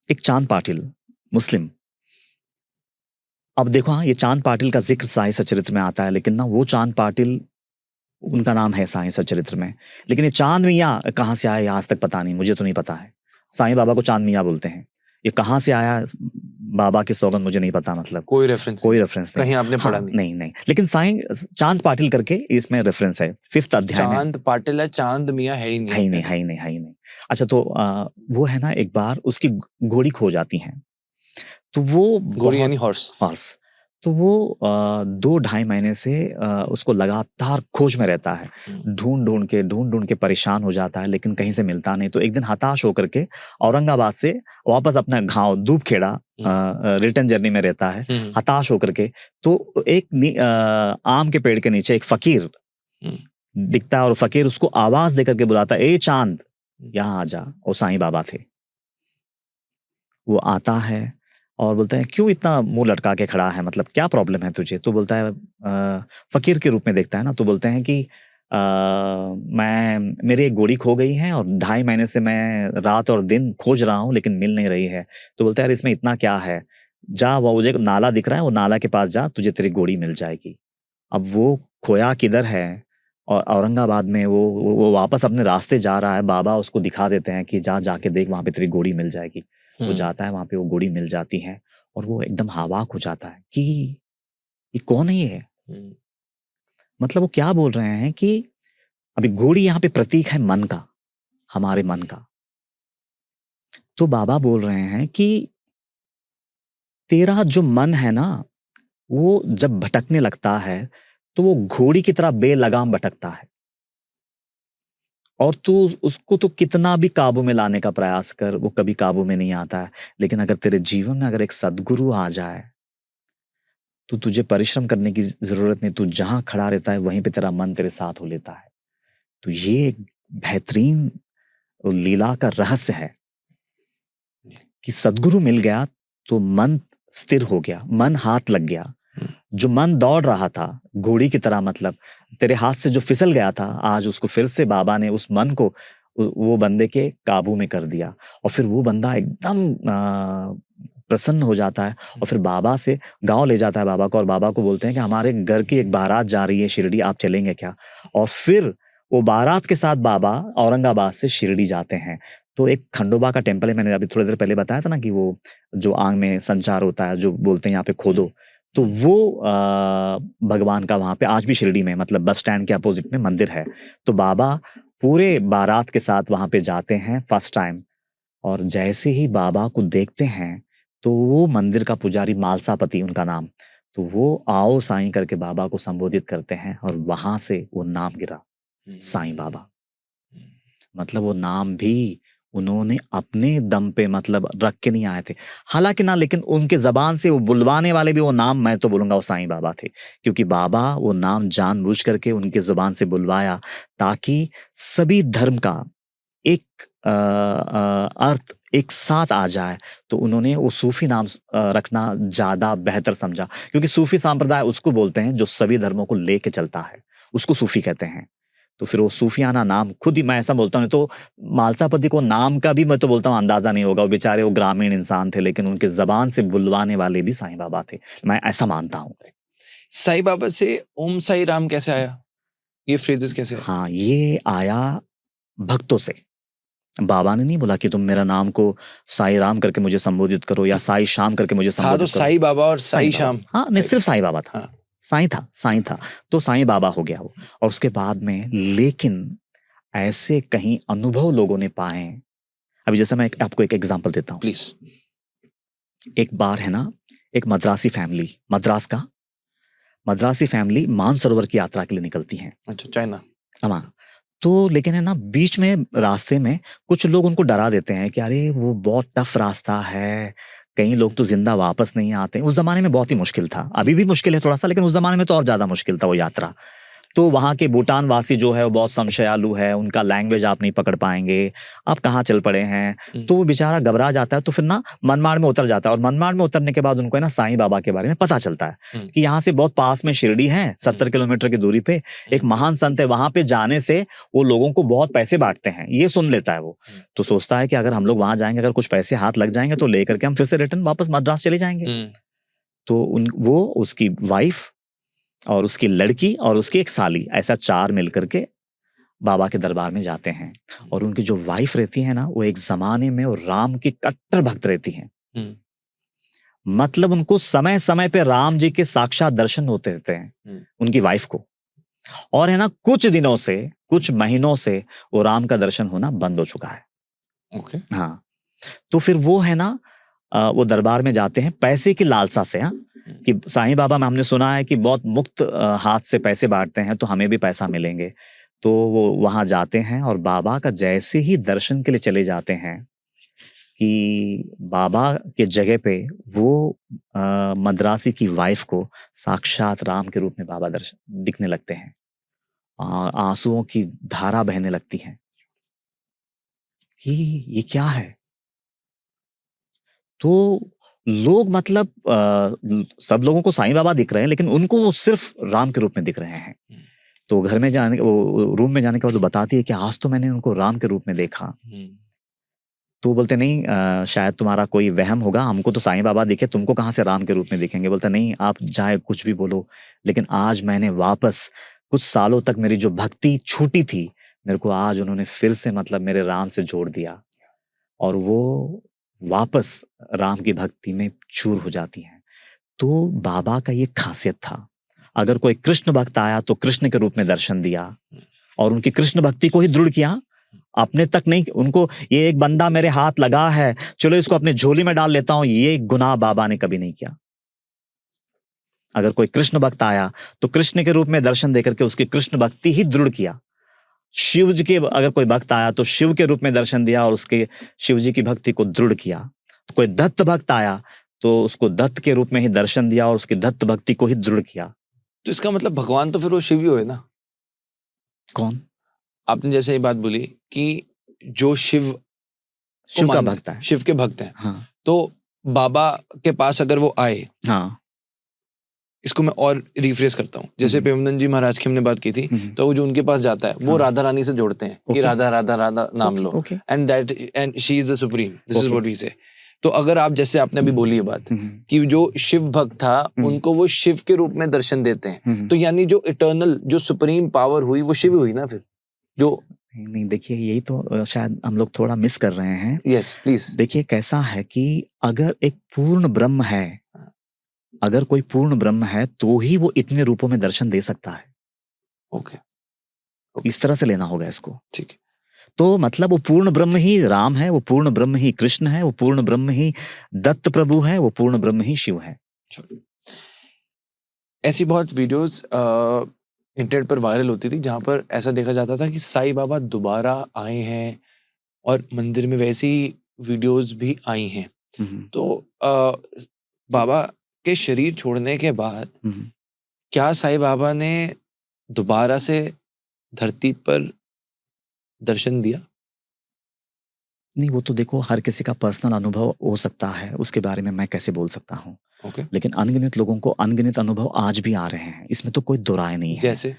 Speaker 2: एक चांद पाटिल मुस्लिम, अब देखो हाँ, ये चांद पाटिल का जिक्र साईं सचरित्र में आता है, लेकिन ना वो चांद पाटिल उनका नाम है साईं सचरित्र में, लेकिन ये चांद मियाँ कहाँ से आया आज तक पता नहीं, मुझे तो नहीं पता है। साईं बाबा को चांद मियाँ बोलते हैं, ये कहाँ से आया बाबा की सौगंध मुझे नहीं पता, मतलब
Speaker 1: कोई रेफरेंस
Speaker 2: नहीं,
Speaker 1: कहीं आपने पढ़ा
Speaker 2: नहीं। लेकिन साईं चांद पाटिल करके इसमें रेफरेंस है 5th अध्याय में।
Speaker 1: चांद पाटिल है, चांद मियाँ है ही नहीं।
Speaker 2: अच्छा, तो वो है ना, एक बार उसकी घोड़ी खो जाती है, तो वो
Speaker 1: घोड़ी यानी हॉर्स।
Speaker 2: तो वो 2-2.5 महीने से उसको लगातार खोज में रहता है, ढूंढ ढूंढ के परेशान हो जाता है, लेकिन कहीं से मिलता नहीं। तो एक दिन हताश होकर के औरंगाबाद से वापस अपना गांव दूबखेड़ा रिटर्न जर्नी में रहता है, हताश होकर के। तो एक आम के पेड़ के नीचे एक फकीर दिखता है और फकीर उसको आवाज देकर के बुलाता है, ए चांद यहाँ आ जा। वो साईं बाबा थे। वो आता है और बोलता है, क्यों इतना मुंह लटका के खड़ा है, मतलब क्या प्रॉब्लम है तुझे? तो बोलता है, फकीर के रूप में देखता है ना, तो बोलते हैं कि मेरी एक घोड़ी खो गई है और 2.5 महीने से मैं रात और दिन खोज रहा हूँ लेकिन मिल नहीं रही है। तो बोलता है, यार इसमें इतना क्या है, जा वो मुझे नाला दिख रहा है, वो नाला के पास जा, तुझे तेरी घोड़ी मिल जाएगी। अब वो खोया किधर है, और औरंगाबाद में वो वापस अपने रास्ते जा रहा है, बाबा उसको दिखा देते हैं कि जा जाके देख, वहां पे तेरी घोड़ी मिल जाएगी। वो जाता है, वहां पे वो घोड़ी मिल जाती है और वो एकदम हावाक हो जाता है कि ये कौन है ये। मतलब वो क्या बोल रहे हैं कि अभी घोड़ी यहाँ पे प्रतीक है मन का, हमारे मन का। तो बाबा बोल रहे हैं कि तेरा जो मन है ना, वो जब भटकने लगता है तो वो घोड़ी की तरह बेलगाम भटकता है, और तू उसको तो कितना भी काबू में लाने का प्रयास कर, वो कभी काबू में नहीं आता है। लेकिन अगर तेरे जीवन में अगर एक सद्गुरु आ जाए तो तुझे परिश्रम करने की जरूरत नहीं, तू जहां खड़ा रहता है वहीं पे तेरा मन तेरे साथ हो लेता है। तो ये एक बेहतरीन लीला का रहस्य है कि सद्गुरु मिल गया तो मन स्थिर हो गया, मन हाथ लग गया। जो मन दौड़ रहा था घोड़ी की तरह, मतलब तेरे हाथ से जो फिसल गया था, आज उसको फिर से बाबा ने उस मन को वो बंदे के काबू में कर दिया। और फिर वो बंदा एकदम प्रसन्न हो जाता है, और फिर बाबा से गांव ले जाता है बाबा को, और बाबा को बोलते हैं कि हमारे घर की एक बारात जा रही है शिरडी, आप चलेंगे क्या? और फिर वो बारात के साथ बाबा औरंगाबाद से शिरडी जाते हैं। तो एक खंडोबा का टेम्पल है, मैंने अभी थोड़ी देर पहले बताया था ना कि वो जो आंग में संचार होता है, जो बोलते हैं यहाँ पे खोदो, तो वो भगवान का वहां पे आज भी शिरडी में, मतलब बस स्टैंड के अपोजिट में मंदिर है। तो बाबा पूरे बारात के साथ वहां पे जाते हैं फर्स्ट टाइम, और जैसे ही बाबा को देखते हैं तो वो मंदिर का पुजारी, मालसापति उनका नाम, तो वो आओ साईं करके बाबा को संबोधित करते हैं, और वहां से वो नाम गिरा, साईं बाबा। मतलब वो नाम भी उन्होंने अपने दम पे मतलब रख के नहीं आए थे, हालांकि ना, लेकिन उनके जबान से वो बुलवाने वाले भी वो नाम, मैं तो बोलूंगा वो साईं बाबा थे, क्योंकि बाबा वो नाम जानबूझ करके उनके जुबान से बुलवाया ताकि सभी धर्म का एक अर्थ एक साथ आ जाए। तो उन्होंने वो सूफी नाम रखना ज्यादा बेहतर समझा, क्योंकि सूफी संप्रदाय उसको बोलते हैं जो सभी धर्मों को लेके चलता है, उसको सूफी कहते हैं। तो फिर वो सूफियाना नाम, खुद ही मैं ऐसा बोलता हूँ, तो मालसापति को नाम का भी मैं तो बोलता हूँ अंदाजा नहीं होगा, वो बेचारे वो ग्रामीण इंसान थे, लेकिन उनके जबान से बुलवाने वाले भी साईं बाबा थे, मैं ऐसा मानता हूँ।
Speaker 1: साईं बाबा से ओम साई राम कैसे आया? ये फ्रेजेस कैसे आए?
Speaker 2: हाँ, ये आया भक्तों से। बाबा ने नहीं बोला कि तुम मेरा नाम को साई राम करके मुझे संबोधित करो, या साई शाम करके मुझे
Speaker 1: था तो
Speaker 2: संबोधित करो।
Speaker 1: साईं बाबा और साईं शाम।
Speaker 2: हाँ, नहीं, सिर्फ साईं बाबा था।
Speaker 1: हाँ।
Speaker 2: साईं था तो साईं बाबा हो गया वो। और उसके बाद में, लेकिन ऐसे कहीं अनुभव लोगों ने पाए। अभी जैसे मैं आपको एक एग्जांपल देता हूँ।
Speaker 1: प्लीज।
Speaker 2: एक बार है ना, एक मद्रासी फैमिली, मद्रासी फैमिली मानसरोवर की यात्रा के लिए निकलती है।
Speaker 1: अच्छा, चाइना।
Speaker 2: हाँ, तो लेकिन है ना, बीच में रास्ते में कुछ लोग उनको डरा देते हैं कि अरे वो बहुत टफ रास्ता है, कई लोग तो जिंदा वापस नहीं आते। उस जमाने में बहुत ही मुश्किल था, अभी भी मुश्किल है थोड़ा सा, लेकिन उस जमाने में तो और ज्यादा मुश्किल था वो यात्रा। तो वहाँ के भूटान वासी जो है वो बहुत संशयालु है, उनका लैंग्वेज आप नहीं पकड़ पाएंगे, आप कहाँ चल पड़े हैं। तो वो बेचारा घबरा जाता है, तो फिर ना मनमाड़ में उतर जाता है, और मनमाड़ में उतरने के बाद उनको है ना साईं बाबा के बारे में पता चलता है कि यहाँ से बहुत पास में शिरडी है, 70 किलोमीटर की दूरी पे एक महान संत है, वहां पे जाने से वो लोगों को बहुत पैसे बांटते हैं, ये सुन लेता है वो। तो सोचता है कि अगर हम लोग वहां जाएंगे, अगर कुछ पैसे हाथ लग जाएंगे तो लेकर के हम फिर से रिटर्न वापस मद्रास चले जाएंगे। तो वो उसकी वाइफ और उसकी लड़की और उसकी एक साली, ऐसा 4 मिलकर के बाबा के दरबार में जाते हैं। और उनकी जो वाइफ रहती है ना, वो एक जमाने में वो राम की कट्टर भक्त रहती हैं। मतलब उनको समय समय पे राम जी के साक्षात दर्शन होते रहते हैं उनकी वाइफ को। और है ना, कुछ दिनों से, कुछ महीनों से वो राम का दर्शन होना बंद हो चुका है।
Speaker 1: ओके।
Speaker 2: हाँ, तो फिर वो है ना, वो दरबार में जाते हैं पैसे की लालसा से। हाँ, कि साईं बाबा में हमने सुना है कि बहुत मुक्त हाथ से पैसे बांटते हैं, तो हमें भी पैसा मिलेंगे। तो वो वहां जाते हैं, और बाबा का जैसे ही दर्शन के लिए चले जाते हैं कि बाबा के जगह पे वो मद्रासी की वाइफ को साक्षात राम के रूप में बाबा दर्शन दिखने लगते हैं, आंसुओं की धारा बहने लगती है कि ये क्या है। तो लोग मतलब सब लोगों को साईं बाबा दिख रहे हैं, लेकिन उनको वो सिर्फ राम के रूप में दिख रहे हैं। तो घर में जाने, वो रूम में जाने के बाद वो बताती है कि आज तो मैंने उनको राम के रूप में देखा। तो बोलते नहीं, शायद तुम्हारा कोई वहम होगा, हमको तो साईं बाबा दिखे, तुमको कहाँ से राम के रूप में दिखेंगे। बोलते नहीं, आप चाहे कुछ भी बोलो, लेकिन आज मैंने वापस, कुछ सालों तक मेरी जो भक्ति छूटी थी, मेरे को आज उन्होंने फिर से मतलब मेरे राम से जोड़ दिया, और वो वापस राम की भक्ति में चूर हो जाती हैं। तो बाबा का ये खासियत था, अगर कोई कृष्ण भक्त आया तो कृष्ण के रूप में दर्शन दिया, और उनकी कृष्ण भक्ति को ही दृढ़ किया, अपने तक नहीं, उनको ये एक बंदा मेरे हाथ लगा है, चलो इसको अपने झोली में डाल लेता हूं, ये गुनाह बाबा ने कभी नहीं किया। अगर कोई कृष्ण भक्त आया तो कृष्ण के रूप में दर्शन देकर के उसकी कृष्ण भक्ति ही दृढ़ किया। शिव जी के अगर कोई भक्त आया तो शिव के रूप में दर्शन दिया और उसके शिव जी की भक्ति को दृढ़ किया। तो कोई दत्त भक्त आया तो उसको दत्त के रूप में ही दर्शन दिया और उसकी दत्त भक्ति को ही दृढ़ किया।
Speaker 1: तो इसका मतलब भगवान तो फिर वो शिव ही हुए ना।
Speaker 2: कौन?
Speaker 1: आपने जैसे ये बात बोली कि जो शिव
Speaker 2: शिव का भक्त है,
Speaker 1: शिव के भक्त हैं,
Speaker 2: हाँ
Speaker 1: तो बाबा के पास अगर वो आए,
Speaker 2: हाँ,
Speaker 1: इसको मैं और रिफ्रेश करता हूँ, जैसे प्रेमानंद जी महाराज की हमने बात की थी, तो वो जो उनके पास जाता है वो
Speaker 2: हाँ।
Speaker 1: राधा रानी से जोड़ते हैं कि राधा राधा राधा नाम लो,
Speaker 2: okay,
Speaker 1: and that and she is the supreme, this is
Speaker 2: Okay.
Speaker 1: What we say. तो अगर आप जैसे आपने अभी बोली ये बात कि जो शिव भक्त था उनको वो शिव के रूप में दर्शन देते हैं, तो यानी जो इटर्नल जो सुप्रीम पावर हुई वो शिव हुई ना फिर जो।
Speaker 2: नहीं देखिए, यही तो शायद हम लोग थोड़ा मिस कर रहे हैं।
Speaker 1: Yes please.
Speaker 2: देखिए कैसा है कि अगर एक पूर्ण ब्रह्म है, अगर कोई पूर्ण ब्रह्म है तो ही वो इतने रूपों में दर्शन दे सकता है।
Speaker 1: ओके,
Speaker 2: इस तरह से लेना होगा इसको।
Speaker 1: ठीक है।
Speaker 2: तो मतलब वो पूर्ण ब्रह्म ही राम है, वो पूर्ण ब्रह्म ही कृष्ण है, वो पूर्ण ब्रह्म ही दत्त प्रभु है, वो पूर्ण ब्रह्म ही शिव है।
Speaker 1: ऐसी बहुत वीडियोस इंटरनेट पर वायरल होती थी जहां पर ऐसा देखा जाता था कि साईं बाबा दोबारा आए हैं और मंदिर में वैसी वीडियोस भी आई हैं। तो बाबा के शरीर छोड़ने के बाद क्या साईं बाबा ने दोबारा से धरती पर दर्शन दिया?
Speaker 2: नहीं, वो तो देखो हर किसी का पर्सनल अनुभव हो सकता है, उसके बारे में मैं कैसे बोल सकता हूँ।
Speaker 1: ओके।
Speaker 2: लेकिन अनगिनत लोगों को अनगिनत अनुभव आज भी आ रहे हैं, इसमें तो कोई दो राय नहीं है।
Speaker 1: जैसे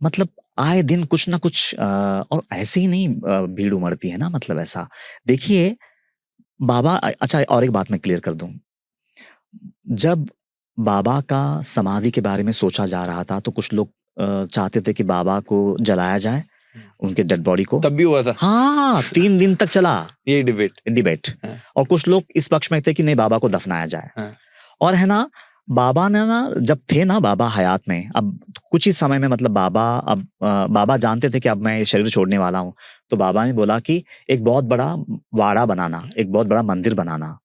Speaker 2: मतलब आए दिन कुछ ना कुछ और ऐसे ही नहीं भीड़ उमड़ती है ना, मतलब ऐसा देखिए बाबा अच्छा और एक बात मैं क्लियर कर दूं, जब बाबा का समाधि के बारे में सोचा जा रहा था तो कुछ लोग चाहते थे कि बाबा को जलाया जाए, उनके डेड बॉडी को।
Speaker 1: तब भी हुआ था।
Speaker 2: हाँ 3 दिन तक चला
Speaker 1: ये डिबेट।
Speaker 2: हाँ। और कुछ लोग इस पक्ष में थे कि नहीं बाबा को दफनाया जाए।
Speaker 1: हाँ।
Speaker 2: और है ना, बाबा ने ना जब थे ना बाबा हयात में, अब कुछ ही समय में मतलब बाबा जानते थे कि अब मैं ये शरीर छोड़ने वाला हूँ, तो बाबा ने बोला कि एक बहुत बड़ा वाड़ा बनाना, एक बहुत बड़ा मंदिर बनाना,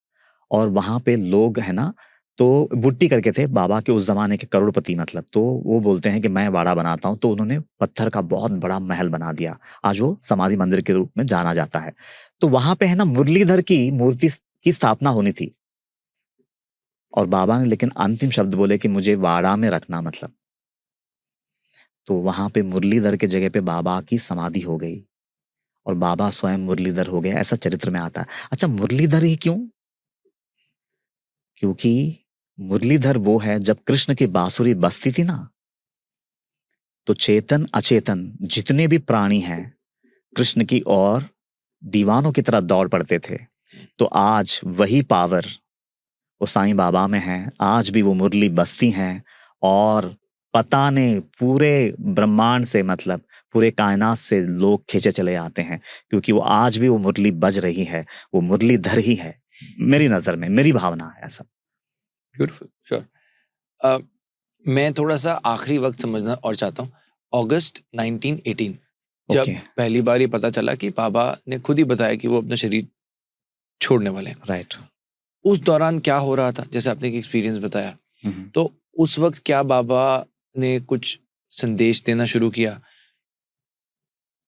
Speaker 2: और वहां पे लोग है ना तो बुट्टी करके थे बाबा के उस जमाने के करोड़पति, मतलब तो वो बोलते हैं कि मैं वाड़ा बनाता हूँ, तो उन्होंने पत्थर का बहुत बड़ा महल बना दिया, आज वो समाधि मंदिर के रूप में जाना जाता है। तो वहां पे है ना मुरलीधर की मूर्ति की स्थापना होनी थी, और बाबा ने लेकिन अंतिम शब्द बोले कि मुझे वाड़ा में रखना, मतलब तो वहां पे मुरलीधर के जगह पे बाबा की समाधि हो गई और बाबा स्वयं मुरलीधर हो गए, ऐसा चरित्र में आता है। अच्छा मुरलीधर ही क्यों? क्योंकि मुरलीधर वो है जब कृष्ण की बांसुरी बजती थी ना, तो चेतन अचेतन जितने भी प्राणी हैं कृष्ण की ओर दीवानों की तरह दौड़ पड़ते थे। तो आज वही पावर वो साईं बाबा में है, आज भी वो मुरली बजती हैं और पता नहीं पूरे ब्रह्मांड से, मतलब पूरे कायनात से लोग खींचे चले आते हैं, क्योंकि वो आज भी वो मुरली बज रही है, वो मुरलीधर ही है मेरी नजर में, मेरी भावना है ऐसा।
Speaker 1: Beautiful, sure. मैं थोड़ा सा आखिरी वक्त समझना और चाहता हूँ। अगस्त 1918 जब
Speaker 2: Okay.
Speaker 1: पहली बार ये पता चला कि बाबा ने खुद ही बताया कि वो अपना शरीर छोड़ने वाले हैं,
Speaker 2: राइट।
Speaker 1: उस दौरान क्या हो रहा था? जैसे आपने एक एक्सपीरियंस बताया, तो उस वक्त क्या बाबा ने कुछ संदेश देना शुरू किया?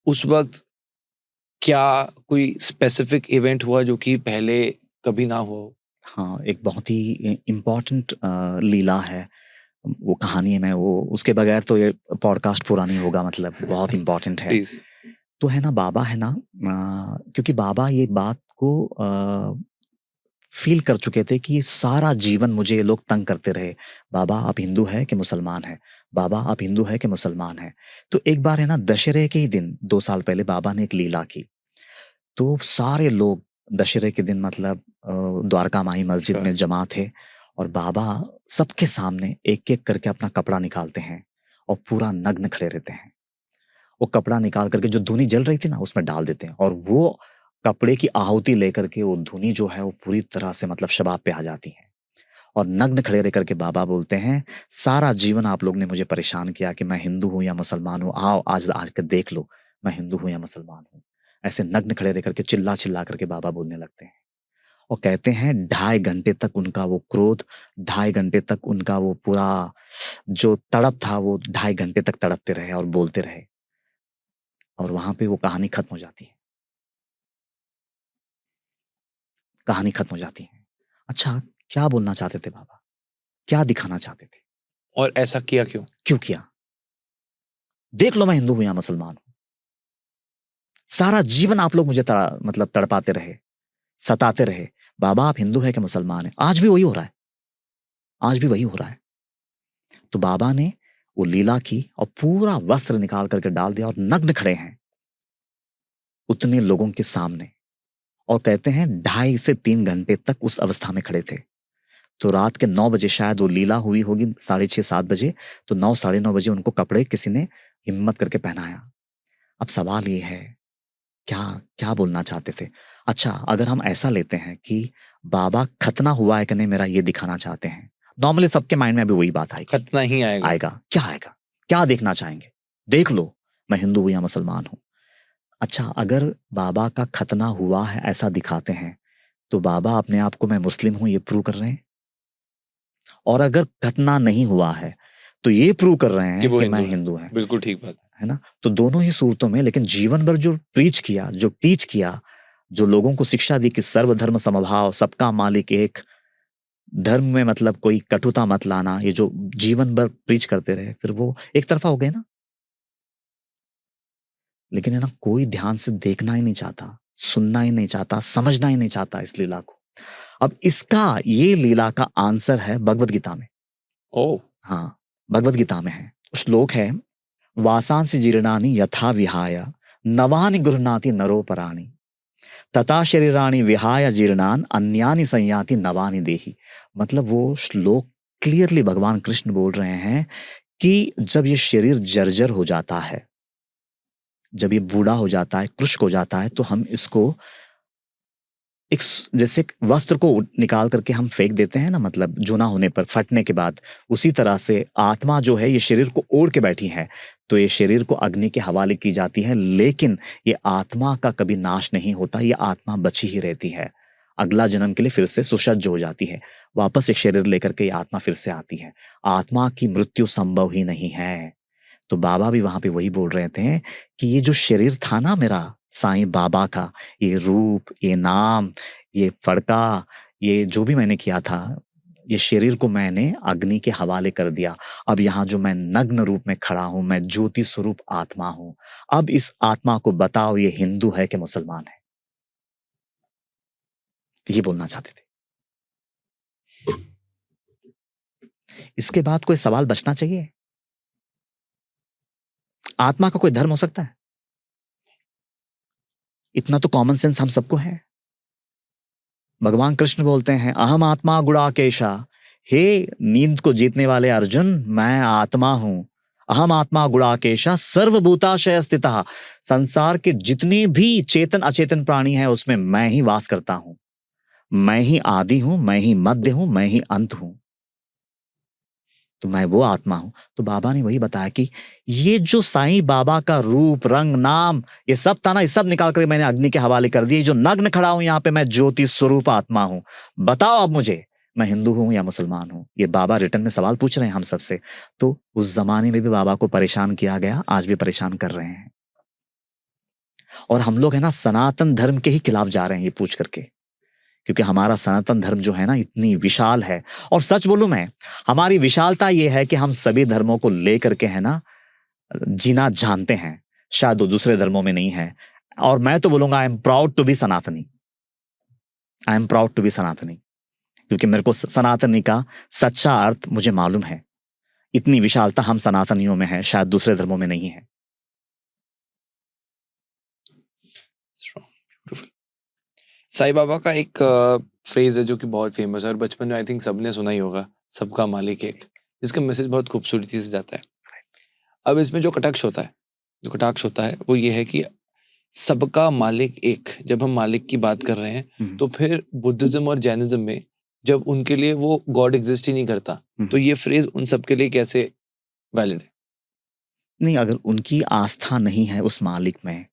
Speaker 1: उस वक्त क्या कोई स्पेसिफिक इवेंट हुआ जो कि पहले कभी ना हो?
Speaker 2: हाँ, एक बहुत ही इम्पोर्टेंट लीला है, वो कहानी है, मैं वो उसके बगैर तो ये पॉडकास्ट पूरा नहीं होगा, मतलब बहुत इम्पोर्टेंट है।
Speaker 1: प्लीज।
Speaker 2: तो है ना बाबा है ना, क्योंकि बाबा ये बात को फील कर चुके थे कि सारा जीवन मुझे ये लोग तंग करते रहे, बाबा आप हिंदू है कि मुसलमान है, बाबा आप हिंदू है कि मुसलमान है। तो एक बार है ना दशहरे के ही दिन 2 साल पहले बाबा ने एक लीला की, तो सारे लोग दशहरे के दिन मतलब द्वारका माई मस्जिद में जमा थे, और बाबा सबके सामने एक एक करके अपना कपड़ा निकालते हैं और पूरा नग्न खड़े रहते हैं। वो कपड़ा निकाल करके जो धुनी जल रही थी ना उसमें डाल देते हैं, और वो कपड़े की आहुति लेकर के वो धुनी जो है वो पूरी तरह से मतलब शबाब पे आ जाती है, और नग्न खड़े रह करके बाबा बोलते हैं सारा जीवन आप लोग ने मुझे परेशान किया कि मैं हिंदू हूं या मुसलमान हूं, आओ आज के देख लो मैं हिंदू हूं या मुसलमान हूं। ऐसे नग्न खड़े रह करके चिल्ला चिल्ला करके बाबा बोलने लगते हैं और कहते हैं 2.5 घंटे तक उनका वो क्रोध, 2.5 घंटे तक उनका वो पूरा जो तड़प था वो 2.5 घंटे तक तड़पते रहे और बोलते रहे और वहां पे वो कहानी खत्म हो जाती है। कहानी खत्म हो जाती है। अच्छा, क्या बोलना चाहते थे बाबा? क्या दिखाना चाहते थे?
Speaker 1: और ऐसा किया क्यों?
Speaker 2: क्यों किया? देख लो, मैं हिंदू हूं या मुसलमान हूं, सारा जीवन आप लोग मुझे मतलब तड़पाते रहे, सताते रहे। बाबा आप हिंदू है कि मुसलमान है? आज भी वही हो रहा है, आज भी वही हो रहा है। तो बाबा ने वो लीला की और पूरा वस्त्र निकाल करके डाल दिया और नग्न खड़े हैं उतने लोगों के सामने और कहते हैं 2.5 से 3 घंटे तक उस अवस्था में खड़े थे। तो रात के 9 बजे शायद वो लीला हुई होगी, 6:30-7 बजे, तो 9 साढ़े 9 बजे उनको कपड़े किसी ने हिम्मत करके पहनाया। अब सवाल ये है, क्या क्या बोलना चाहते थे? अच्छा, अगर हम ऐसा लेते हैं कि बाबा खतना हुआ है कि नहीं मेरा ये दिखाना चाहते हैं, नॉर्मली सबके माइंड में अभी वही बात आएगी।
Speaker 1: खतना ही आएगा।
Speaker 2: आएगा क्या देखना चाहेंगे? देख लो मैं हिंदू हूं या मुसलमान हूं। अच्छा, अगर बाबा का खतना हुआ है ऐसा दिखाते हैं तो बाबा अपने आप को मैं मुस्लिम हूं ये प्रूव कर रहे हैं, और अगर खतना नहीं हुआ है तो ये प्रूव कर रहे हैं कि मैं हिंदू है।
Speaker 1: बिल्कुल ठीक बात
Speaker 2: है ना? तो दोनों ही सूरतों में, लेकिन जीवन भर जो प्रीच किया, जो टीच किया, जो लोगों को शिक्षा दी कि सर्वधर्म समभाव, सबका मालिक एक, धर्म में मतलब कोई कटुता मत लाना, ये जो जीवन भर प्रीच करते रहे, फिर वो एक तरफा हो गए ना। लेकिन है ना, कोई ध्यान से देखना ही नहीं चाहता, सुनना ही नहीं चाहता, समझना ही नहीं चाहता इस लीला को। अब इसका, ये लीला का आंसर है भगवत गीता में।
Speaker 1: ओह,
Speaker 2: हाँ, भगवत गीता में है। श्लोक है, वासांसि जीर्णानि यथा विहाय नवानि गृह्णाति नरोपराणि तथा शरीराणि विहाय जीर्णान अन्यानि संयाति नवानि देहि। मतलब वो श्लोक क्लियरली भगवान कृष्ण बोल रहे हैं कि जब ये शरीर जर्जर हो जाता है, जब ये बूढ़ा हो जाता है, कृष्ण हो जाता है, तो हम इसको एक जैसे वस्त्र को निकाल करके हम फेंक देते हैं ना, मतलब जूना होने पर, फटने के बाद, उसी तरह से आत्मा जो है ये शरीर को ओढ़ के बैठी है। तो ये शरीर को अग्नि के हवाले की जाती है, लेकिन ये आत्मा का कभी नाश नहीं होता, ये आत्मा बची ही रहती है। अगला जन्म के लिए फिर से सुसज्ज हो जाती है, वापस एक शरीर लेकर के ये आत्मा फिर से आती है। आत्मा की मृत्यु संभव ही नहीं है। तो बाबा भी वहां पे वही बोल रहे थे कि ये जो शरीर था ना मेरा, साईं बाबा का, ये रूप, ये नाम, ये फड़का, ये जो भी मैंने किया था, ये शरीर को मैंने अग्नि के हवाले कर दिया। अब यहाँ जो मैं नग्न रूप में खड़ा हूं, मैं ज्योति स्वरूप आत्मा हूं। अब इस आत्मा को बताओ ये हिंदू है कि मुसलमान है? ये बोलना चाहते थे। इसके बाद कोई सवाल बचना चाहिए? आत्मा का कोई धर्म हो सकता है? इतना तो कॉमन सेंस हम सबको है। भगवान कृष्ण बोलते हैं, अहम आत्मा गुणाकेशा, हे नींद को जीतने वाले अर्जुन, मैं आत्मा हूं। अहम आत्मा गुणाकेशा सर्वभूताशय स्थितः। संसार के जितने भी चेतन अचेतन प्राणी हैं उसमें मैं ही वास करता हूं। मैं ही आदि हूं, मैं ही मध्य हूं, मैं ही अंत हूं। तो मैं वो आत्मा हूं। तो बाबा ने वही बताया कि ये जो साईं बाबा का रूप, रंग, नाम, ये सब था ना, ये सब निकाल कर मैंने अग्नि के हवाले कर दिए। जो नग्न खड़ा हूं यहाँ पे, मैं ज्योति स्वरूप आत्मा हूं। बताओ अब मुझे, मैं हिंदू हूं या मुसलमान हूं? ये बाबा रिटर्न में सवाल पूछ रहे हैं हम सबसे। तो उस जमाने में भी बाबा को परेशान किया गया, आज भी परेशान कर रहे हैं। और हम लोग है ना सनातन धर्म के ही खिलाफ जा रहे हैं ये पूछ करके, क्योंकि हमारा सनातन धर्म जो है ना इतनी विशाल है। और सच बोलूं मैं, हमारी विशालता ये है कि हम सभी धर्मों को लेकर के है ना जीना जानते हैं। शायद वो दूसरे धर्मों में नहीं है। और मैं तो बोलूंगा, I am proud to be Sanatani. I am proud to be Sanatani, क्योंकि मेरे को सनातनी का सच्चा अर्थ मुझे मालूम है। इतनी विशालता हम सनातनियों में है, शायद दूसरे धर्मों में नहीं है।
Speaker 1: साईं बाबा का एक फ्रेज है जो कि बहुत फेमस है और बचपन में आई थिंक सबने सुना ही होगा, सबका मालिक एक, जिसका मैसेज बहुत खूबसूरती से जाता है। अब इसमें जो कटाक्ष होता है वो ये है कि सबका मालिक एक। जब हम मालिक की बात कर रहे हैं तो फिर बुद्धिज्म और जैनिज्म में जब उनके लिए वो गॉड एग्जिस्ट ही नहीं करता, तो ये फ्रेज उन सबके लिए कैसे वैलिड है?
Speaker 2: नहीं, अगर उनकी आस्था नहीं है उस मालिक में,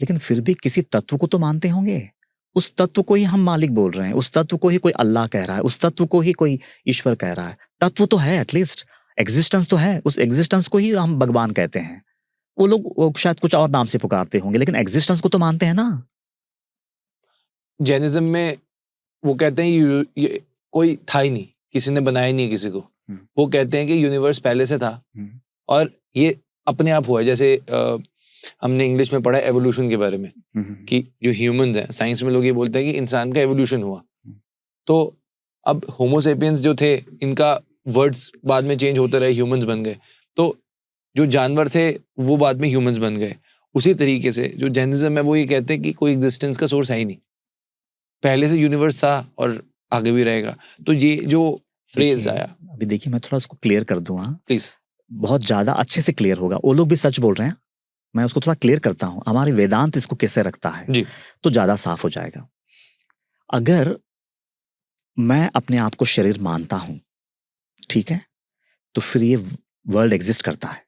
Speaker 2: लेकिन फिर भी किसी तत्व को तो मानते होंगे। उस तत्व को ही हम मालिक बोल रहे हैं, उस तत्व को ही कोई अल्लाह कह रहा है, उस तत्व को ही कोई ईश्वर कह रहा है। तत्व तो है, एटलीस्ट एग्जिस्टेंस तो है, उस एग्जिस्टेंस को ही हम भगवान कहते हैं। वो लोग वो शायद कुछ और नाम से पुकारते होंगे, लेकिन एग्जिस्टेंस को तो मानते हैं ना।
Speaker 1: जैनिज्म में वो कहते हैं ये कोई था ही नहीं, किसी ने बनाया ही नहीं है किसी को। वो कहते हैं कि यूनिवर्स पहले से था और ये अपने आप हुआ है। जैसे हमने इंग्लिश में पढ़ा एवोल्यूशन के बारे में कि जो ह्यूमंस हैं, साइंस में लोग ये बोलते हैं कि इंसान का एवोल्यूशन हुआ। तो अब होमोसेपियंस जो थे, इनका वर्ड्स बाद में चेंज होते रहे, ह्यूमंस बन गए। तो जो जानवर थे वो बाद में ह्यूमंस बन गए। उसी तरीके से जो जैनिज्म है वो ये कहते हैं कि कोई एग्जिस्टेंस का सोर्स है ही नहीं, पहले से यूनिवर्स था और आगे भी रहेगा। तो ये जो फ्रेज आया,
Speaker 2: अभी देखिए मैं थोड़ा उसको क्लियर कर दूं। हाँ
Speaker 1: प्लीज,
Speaker 2: बहुत ज्यादा अच्छे से क्लियर होगा। वो लोग भी सच बोल रहे हैं, मैं उसको थोड़ा क्लियर करता हूं। हमारे वेदांत इसको कैसे रखता है
Speaker 1: जी,
Speaker 2: तो ज्यादा साफ हो जाएगा। अगर मैं अपने आप को शरीर मानता हूं, ठीक है, तो फिर ये वर्ल्ड एग्जिस्ट करता है,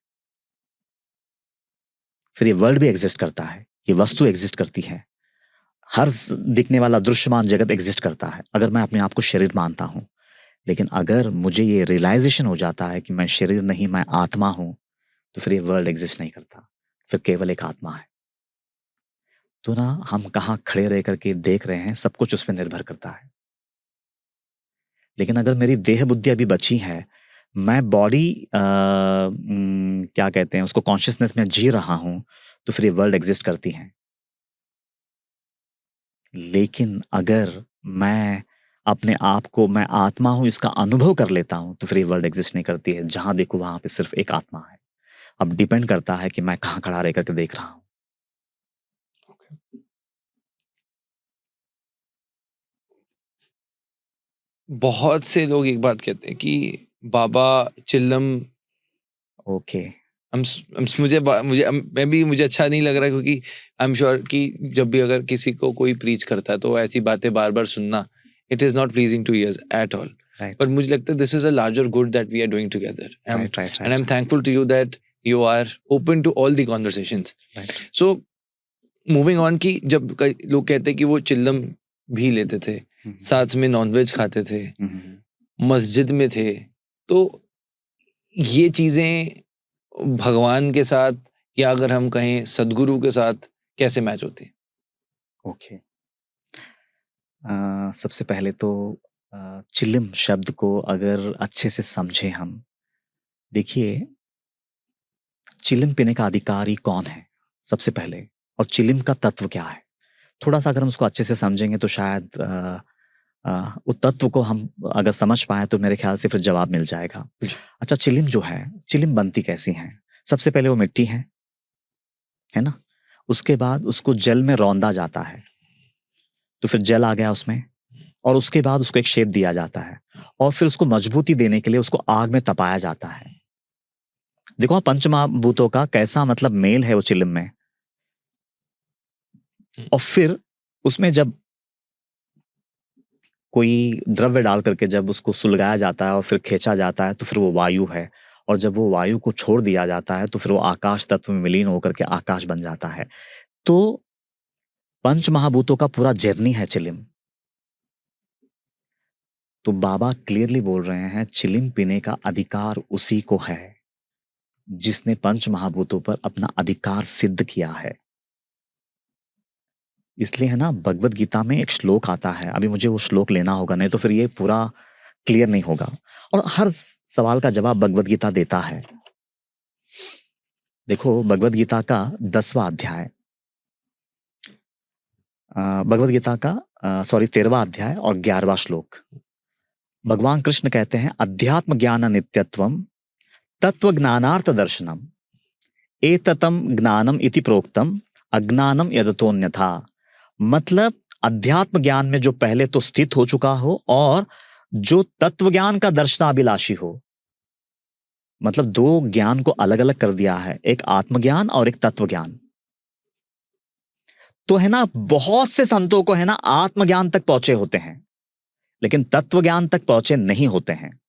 Speaker 2: फिर ये वर्ल्ड भी एग्जिस्ट करता है, ये वस्तु एग्जिस्ट करती है, हर दिखने वाला दृश्यमान जगत एग्जिस्ट करता है, अगर मैं अपने आप को शरीर मानता हूं। लेकिन अगर मुझे ये रियलाइजेशन हो जाता है कि मैं शरीर नहीं, मैं आत्मा हूं, तो फिर ये वर्ल्ड एग्जिस्ट नहीं करता, फिर केवल एक आत्मा है। तो ना हम कहाँ खड़े रह करके देख रहे हैं, सब कुछ उस पर निर्भर करता है। लेकिन अगर मेरी देह बुद्धि अभी बची है, मैं बॉडी क्या कहते हैं उसको, कॉन्शियसनेस में जी रहा हूं, तो फिर ये वर्ल्ड एग्जिस्ट करती है। लेकिन अगर मैं अपने आप को मैं आत्मा हूं इसका अनुभव कर लेता हूं, तो फिर ये वर्ल्ड एग्जिस्ट नहीं करती है। जहां देखो वहां पे सिर्फ एक आत्मा है। अब डिपेंड करता है कि मैं कहाँ खड़ा रह करके देख रहा हूं।
Speaker 1: बहुत से लोग एक बात कहते हैं कि बाबा चिल्लम,
Speaker 2: ओके,
Speaker 1: मुझे अच्छा नहीं लग रहा, क्योंकि आई एम श्योर कि जब भी अगर किसी को कोई प्रीच करता है तो ऐसी बातें बार बार सुनना, it is not pleasing to ears at all. पर मुझे लगता है this is a larger good that we are doing together, and I am thankful to you that you are open to all the conversations. So moving on, कि जब लोग कहते हैं कि वो चिल्लम भी लेते थे, साथ में नॉनवेज खाते थे, मस्जिद में थे, तो ये चीजें भगवान के साथ, या अगर हम कहें सदगुरु के साथ, कैसे मैच होती है?
Speaker 2: ओके, सबसे पहले तो चिल्लम शब्द को अगर अच्छे से समझे हम, देखिए चिल्लम पीने का अधिकारी कौन है सबसे पहले, और चिल्लम का तत्व क्या है। थोड़ा सा अगर हम उसको अच्छे से समझेंगे तो शायद उस तत्व को हम अगर समझ पाए तो मेरे ख्याल से फिर जवाब मिल जाएगा। अच्छा, चिल्लम जो है, चिल्लम बनती कैसी है? सबसे पहले वो मिट्टी है ना। उसके बाद उसको जल में रौंदा जाता है, तो फिर जल आ गया उसमें, और उसके बाद उसको एक शेप दिया जाता है, और फिर उसको मजबूती देने के लिए उसको आग में तपाया जाता है। देखो पंचमहाभूतों का कैसा मतलब मेल है वो चिल्लम में। और फिर उसमें जब कोई द्रव्य डाल करके जब उसको सुलगाया जाता है और फिर खींचा जाता है, तो फिर वो वायु है। और जब वो वायु को छोड़ दिया जाता है तो फिर वो आकाश तत्व में विलीन होकर के आकाश बन जाता है। तो पंच महाभूतों का पूरा जर्नी है चिल्लम। तो बाबा क्लियरली बोल रहे हैं चिल्लम पीने का अधिकार उसी को है जिसने पंच महाभूतों पर अपना अधिकार सिद्ध किया है। इसलिए है ना, भगवत गीता में एक श्लोक आता है, अभी मुझे वो श्लोक लेना होगा, नहीं तो फिर ये पूरा क्लियर नहीं होगा। और हर सवाल का जवाब भगवत गीता देता है। देखो भगवत गीता का 10वां अध्याय, भगवत गीता का 13वां अध्याय और 11वां श्लोक, भगवान कृष्ण कहते हैं अध्यात्म ज्ञान नित्यत्वम तत्व ज्ञानार्थ दर्शनम एततम ज्ञानम इति प्रोक्तम अज्ञानम यदतोन्यथा। मतलब अध्यात्म ज्ञान में जो पहले तो स्थित हो चुका हो और जो तत्व ज्ञान का दर्शनाभिलाषी हो। मतलब दो ज्ञान को अलग अलग कर दिया है, एक आत्मज्ञान और एक तत्व ज्ञान। तो है ना, बहुत से संतों को है ना आत्मज्ञान तक पहुंचे होते हैं लेकिन तत्व ज्ञान तक पहुंचे नहीं होते हैं।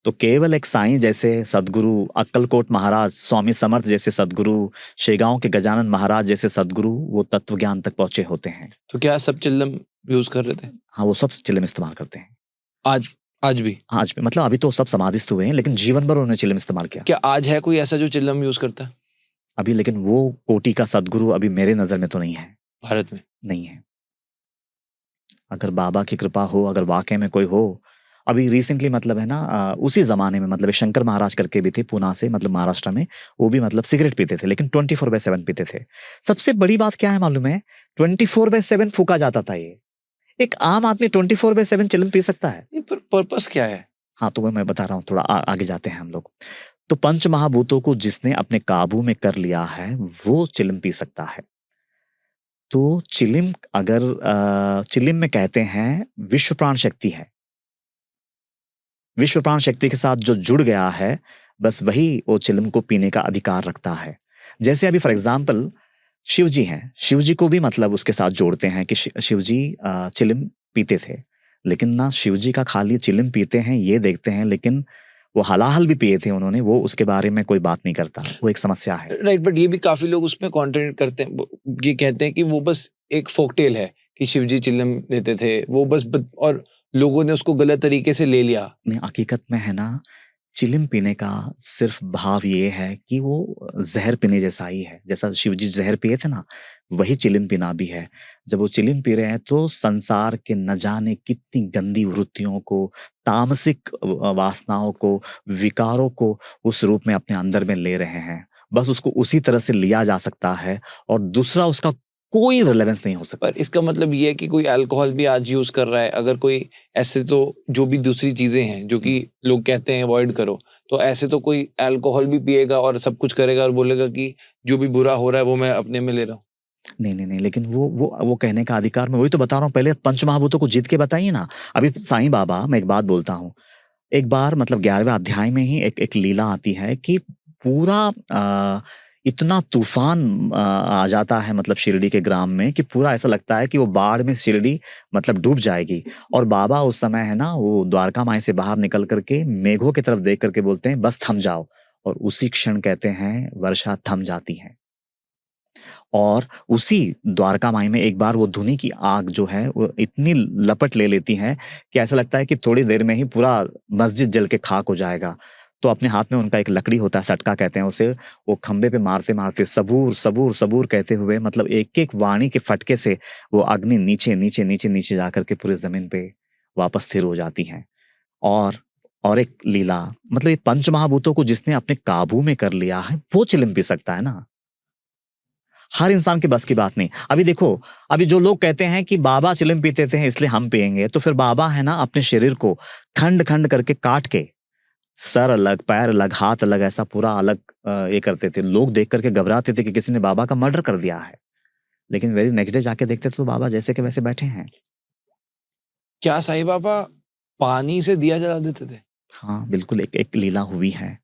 Speaker 2: तो केवल एक साईं जैसे सदगुरु, अक्कलकोट महाराज स्वामी समर्थ जैसे सदगुरु, शेगांव के गजानन महाराज जैसे सदगुरु वो तत्व ज्ञान तक पहुंचे होते हैं।
Speaker 1: तो क्या सब चिल्लम यूज कर रहे थे
Speaker 2: हाँ, वो सब चिलम इस्तेमाल करते हैं
Speaker 1: आज? आज भी?
Speaker 2: आज भी, मतलब अभी तो सब समाधिस्थ हुए हैं, लेकिन जीवन भर उन्होंने चिलम इस्तेमाल किया।
Speaker 1: क्या आज है कोई ऐसा जो चिल्लम यूज करता है
Speaker 2: अभी लेकिन वो कोटि का सदगुरु अभी मेरे नजर में तो नहीं है,
Speaker 1: भारत में?
Speaker 2: नहीं है। अगर बाबा की कृपा हो, अगर वाकई में कोई हो, अभी रिसेंटली मतलब है ना, उसी जमाने में मतलब एक शंकर महाराज करके भी थे पूना से, मतलब महाराष्ट्र में, वो भी मतलब सिगरेट पीते थे लेकिन 24/7 पीते थे। सबसे बड़ी बात क्या है मालूम है? 24/7 फूका जाता था ये। एक आम आदमी 24/7 चिलम पी सकता है?
Speaker 1: ये पर्पस क्या है?
Speaker 2: हाँ, तो मैं बता रहा हूँ, थोड़ा आगे जाते हैं हम लोग। तो पंच महाभूतों को जिसने अपने काबू में कर लिया है वो चिलम पी सकता है। तो चिलिम, अगर चिलिम में कहते हैं विश्व प्राण शक्ति है, विश्व प्राण शक्ति के साथ जो जुड़ गया है बस वही वो चिलिम को पीने का अधिकार रखता है। जैसे अभी फॉर एग्जाम्पल शिव जी हैं, शिव जी को भी मतलब उसके साथ जोड़ते हैं कि शिव जी चिलिम पीते थे, लेकिन ना शिव जी का खाली चिलिम पीते हैं ये देखते हैं, लेकिन वो हलाहल भी पिए थे उन्होंने, वो उसके बारे में कोई बात नहीं करता, वो एक समस्या है।
Speaker 1: राइट, बट ये भी काफी लोग उसमें कॉन्ट्रडिक्ट करते हैं, ये कहते हैं कि वो बस एक फोकटेल है कि शिवजी चिल्लम लेते थे, वो और लोगों ने उसको गलत तरीके से ले लिया।
Speaker 2: नहीं, हकीकत में है ना, चिलिम पीने का सिर्फ भाव ये है कि वो जहर पीने जैसा ही है, जैसा शिवजी जहर पिए थे ना, वही चिलिम पीना भी है। जब वो चिलिम पी रहे हैं तो संसार के न जाने कितनी गंदी वृत्तियों को, तामसिक वासनाओं को, विकारों को उस रूप में अपने अंदर में ले रहे हैं। बस उसको उसी तरह से लिया जा सकता है और दूसरा उसका कोई रिलेवेंस नहीं हो सकता।
Speaker 1: पर इसका मतलब ये है कि कोई अल्कोहल भी आज यूज कर रहा है, अगर कोई ऐसे, तो जो भी दूसरी चीजें हैं जो कि लोग कहते हैं अवॉइड करो, तो ऐसे तो कोई अल्कोहल भी पिएगा और सब कुछ करेगा और बोलेगा कि जो भी बुरा हो रहा है वो मैं अपने में ले रहा हूँ।
Speaker 2: नहीं नहीं नहीं, लेकिन वो कहने का अधिकार, मैं वही तो बता रहा हूँ, पहले पंच महाभूतों को जीत के बताइए ना। अभी साईं बाबा, मैं एक बात बोलता हूँ, एक बार मतलब 11वें अध्याय में ही एक लीला आती है कि पूरा इतना तूफान आ जाता है मतलब शिरडी के ग्राम में कि पूरा ऐसा लगता है कि वो बाढ़ में शिरडी मतलब डूब जाएगी। और बाबा उस समय है ना, वो द्वारका माई से बाहर निकल करके मेघों की तरफ देख करके बोलते हैं बस थम जाओ, और उसी क्षण कहते हैं वर्षा थम जाती है। और उसी द्वारका माई में एक बार वो धुनी की आग जो है वो इतनी लपट ले लेती है कि ऐसा लगता है कि थोड़ी देर में ही पूरा मस्जिद जल के खाक हो जाएगा। तो अपने हाथ में उनका एक लकड़ी होता है, सटका कहते हैं उसे, वो खंबे पे मारते मारते सबूर सबूर सबूर कहते हुए मतलब एक एक वाणी के फटके से वो अग्नि नीचे नीचे नीचे नीचे जाकर के पूरे जमीन पे वापस स्थिर हो जाती है। और एक लीला, मतलब ये पंच महाभूतों को जिसने अपने काबू में कर लिया है वो चिलिम पी सकता है ना। हर इंसान के बस की बात नहीं। अभी देखो, अभी जो लोग कहते हैं कि बाबा चिलम पीते थे इसलिए हम पिएंगे, तो फिर बाबा है ना अपने शरीर को खंड खंड करके काट के, सर अलग, पैर अलग, हाथ अलग, ऐसा पूरा अलग ये करते थे। लोग देख करके घबराते थे कि किसी ने बाबा का मर्डर कर दिया है, लेकिन वेरी नेक्स्ट डे जाके देखते थे तो बाबा जैसे के वैसे बैठे हैं।
Speaker 1: क्या साईं बाबा पानी से दिया जला देते थे?
Speaker 2: हाँ बिल्कुल, एक लीला हुई है,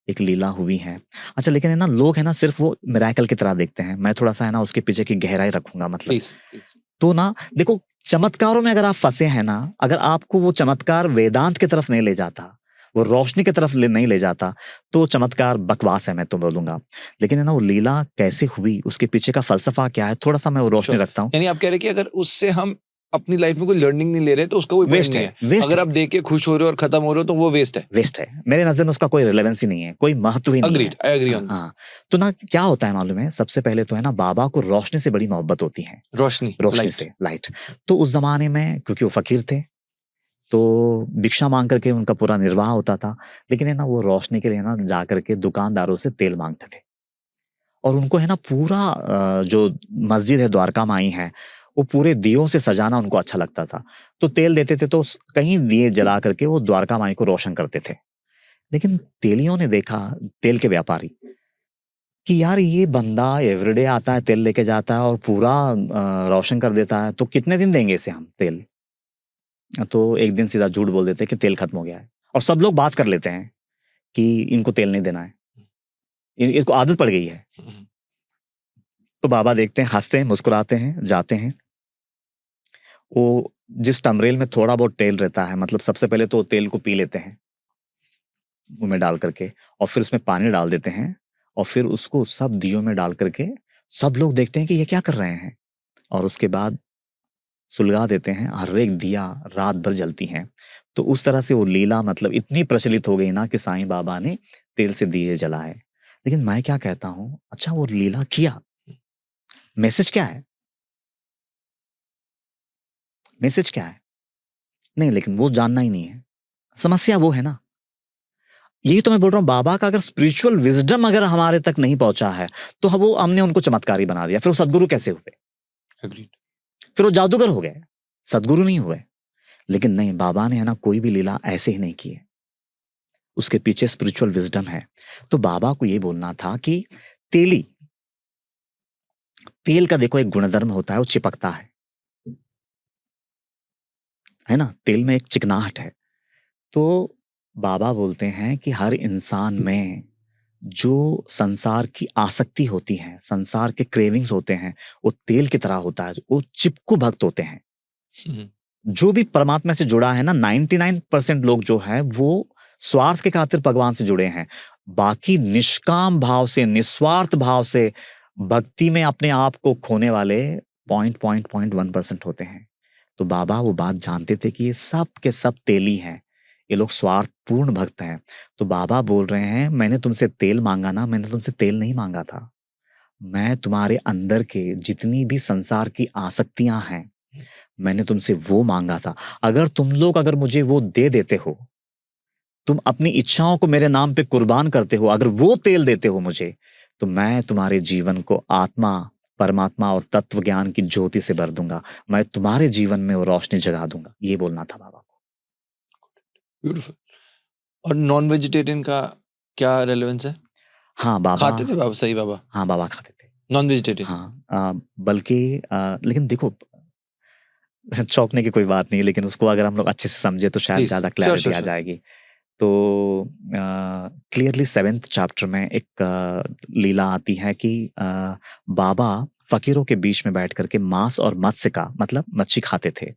Speaker 2: एक लीला हुई है। अच्छा, लेकिन है ना, लोग है ना सिर्फ वो मिरेकल की तरह देखते हैं। मैं थोड़ा सा है ना उसके पीछे की गहराई रखूंगा मतलब।
Speaker 1: प्लीज।
Speaker 2: तो ना देखो, चमत्कारों में अगर आप फंसे हैं ना, अगर आपको वो चमत्कार वेदांत की तरफ नहीं ले जाता, वो रोशनी की तरफ नहीं ले जाता, तो चमत्कार बकवास है, मैं तो बोलूंगा। लेकिन है ना, वो लीला कैसे हुई, उसके पीछे का फलसफा क्या है, थोड़ा सा मैं वो रोशनी रखता हूँ।
Speaker 1: यानी आप कह रहे कि अगर उससे हम अपनी लाइफ में कोई लर्निंग नहीं ले रहे तो उसका कोई पॉइंट नहीं है।
Speaker 2: वेस्ट
Speaker 1: अगर आप देख के खुश हो रहे हो और खत्म हो रहे हो तो वो वेस्ट है।
Speaker 2: वेस्ट है, मेरे नजर में उसका कोई रिलेवेंस ही नहीं है, कोई महत्व ही नहीं है।
Speaker 1: Agreed, I agree on this.
Speaker 2: हाँ, तो ना क्या होता है मालूम है, सबसे पहले तो है ना, बाबा को रोशनी से बड़ी मोहब्बत होती है।
Speaker 1: रोशनी light.
Speaker 2: से लाइट। तो उस जमाने में क्योंकि वो फकीर थे तो भिक्षा मांग करके उनका पूरा निर्वाह होता था, लेकिन है ना वो रोशनी के लिए ना जा करके दुकानदारों से तेल मांगते थे। और उनको है ना पूरा जो मस्जिद है द्वारका माई है वो पूरे दियों से सजाना उनको अच्छा लगता था। तो तेल देते थे तो कहीं दिए जला करके वो द्वारका माई को रोशन करते थे। लेकिन तेलियों ने देखा, तेल के व्यापारी, कि यार ये बंदा एवरीडे आता है, तेल लेके जाता है और पूरा रोशन कर देता है, तो कितने दिन देंगे इसे हम तेल। तो एक दिन सीधा झूठ बोल देते हैं कि तेल खत्म हो गया है, और सब लोग बात कर लेते हैं कि इनको तेल नहीं देना है, इनको आदत पड़ गई है। तो बाबा देखते हैं, हंसते हैं, मुस्कुराते हैं, जाते हैं। वो जिस टमरेल में थोड़ा बहुत तेल रहता है, मतलब सबसे पहले तो तेल को पी लेते हैं, मुंह में डाल करके, और फिर उसमें पानी डाल देते हैं, और फिर उसको सब दियों में डाल करके सब लोग देखते हैं कि ये क्या कर रहे हैं, और उसके बाद सुलगा देते हैं, हर एक दिया रात भर जलती हैं। तो उस तरह से वो लीला मतलब इतनी प्रचलित हो गई ना कि साईं बाबा ने तेल से दिए जलाए। लेकिन मैं क्या कहता हूँ, अच्छा वो लीला किया, मैसेज क्या है? मैसेज क्या है? नहीं, लेकिन वो जानना ही नहीं है। समस्या वो है ना। यही तो मैं बोल रहा हूँ, बाबा का अगर स्पिरिचुअल विजडम अगर हमारे तक नहीं पहुंचा है, तो वो हमने उनको चमत्कारी बना दिया। फिर वो सदगुरु कैसे हुए?
Speaker 1: Agreed.
Speaker 2: फिर वो जादूगर हो गए, सदगुरु नहीं हुए। लेकिन नहीं, बाबा ने है ना कोई भी लीला ऐसे ही नहीं की है, उसके पीछे स्पिरिचुअल विजडम है। तो बाबा को ये बोलना था कि तेली, तेल का देखो एक गुणधर्म होता है, वो चिपकता है ना, तेल में एक चिकनाहट है। तो बाबा बोलते हैं कि हर इंसान में जो संसार की आसक्ति होती है, संसार के क्रेविंग्स होते हैं, वो तेल की तरह होता है, वो चिपकू भक्त होते हैं।
Speaker 1: हम्म,
Speaker 2: जो भी परमात्मा से जुड़ा है ना, 99% लोग जो है वो स्वार्थ के खातिर भगवान से जुड़े हैं। बाकी निष्काम भाव से, निस्वार्थ भाव से भक्ति में अपने आप को खोने वाले 0.1% होते हैं। तो बाबा वो बात जानते थे कि ये सब के सब तेली हैं, ये लोग स्वार्थपूर्ण भक्त हैं। तो बाबा बोल रहे हैं, मैंने तुमसे तेल मांगा ना, मैंने तुमसे तेल नहीं मांगा था, मैं तुम्हारे अंदर के जितनी भी संसार की आसक्तियां हैं, मैंने तुमसे वो मांगा था। अगर तुम लोग अगर मुझे वो दे देते हो, तुम अपनी इच्छाओं को मेरे नाम पे कुर्बान करते हो, अगर वो तेल देते हो मुझे, तो मैं तुम्हारे जीवन को आत्मा, परमात्मा और तत्व ज्ञान की ज्योति से भर दूंगा, मैं तुम्हारे जीवन में वो रोशनी जगा दूंगा। ये बोलना था बाबा को।
Speaker 1: ब्यूटीफुल। और नॉन वेजिटेरियन का क्या रेलेवेंस है?
Speaker 2: हाँ बाबा,
Speaker 1: खाते थे बाबा, सही बाबा
Speaker 2: हाँ बाबा खाते थे,
Speaker 1: नॉन वेजिटेरियन?
Speaker 2: हाँ। बल्कि लेकिन देखो, चौंकने की कोई बात नहीं है, लेकिन उसको अगर हम लोग अच्छे से समझे तो शायद
Speaker 1: प्लीज,
Speaker 2: ज्यादा
Speaker 1: श्योर
Speaker 2: क्लैरिटी
Speaker 1: श्योर
Speaker 2: आ
Speaker 1: श्योर।
Speaker 2: जाएगी। तो क्लियरली 7th चैप्टर में एक लीला आती है कि बाबा फकीरों के बीच में बैठ करके मांस और मत्स्य का मतलब मच्छी खाते थे।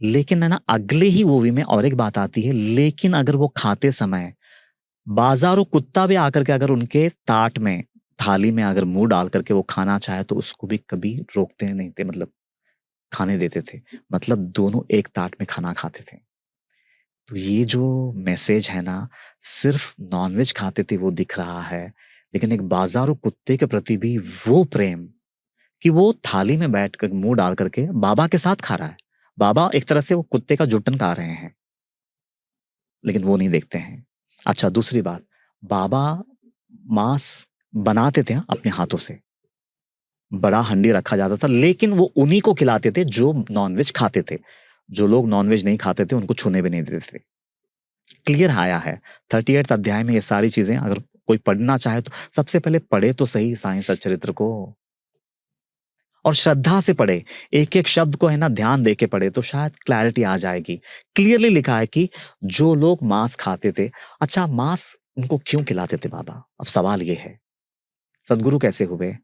Speaker 2: लेकिन है ना, अगले ही मूवी में और एक बात आती है, लेकिन अगर वो खाते समय बाजारों कुत्ता भी आकर के अगर उनके ताट में, थाली में अगर मुंह डाल करके वो खाना चाहे तो उसको भी कभी रोकते नहीं थे, मतलब खाने देते थे। मतलब दोनों एक ताट में खाना खाते थे। तो ये जो मैसेज है ना, सिर्फ नॉनवेज खाते थे वो दिख रहा है, लेकिन एक बाजारू कुत्ते के प्रति भी वो प्रेम कि वो थाली में बैठ कर मुंह डाल करके बाबा के साथ खा रहा है। बाबा एक तरह से वो कुत्ते का जुट्टन खा रहे हैं, लेकिन वो नहीं देखते हैं। अच्छा, दूसरी बात, बाबा मांस बनाते थे अपने हाथों से, बड़ा हंडी रखा जाता था, लेकिन वो उन्हीं को खिलाते थे जो नॉनवेज खाते थे। जो लोग नॉनवेज नहीं खाते थे उनको छूने भी नहीं देते थे। क्लियर आया है 38 अध्याय में ये सारी चीजें। अगर कोई पढ़ना चाहे तो सबसे पहले पढ़े तो सही साईं सच्चरित्र को, और श्रद्धा से पढ़े, एक एक शब्द को है ना ध्यान दे के पढ़े तो शायद क्लैरिटी आ जाएगी। क्लियरली लिखा है कि जो लोग मांस खाते थे, अच्छा मांस उनको क्यों खिलाते थे बाबा? अब सवाल ये है, सदगुरु कैसे हुए?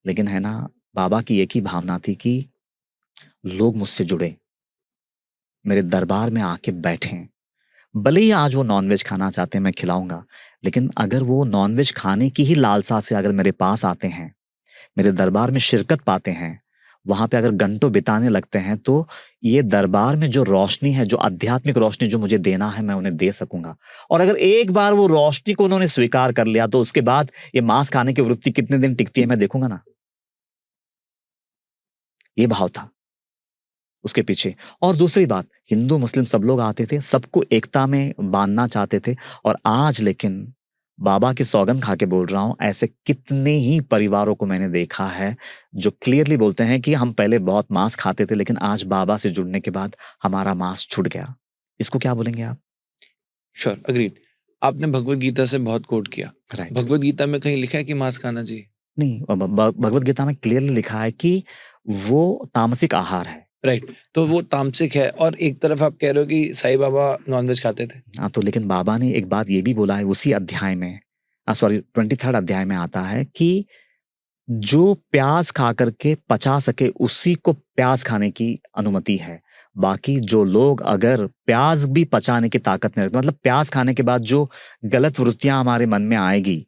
Speaker 2: लेकिन है ना, बाबा की एक ही भावना थी कि लोग मुझसे जुड़े, मेरे दरबार में आके बैठें। भले ही आज वो नॉनवेज खाना चाहते हैं, मैं खिलाऊंगा, लेकिन अगर वो नॉनवेज खाने की ही लालसा से अगर मेरे पास आते हैं, मेरे दरबार में शिरकत पाते हैं, वहां पे अगर घंटों बिताने लगते हैं, तो ये दरबार में जो रोशनी है, जो आध्यात्मिक रोशनी जो मुझे देना है, मैं उन्हें दे सकूंगा। और अगर एक बार वो रोशनी को उन्होंने स्वीकार कर लिया, तो उसके बाद ये मांस खाने की वृत्ति कितने दिन टिकती है मैं देखूंगा ना। ये भाव था उसके पीछे। और दूसरी बात, हिंदू मुस्लिम सब लोग आते थे, सबको एकता में बांधना चाहते थे। और आज लेकिन बाबा की सौगंध खा के बोल रहा हूं, ऐसे कितने ही परिवारों को मैंने देखा है जो क्लियरली बोलते हैं कि हम पहले बहुत मांस खाते थे, लेकिन आज बाबा से जुड़ने के बाद हमारा मांस छूट गया। इसको क्या बोलेंगे आप?
Speaker 1: Sure, agreed. आपने भगवत गीता से बहुत कोट किया।
Speaker 2: राइट।
Speaker 1: भगवत गीता में कहीं लिखा है कि मांस खाना चाहिए?
Speaker 2: नहीं, भगवत गीता में क्लियरली लिखा है कि वो तामसिक आहार है।
Speaker 1: राइट, तो वो तामसिक है, और एक तरफ आप कह रहे हो कि साईं बाबा नॉनवेज खाते थे।
Speaker 2: हाँ, तो लेकिन बाबा ने एक बात ये भी बोला है उसी अध्याय में, सॉरी 23rd अध्याय में आता है कि जो प्याज खा करके पचा सके उसी को प्याज खाने की अनुमति है। बाकी जो लोग अगर प्याज भी पचाने की ताकत नहीं रखते, मतलब प्याज खाने के बाद जो गलत वृत्तियां हमारे मन में आएगी,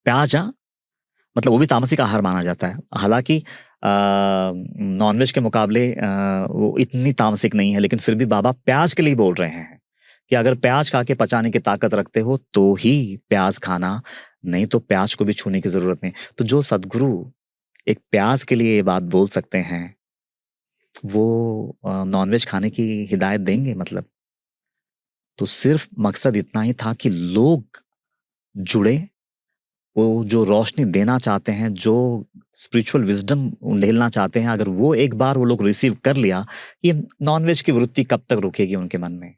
Speaker 2: प्याज मतलब वो भी तामसिक आहार माना जाता है। हालांकि नॉनवेज के मुकाबले वो इतनी तामसिक नहीं है, लेकिन फिर भी बाबा प्याज के लिए बोल रहे हैं कि अगर प्याज खा के पचाने की ताकत रखते हो तो ही प्याज खाना, नहीं तो प्याज को भी छूने की जरूरत नहीं। तो जो सदगुरु एक प्याज के लिए ये बात बोल सकते हैं, वो नॉनवेज खाने की हिदायत देंगे मतलब। तो सिर्फ मकसद इतना ही था कि लोग जुड़े, वो जो रोशनी देना चाहते हैं, जो स्पिरिचुअल विजडम ढेलना चाहते हैं, अगर वो एक बार वो लोग रिसीव कर लिया, ये नॉनवेज की वृत्ति कब तक रुकेगी उनके मन में?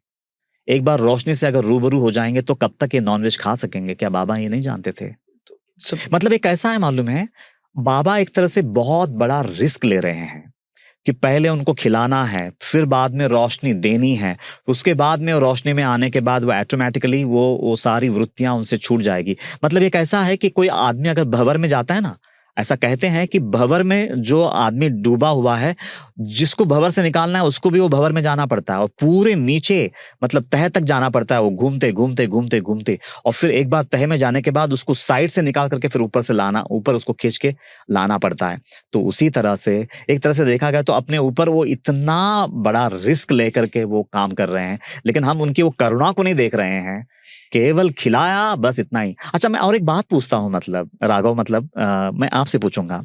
Speaker 2: एक बार रोशनी से अगर रूबरू हो जाएंगे तो कब तक ये नॉनवेज खा सकेंगे? क्या बाबा ये नहीं जानते थे?
Speaker 1: सब
Speaker 2: मतलब एक ऐसा है, मालूम है, बाबा एक तरह से बहुत बड़ा रिस्क ले रहे हैं कि पहले उनको खिलाना है, फिर बाद में रोशनी देनी है, उसके बाद में रोशनी में आने के बाद वो ऑटोमेटिकली वो सारी वृत्तियां उनसे छूट जाएगी। मतलब एक ऐसा है कि कोई आदमी अगर भंवर में जाता है ना, ऐसा कहते हैं कि भंवर में जो आदमी डूबा हुआ है, जिसको भंवर से निकालना है उसको भी वो भंवर में जाना पड़ता है, और पूरे नीचे मतलब तह तक जाना पड़ता है, वो घूमते घूमते घूमते घूमते, और फिर एक बार तह में जाने के बाद उसको साइड से निकाल करके फिर ऊपर से लाना, ऊपर उसको खींच के लाना पड़ता है। तो उसी तरह से एक तरह से देखा गया तो अपने ऊपर वो इतना बड़ा रिस्क लेकर के वो काम कर रहे हैं, लेकिन हम उनकी वो करुणा को नहीं देख रहे हैं, केवल खिलाया बस इतना ही। अच्छा, मैं और एक बात पूछता हूँ, मतलब राघव, मतलब मैं आपसे पूछूंगा,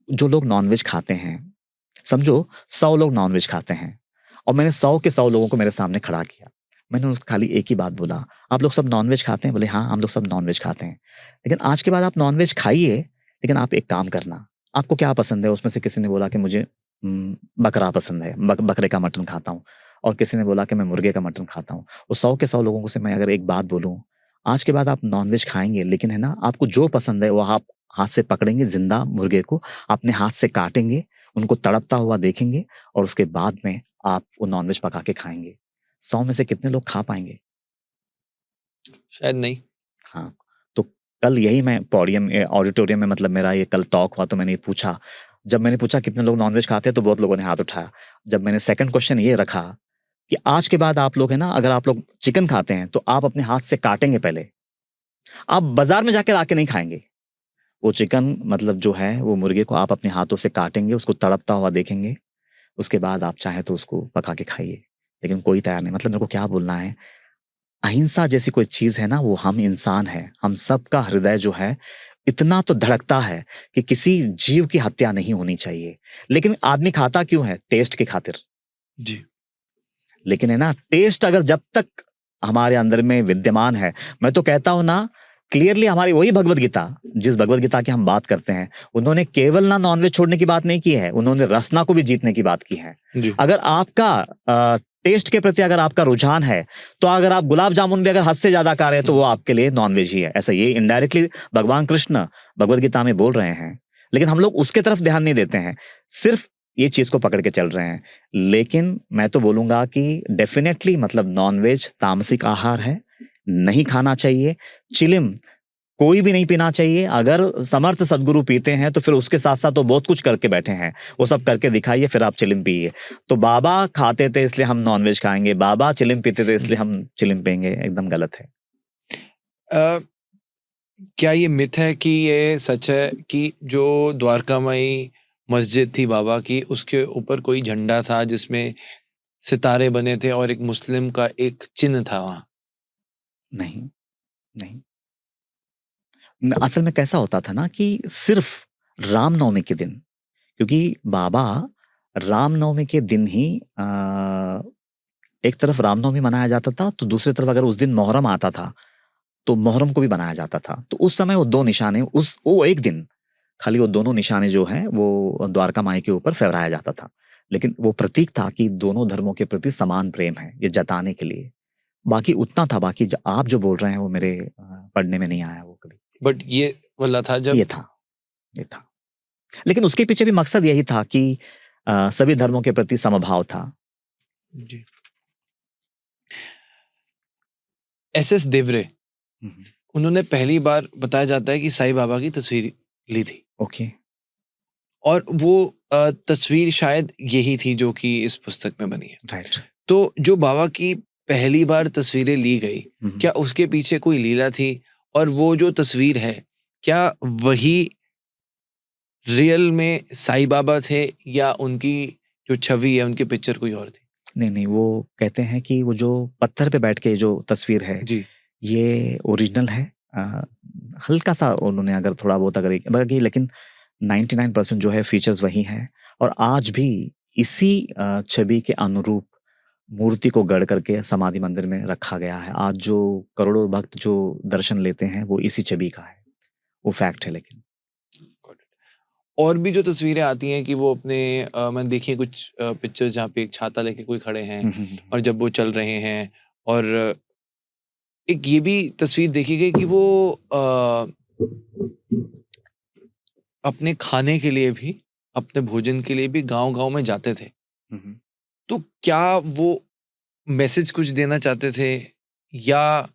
Speaker 2: जो लोग नॉनवेज खाते हैं, समझो 100 लोग नॉनवेज खाते हैं और मैंने 100 के 100 लोगों को मेरे सामने खड़ा किया, मैंने उसको खाली एक ही बात बोला, आप लोग सब नॉनवेज खाते हैं? बोले हाँ हम लोग सब नॉनवेज खाते हैं। लेकिन आज के बाद आप नॉनवेज खाइए, लेकिन आप एक काम करना, आपको क्या पसंद है? उसमें से किसी ने बोला कि मुझे बकरा पसंद है, बकरे का मटन खाता हूँ, और किसी ने बोला कि मैं मुर्गे का मटन खाता हूँ। वो 100 के 100 लोगों को से मैं अगर एक बात बोलूँ, आज के बाद आप नॉनवेज खाएंगे, लेकिन है ना, आपको जो पसंद है वो आप हाथ से पकड़ेंगे, जिंदा मुर्गे को अपने हाथ से काटेंगे, उनको तड़पता हुआ देखेंगे, और उसके बाद में आप वो नॉनवेज पका के खाएंगे। 100 में से कितने लोग खा पाएंगे?
Speaker 1: शायद नहीं।
Speaker 2: हाँ, तो कल यही मैं पोडियम ऑडिटोरियम में, मतलब मेरा ये कल टॉक हुआ, तो मैंने ये पूछा, जब मैंने पूछा कितने लोग नॉनवेज खाते हैं, तो बहुत लोगों ने हाथ उठाया। जब मैंने सेकंड क्वेश्चन ये रखा कि आज के बाद आप लोग है ना, अगर आप लोग चिकन खाते हैं तो आप अपने हाथ से काटेंगे पहले, आप बाजार में जाकर आके नहीं खाएंगे। वो चिकन मतलब जो है वो मुर्गे को आप अपने हाथों से काटेंगे, उसको तड़पता हुआ देखेंगे, उसके बाद आप चाहे तो उसको पका के खाइए। लेकिन कोई तैयार नहीं। मतलब मेरे को क्या बोलना है, अहिंसा जैसी कोई चीज है ना, वो हम इंसान है, हम सबका हृदय जो है इतना तो धड़कता है कि किसी जीव की हत्या नहीं होनी चाहिए। लेकिन आदमी खाता क्यों है? टेस्ट की खातिर।
Speaker 1: जी।
Speaker 2: लेकिन है ना, टेस्ट अगर जब तक हमारे अंदर में विद्यमान है, मैं तो कहता हूं ना, क्लियरली हमारी वही भगवत गीता, जिस भगवत गीता की हम बात करते हैं, उन्होंने केवल ना नॉनवेज छोड़ने की बात नहीं की है, उन्होंने रसना को भी जीतने की बात की है।
Speaker 1: जी।
Speaker 2: अगर आपका टेस्ट के प्रति अगर आपका रुझान है, तो अगर आप गुलाब जामुन भी अगर हद से ज्यादा खा रहे हैं, तो वो आपके लिए नॉनवेज ही है। ऐसा ये इनडायरेक्टली भगवान कृष्ण भगवत गीता में बोल रहे हैं, लेकिन हम लोग उसके तरफ ध्यान नहीं देते हैं, सिर्फ ये चीज को पकड़ के चल रहे हैं। लेकिन मैं तो बोलूंगा कि डेफिनेटली मतलब नॉनवेज तामसिक आहार है, नहीं खाना चाहिए। चिलिम कोई भी नहीं पीना चाहिए। अगर समर्थ सदगुरु पीते हैं तो फिर उसके साथ साथ वो बहुत कुछ करके बैठे हैं, वो सब करके दिखाइए, फिर आप चिलिम पिए। तो बाबा खाते थे इसलिए हम नॉनवेज खाएंगे, बाबा चिलिम पीते थे इसलिए हम चिलिम पिएंगे, एकदम गलत है।
Speaker 1: अ, क्या ये मिथ है कि ये सच है कि जो द्वारकामाई मस्जिद थी बाबा की, उसके ऊपर कोई झंडा था जिसमें सितारे बने थे और एक मुस्लिम का एक चिन्ह था वहां?
Speaker 2: नहीं, नहीं। असल में कैसा होता था ना कि सिर्फ रामनवमी के दिन, क्योंकि बाबा रामनवमी के दिन ही एक तरफ रामनवमी मनाया जाता था, तो दूसरी तरफ अगर उस दिन मोहर्रम आता था तो मोहर्रम को भी बनाया जाता था। तो उस समय वो दो निशाने, उस वो एक दिन खाली वो दोनों निशाने जो हैं वो द्वारका माई के ऊपर फहराया जाता था। लेकिन वो प्रतीक था कि दोनों धर्मों के प्रति समान प्रेम है, ये जताने के लिए। बाकी उतना था, बाकी आप जो बोल रहे हैं वो मेरे पढ़ने में नहीं आया वो कभी।
Speaker 1: बट ये वाला था जब
Speaker 2: ये था, ये था। लेकिन उसके पीछे भी मकसद यही था कि सभी धर्मों के प्रति समभाव था।
Speaker 1: जी। एस देवरे, उन्होंने पहली बार बताया जाता है कि साईं बाबा की तस्वीर ली थी।
Speaker 2: ओके।
Speaker 1: और वो तस्वीर शायद यही थी जो कि इस पुस्तक में बनी है।
Speaker 2: राइट।
Speaker 1: तो जो बाबा की पहली बार तस्वीरें ली गई, क्या उसके पीछे कोई लीला थी? और वो जो तस्वीर है, क्या वही रियल में साईं बाबा थे या उनकी जो छवि है, उनकी पिक्चर कोई और थी?
Speaker 2: नहीं नहीं, वो कहते हैं कि वो जो पत्थर पे बैठ के जो तस्वीर है
Speaker 1: जी।
Speaker 2: ये ओरिजिनल है। हल्का सा उन्होंने अगर थोड़ा बहुत अगर बाकी, लेकिन 99% जो है फीचर्स वही हैं। और आज भी इसी छवि के अनुरूप मूर्ति को गढ़ करके समाधि मंदिर में रखा गया है। आज जो करोड़ों भक्त जो दर्शन लेते हैं वो इसी छवि का है, वो फैक्ट है। लेकिन
Speaker 1: और भी जो तस्वीरें आती हैं कि वो अपने मैंने देखी है कुछ पिक्चर्स जहाँ पे एक छाता लेके कोई खड़े हैं और जब वो चल रहे हैं, और एक ये भी तस्वीर देखी गई कि वो अपने खाने के लिए भी, अपने भोजन के लिए भी गांव-गांव में जाते थे। तो क्या वो मैसेज कुछ देना चाहते थे, या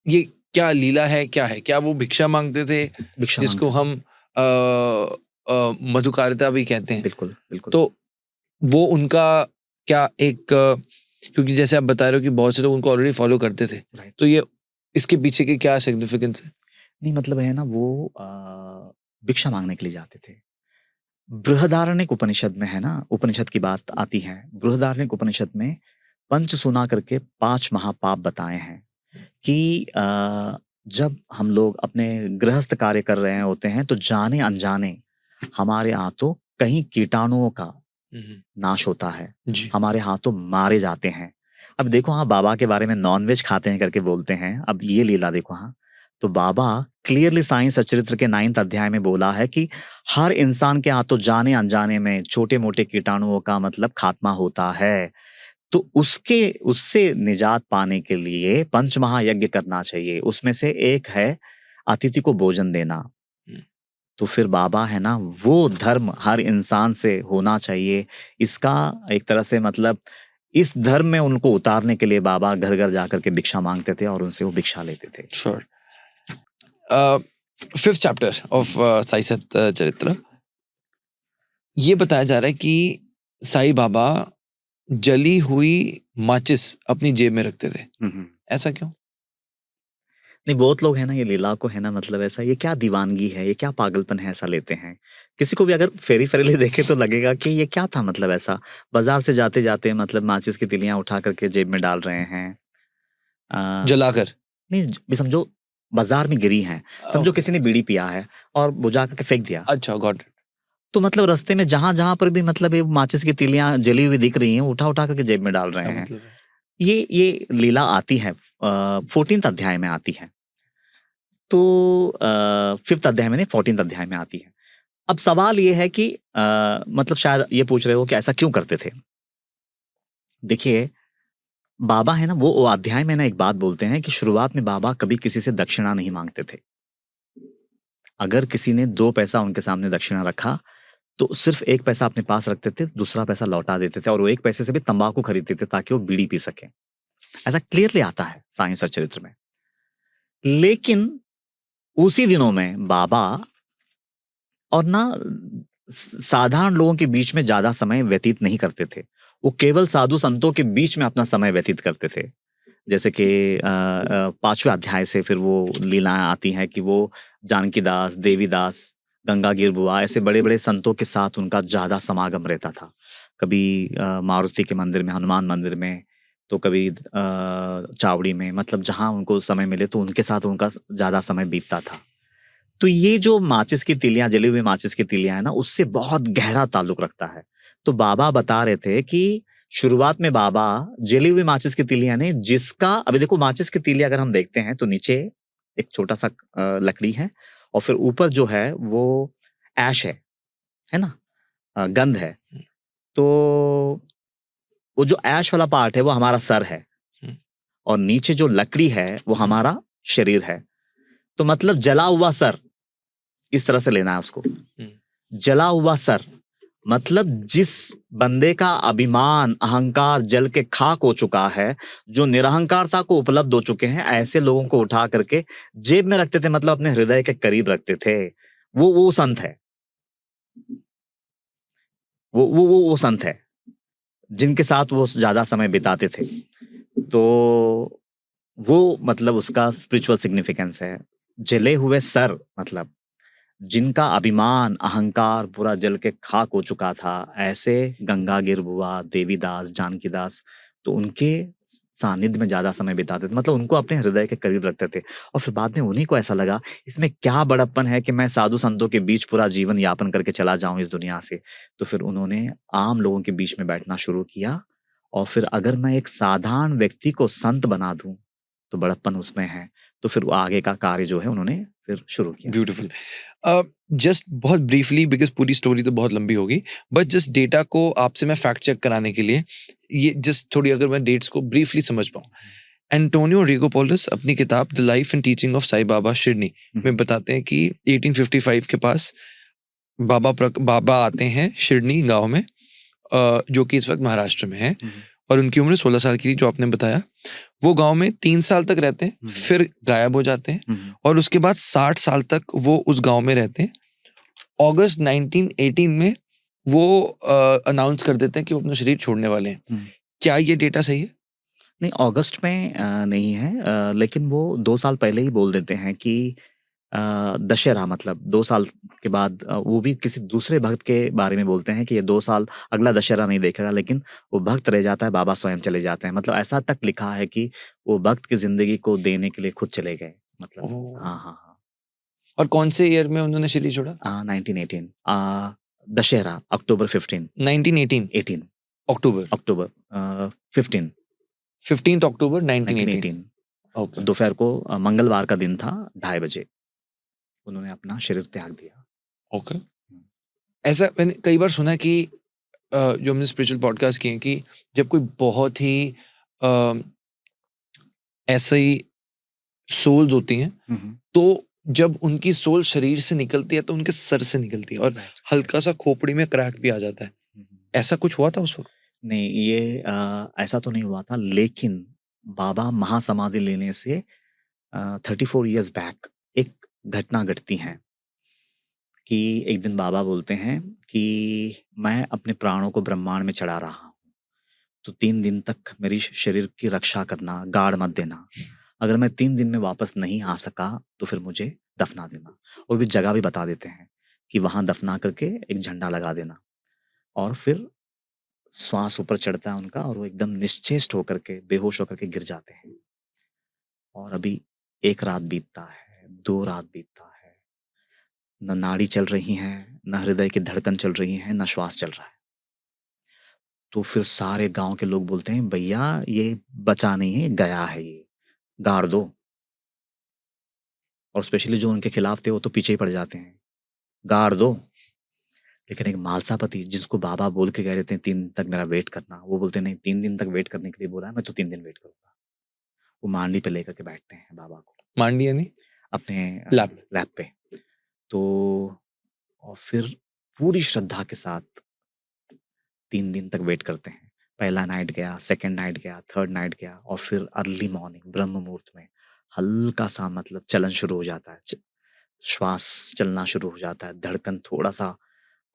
Speaker 1: ये क्या लीला है, क्या है? क्या वो भिक्षा मांगते थे,
Speaker 2: भिक्षा
Speaker 1: जिसको
Speaker 2: मांगते
Speaker 1: हम मधुकारिता भी कहते हैं?
Speaker 2: बिल्कुल बिल्कुल।
Speaker 1: तो वो उनका क्या एक क्योंकि जैसे आप बता रहे हो कि बहुत से लोग उनको ऑलरेडी फॉलो करते थे,
Speaker 2: राइट।
Speaker 1: तो ये इसके पीछे की क्या सिग्निफिकेंस है?
Speaker 2: नहीं मतलब है ना, वो भिक्षा मांगने के लिए जाते थे। बृहदारण्यक उपनिषद में है ना, उपनिषद की बात आती है। बृहदारण्यक उपनिषद में पंच सुना करके 5 महापाप बताए हैं कि जब हम लोग अपने गृहस्थ कार्य कर रहे होते हैं तो जाने अनजाने हमारे हाथों कहीं कीटाणुओं का नाश होता है,
Speaker 1: जी।
Speaker 2: हमारे हाथों मारे जाते हैं। अब देखो हाँ, बाबा के बारे में नॉनवेज खाते हैं करके बोलते हैं, अब ये लीला देखो हाँ। तो बाबा क्लियरली साईं सच्चरित्र के 9th अध्याय में बोला है कि हर इंसान के हाथों जाने अनजाने में छोटे मोटे कीटाणुओं का मतलब खात्मा होता है। तो उससे निजात पाने के लिए पंच महायज्ञ करना चाहिए। उसमें से एक है अतिथि को भोजन देना। तो फिर बाबा है ना, वो धर्म हर इंसान से होना चाहिए। इसका एक तरह से मतलब इस धर्म में उनको उतारने के लिए बाबा घर घर जाकर के भिक्षा मांगते थे और उनसे वो भिक्षा लेते थे।
Speaker 1: Sure. 5th chapter of Sai सत चरित्र, ये बताया जा रहा है कि साईं बाबा जली हुई माचिस अपनी जेब में रखते थे। ऐसा क्यों?
Speaker 2: नहीं, बहुत लोग है ना ये लीला को है ना मतलब ऐसा, ये क्या दीवानगी है, ये क्या पागलपन है, ऐसा लेते हैं। किसी को भी अगर फेरी फेरीली देखे तो लगेगा कि ये क्या था, मतलब ऐसा बाजार से जाते जाते मतलब माचिस की तिलियां उठा करके जेब में डाल रहे हैं।
Speaker 1: जलाकर?
Speaker 2: नहीं भी समझो, बाजार में गिरी हैं, समझो किसी ने बीड़ी पिया है और बुझा करके फेंक दिया।
Speaker 1: अच्छा, गॉट इट।
Speaker 2: तो मतलब रास्ते में जहां जहां पर भी मतलब ये माचिस की तिलियां जली हुई दिख रही हैं, उठा उठा करके जेब में डाल रहे हैं।
Speaker 1: मतलब है?
Speaker 2: ये लीला आती है 14th अध्याय में आती है। तो 5th अध्याय में नहीं, 14th अध्याय में आती है। अब सवाल ये है कि मतलब शायद ये पूछ रहे हो कि ऐसा क्यों करते थे। देखिए बाबा है ना, वो अध्याय में ना एक बात बोलते हैं कि शुरुआत में बाबा कभी किसी से दक्षिणा नहीं मांगते थे। अगर किसी ने 2 पैसा उनके सामने दक्षिणा रखा तो सिर्फ 1 पैसा अपने पास रखते थे, दूसरा पैसा लौटा देते थे और वो 1 पैसे से भी तंबाकू खरीदते थे ताकि वो बीड़ी पी सके। ऐसा क्लियरली आता है साईं सच्चरित्र में। लेकिन उसी दिनों में बाबा और ना साधारण लोगों के बीच में ज्यादा समय व्यतीत नहीं करते थे। वो केवल साधु संतों के बीच में अपना समय व्यतीत करते थे। जैसे कि 5वें अध्याय से फिर वो लीलाएं आती हैं कि वो जानकी दास, देवीदास, गंगागिर बुआ, ऐसे बड़े बड़े संतों के साथ उनका ज्यादा समागम रहता था। कभी मारुति के मंदिर में, हनुमान मंदिर में, तो कभी चावड़ी में, मतलब जहां उनको समय मिले तो उनके साथ उनका ज्यादा समय बीतता था। तो ये जो माचिस की तिलियां, जली हुई माचिस की तिलियां है ना, उससे बहुत गहरा ताल्लुक रखता है। तो बाबा बता रहे थे कि शुरुआत में बाबा जली हुई माचिस की तिलियां ने, जिसका अभी देखो माचिस की तिलियां अगर हम देखते हैं तो नीचे एक छोटा सा लकड़ी है और फिर ऊपर जो है वो ऐश है ना, गंध है। तो वो जो ऐश वाला पार्ट है वो हमारा सर है और नीचे जो लकड़ी है वो हमारा शरीर है। तो मतलब जला हुआ सर, इस तरह से लेना है उसको। जला हुआ सर मतलब जिस बंदे का अभिमान, अहंकार जल के खाक हो चुका है, जो निरहंकारता को उपलब्ध हो चुके हैं, ऐसे लोगों को उठा करके जेब में रखते थे, मतलब अपने हृदय के करीब रखते थे। वो संत है। वो संत है जिनके साथ वो ज्यादा समय बिताते थे, तो वो मतलब उसका स्पिरिचुअल सिग्निफिकेंस है। जले हुए सर मतलब जिनका अभिमान अहंकार पूरा जल के खाक हो चुका था, ऐसे गंगागिर बुआ, देवीदास, जानकीदास, तो उनके सानिध्य में ज्यादा समय बिताते थे, मतलब उनको अपने हृदय के करीब रखते थे। और फिर बाद में उन्हीं को ऐसा लगा इसमें क्या बड़प्पन है कि मैं साधु संतों के बीच पूरा जीवन यापन करके चला जाऊं इस दुनिया से। तो फिर उन्होंने आम लोगों के बीच में बैठना शुरू किया, और फिर अगर मैं एक साधारण व्यक्ति को संत बना दूं तो बड़प्पन उसमें है। तो फिर वो आगे का कार्य जो है उन्होंने फिर शुरू किया।
Speaker 1: ब्यूटीफुल। जस्ट बहुत ब्रीफली, बिकॉज पूरी स्टोरी तो बहुत लंबी होगी, बट जस्ट डेटा को आपसे मैं फैक्ट चेक कराने के लिए ये जस्ट थोड़ी अगर मैं डेट्स को ब्रीफली समझ पाऊँ। एंटोनियो रिगोपोलस अपनी किताब the life and teaching of Sai Baba Shirdi में बताते हैं कि 1855 के पास बाबा आते हैं शिरनी गांव में, जो कि इस वक्त महाराष्ट्र में है, और उनकी उम्र 16 साल की थी जो आपने बताया। वो गांव में 3 साल तक रहते हैं, फिर गायब हो जाते हैं, और उसके बाद 60 साल तक वो उस गांव में रहते हैं। अगस्त 1918 में वो अनाउंस कर देते हैं कि वो अपना शरीर छोड़ने वाले हैं। क्या ये डेटा सही है?
Speaker 2: नहीं, अगस्त में नहीं है, लेकिन वो 2 साल पहले ही बोल देते हैं कि दशहरा मतलब 2 साल के बाद, वो भी किसी दूसरे भक्त के बारे में बोलते हैं कि ये 2 साल अगला दशहरा नहीं देखेगा, लेकिन वो भक्त रह जाता है, बाबा स्वयं चले जाते हैं। मतलब ऐसा तक लिखा है कि वो भक्त की जिंदगी को देने के लिए खुद चले गए। मतलब हाँ हाँ हाँ।
Speaker 1: और कौन से ईयर में उन्होंने शरीर छोड़ा?
Speaker 2: 1918 दशहरा अक्टूबर 15।
Speaker 1: 1918
Speaker 2: 18
Speaker 1: अक्टूबर
Speaker 2: 15
Speaker 1: 15 अक्टूबर 1918।
Speaker 2: 1918
Speaker 1: ओके।
Speaker 2: दोपहर को मंगलवार का दिन था, 2:30 बजे उन्होंने अपना शरीर त्याग दिया।
Speaker 1: ओके। ऐसा मैंने कई बार सुना है कि जो हमने स्पिरिचुअल पॉडकास्ट किए हैं कि जब कोई बहुत ही ऐसे ही सोल्स होती हैं, तो जब उनकी सोल शरीर से निकलती है तो उनके सर से निकलती है, और हल्का सा खोपड़ी में क्रैक भी आ जाता है। ऐसा कुछ हुआ था उस वक्त?
Speaker 2: नहीं, ये ऐसा तो नहीं हुआ था, लेकिन बाबा महासमाधि लेने से 34 इयर्स बैक एक घटना घटती है कि एक दिन बाबा बोलते हैं कि मैं अपने प्राणों को ब्रह्मांड में चढ़ा रहा हूँ, तो 3 दिन तक मेरी शरीर की रक्षा करना, गाड़ मत देना। अगर मैं 3 दिन में वापस नहीं आ सका तो फिर मुझे दफना देना। और भी जगह भी बता देते हैं कि वहां दफना करके एक झंडा लगा देना। और फिर श्वास ऊपर चढ़ता है उनका, और वो एकदम निश्चेष्ट होकर के, बेहोश होकर के गिर जाते हैं। और अभी 1 रात बीतता है, 2 रात बीतता है, न नाड़ी चल रही है, न हृदय की धड़कन चल रही है, न श्वास चल रहा है। तो फिर सारे गांव के लोग बोलते हैं भैया ये बचा नहीं है, गया है, ये गाड़ दो। और स्पेशली जो उनके खिलाफ थे वो तो पीछे ही पड़ जाते हैं, गाड़ दो। लेकिन एक मालसापति जिसको बाबा बोल के कह रहे थे 3 दिन तक मेरा वेट करना, वो बोलते नहीं, 3 दिन तक वेट करने के लिए बोला है, मैं तो 3 दिन वेट करूंगा। वो मांडी पे लेकर के बैठते हैं बाबा को,
Speaker 1: मांडी यानी
Speaker 2: अपने
Speaker 1: लैब
Speaker 2: पे। तो और फिर पूरी श्रद्धा के साथ 3 दिन तक वेट करते हैं। पहला नाइट गया, सेकंड नाइट गया, थर्ड नाइट गया, और फिर अर्ली मॉर्निंग ब्रह्म मुहूर्त में हल्का सा मतलब चलन शुरू हो जाता है, श्वास चलना शुरू हो जाता है, धड़कन थोड़ा सा,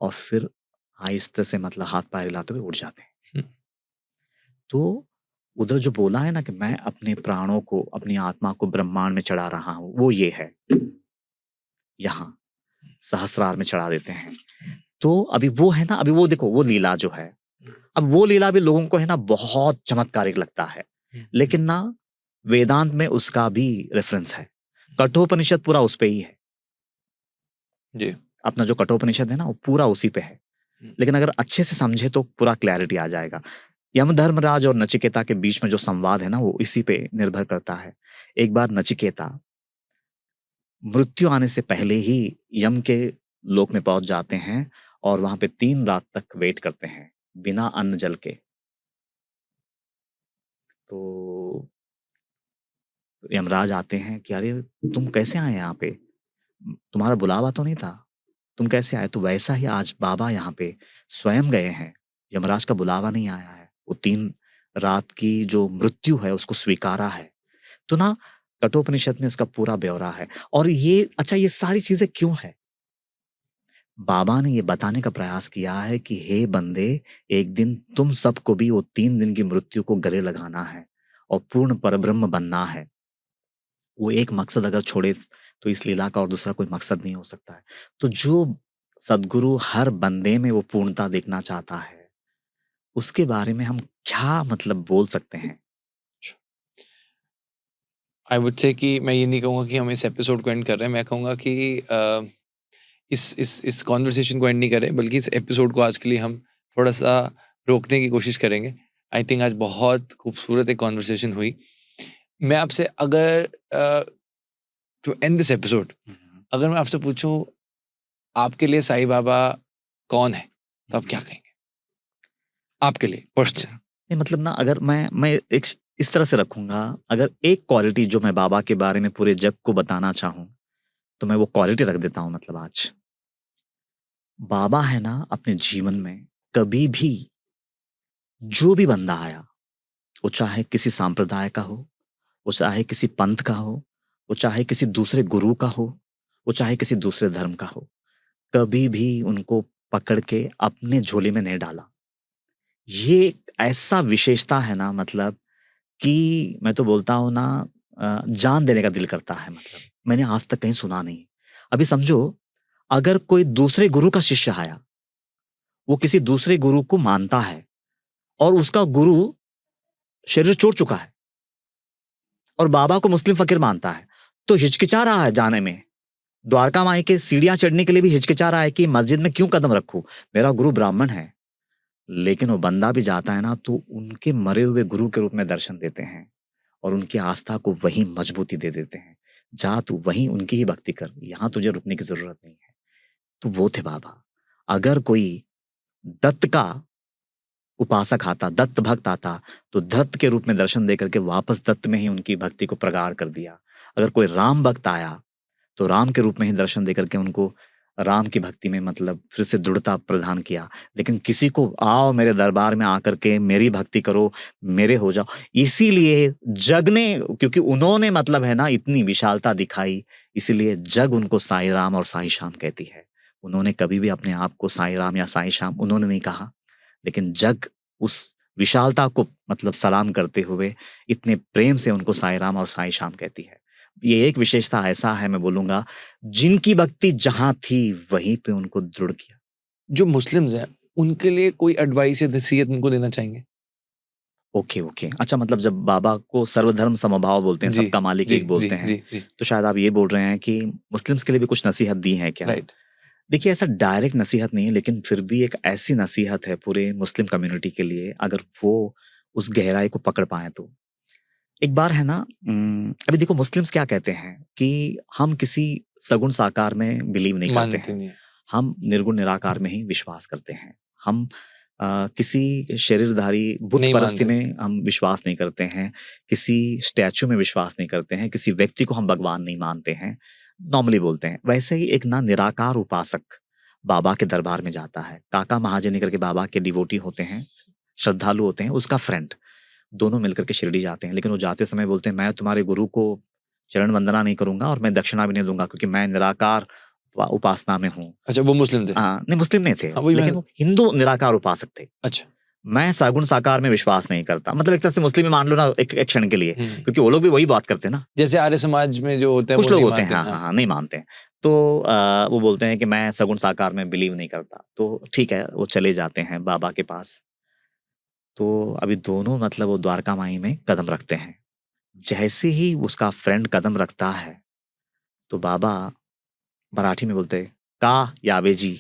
Speaker 2: और फिर आहिस्ते से मतलब हाथ पैर हिलाते हुए उठ जाते हैं। तो उधर जो बोला है ना कि मैं अपने प्राणों को, अपनी आत्मा को ब्रह्मांड में चढ़ा रहा हूं, वो ये है, यहाँ सहस्रार में चढ़ा देते हैं। तो अभी वो है ना, अभी वो देखो वो लीला जो है, अब वो लीला भी लोगों को है ना बहुत चमत्कारिक लगता है, लेकिन ना वेदांत में उसका भी रेफरेंस है। कठोपनिषद पूरा उस पे ही है
Speaker 1: जी।
Speaker 2: अपना जो कठोपनिषद है ना वो पूरा उसी पे है। लेकिन अगर अच्छे से समझे तो पूरा क्लैरिटी आ जाएगा। यमधर्मराज और नचिकेता के बीच में जो संवाद है ना वो इसी पे निर्भर करता है। एक बार नचिकेता मृत्यु आने से पहले ही यम के लोक में पहुंच जाते हैं, और वहां पे 3 रात तक वेट करते हैं बिना अन्न जल के। तो यमराज आते हैं कि अरे तुम कैसे आए यहाँ पे, तुम्हारा बुलावा तो नहीं था, तुम कैसे आए? तो वैसा ही आज बाबा यहाँ पे स्वयं गए हैं, यमराज का बुलावा नहीं आया है, वो 3 रात की जो मृत्यु है उसको स्वीकारा है। तो ना कठोपनिषद में उसका पूरा ब्यौरा है। और ये अच्छा, ये सारी चीजें क्यों है? बाबा ने ये बताने का प्रयास किया है कि हे बंदे, एक दिन तुम सबको भी वो 3 दिन की मृत्यु को गले लगाना है और पूर्ण परब्रह्म बनना है। वो एक मकसद अगर छोड़े तो इस लीला का और दूसरा कोई मकसद नहीं हो सकता है। तो जो सद्गुरु हर बंदे में वो पूर्णता देखना चाहता है, उसके बारे में हम क्या मतलब बोल सकते हैं?
Speaker 1: आई वुड से कि मैं ये नहीं कहूँगा कि हम इस एपिसोड को एंड कर रहे हैं, मैं कहूँगा कि इस कॉन्वर्सेशन को एंड नहीं करें, बल्कि इस एपिसोड को आज के लिए हम थोड़ा सा रोकने की कोशिश करेंगे। आई थिंक आज बहुत खूबसूरत एक कॉन्वर्सेशन हुई। मैं आपसे अगर टू एंड दिस एपिसोड, अगर मैं आपसे पूछूं आपके लिए साईं बाबा कौन है, तो आप क्या कहेंगे आपके लिए पर्सनली?
Speaker 2: नहीं मतलब ना, अगर मैं एक इस तरह से रखूंगा, अगर एक क्वालिटी जो मैं बाबा के बारे में पूरे जग को बताना चाहूं, तो मैं वो क्वालिटी रख देता हूं। मतलब आज बाबा है ना, अपने जीवन में कभी भी जो भी बंदा आया, वो चाहे किसी सांप्रदाय का हो, वो चाहे किसी पंथ का हो, वो चाहे किसी दूसरे गुरु का हो, वो चाहे किसी दूसरे धर्म का हो, कभी भी उनको पकड़ के अपने झोले में नहीं डाला। ये एक ऐसा विशेषता है ना, मतलब कि मैं तो बोलता हूँ ना, जान देने का दिल करता है। मतलब मैंने आज तक कहीं सुना नहीं। अभी समझो, अगर कोई दूसरे गुरु का शिष्य आया, वो किसी दूसरे गुरु को मानता है और उसका गुरु शरीर छोड़ चुका है और बाबा को मुस्लिम फकीर मानता है, तो हिचकिचा रहा है जाने में। द्वारका माई के सीढ़ियां चढ़ने के लिए भी हिचकिचा रहा है कि मस्जिद में क्यों कदम रखूं, मेरा गुरु ब्राह्मण है। लेकिन वो बंदा भी जाता है ना, तो उनके मरे हुए गुरु के रूप में दर्शन देते हैं और उनकी आस्था को वहीं मजबूती दे देते हैं। जा तू वहीं उनकी ही भक्ति कर, यहाँ तुझे रुकने की जरूरत नहीं है। तो वो थे बाबा। अगर कोई दत्त का उपासक आता, दत्त भक्त आता, तो दत्त के रूप में दर्शन देकर के वापस दत्त में ही उनकी भक्ति को प्रगाढ़ कर दिया। अगर कोई राम भक्त आया, तो राम के रूप में ही दर्शन देकर के उनको राम की भक्ति में मतलब फिर से दृढ़ता प्रदान किया। लेकिन किसी को आओ मेरे दरबार में आकर के मेरी भक्ति करो, मेरे हो जाओ, इसीलिए जग ने, क्योंकि उन्होंने मतलब है ना इतनी विशालता दिखाई, इसीलिए जग उनको साईं राम और साईं श्याम कहती है। उन्होंने कभी भी अपने आप को साईं राम या साईं श्याम उन्होंने नहीं कहा, लेकिन जग उस विशालता को मतलब सलाम करते हुए इतने प्रेम से उनको साईं राम और साईं श्याम कहती है। ये एक विशेषता ऐसा है, मैं बोलूंगा, जिनकी भक्ति जहां थी वहीं पे उनको दृढ़ किया।
Speaker 1: जो मुस्लिम्स हैं उनके लिए कोई एडवाइस या नसीहत उनको देना चाहेंगे?
Speaker 2: ओके ओके, अच्छा, मतलब जब बाबा को सर्वधर्म समभाव बोलते हैं,
Speaker 1: जी
Speaker 2: सबका मालिक
Speaker 1: जी
Speaker 2: एक बोलते
Speaker 1: जी
Speaker 2: हैं,
Speaker 1: जी जी,
Speaker 2: तो शायद आप ये बोल रहे हैं कि मुस्लिम्स के लिए भी कुछ नसीहत दी है क्या?
Speaker 1: राइट।
Speaker 2: देखिए, ऐसा डायरेक्ट नसीहत नहीं है, लेकिन फिर भी एक ऐसी नसीहत है पूरे मुस्लिम कम्युनिटी के लिए, अगर वो उस गहराई को पकड़ पाए तो। एक बार है ना, अभी देखो मुस्लिम्स क्या कहते हैं कि हम किसी सगुण साकार में बिलीव नहीं करते
Speaker 1: मानते
Speaker 2: हैं,
Speaker 1: नहीं है।
Speaker 2: हम निर्गुण निराकार में ही विश्वास करते हैं। हम किसी शरीरधारी बुत
Speaker 1: नहीं
Speaker 2: परस्ती
Speaker 1: मानते।
Speaker 2: में हम विश्वास नहीं करते हैं, किसी स्टैचू में विश्वास नहीं करते हैं, किसी व्यक्ति को हम भगवान नहीं मानते हैं, नॉर्मली बोलते हैं। वैसे ही एक ना निराकार उपासक बाबा के दरबार में जाता है, काका महाजनी करके बाबा के डिवोटी होते हैं, श्रद्धालु होते हैं, उसका फ्रेंड, दोनों मिलकर के शिरडी जाते हैं। लेकिन वो जाते समय बोलते हैं, मैं तुम्हारे गुरु को चरण वंदना नहीं करूंगा और मैं दक्षिणा भी नहीं दूंगा, क्योंकि मैं निराकार उपासना में हूँ।
Speaker 1: अच्छा, वो मुस्लिम थे?
Speaker 2: हाँ, नहीं मुस्लिम नहीं थे,
Speaker 1: हाँ, वही
Speaker 2: लेकिन
Speaker 1: मैं।
Speaker 2: वो हिंदू निराकार उपासक थे।
Speaker 1: अच्छा।
Speaker 2: मैं सगुण साकार में विश्वास नहीं करता, मतलब एक तरह से मुस्लिम ही मान लो ना, एक क्षण के लिए,
Speaker 1: हम्म।
Speaker 2: क्योंकि वो लोग भी वही बात करते हैं ना।
Speaker 1: जैसे आर्य समाज में जो होते हैं वो
Speaker 2: कुछ लोग
Speaker 1: नहीं
Speaker 2: होते हैं,
Speaker 1: मानते।
Speaker 2: हाँ हाँ हाँ, नहीं मानते हैं। तो वो बोलते हैं कि मैं सगुण साकार में बिलीव नहीं करता। तो ठीक है, वो चले जाते हैं बाबा के पास। तो अभी दोनों मतलब वो द्वारका माई में कदम रखते हैं। जैसे ही उसका फ्रेंड कदम रखता है, तो बाबा मराठी में बोलते, का यावे जी,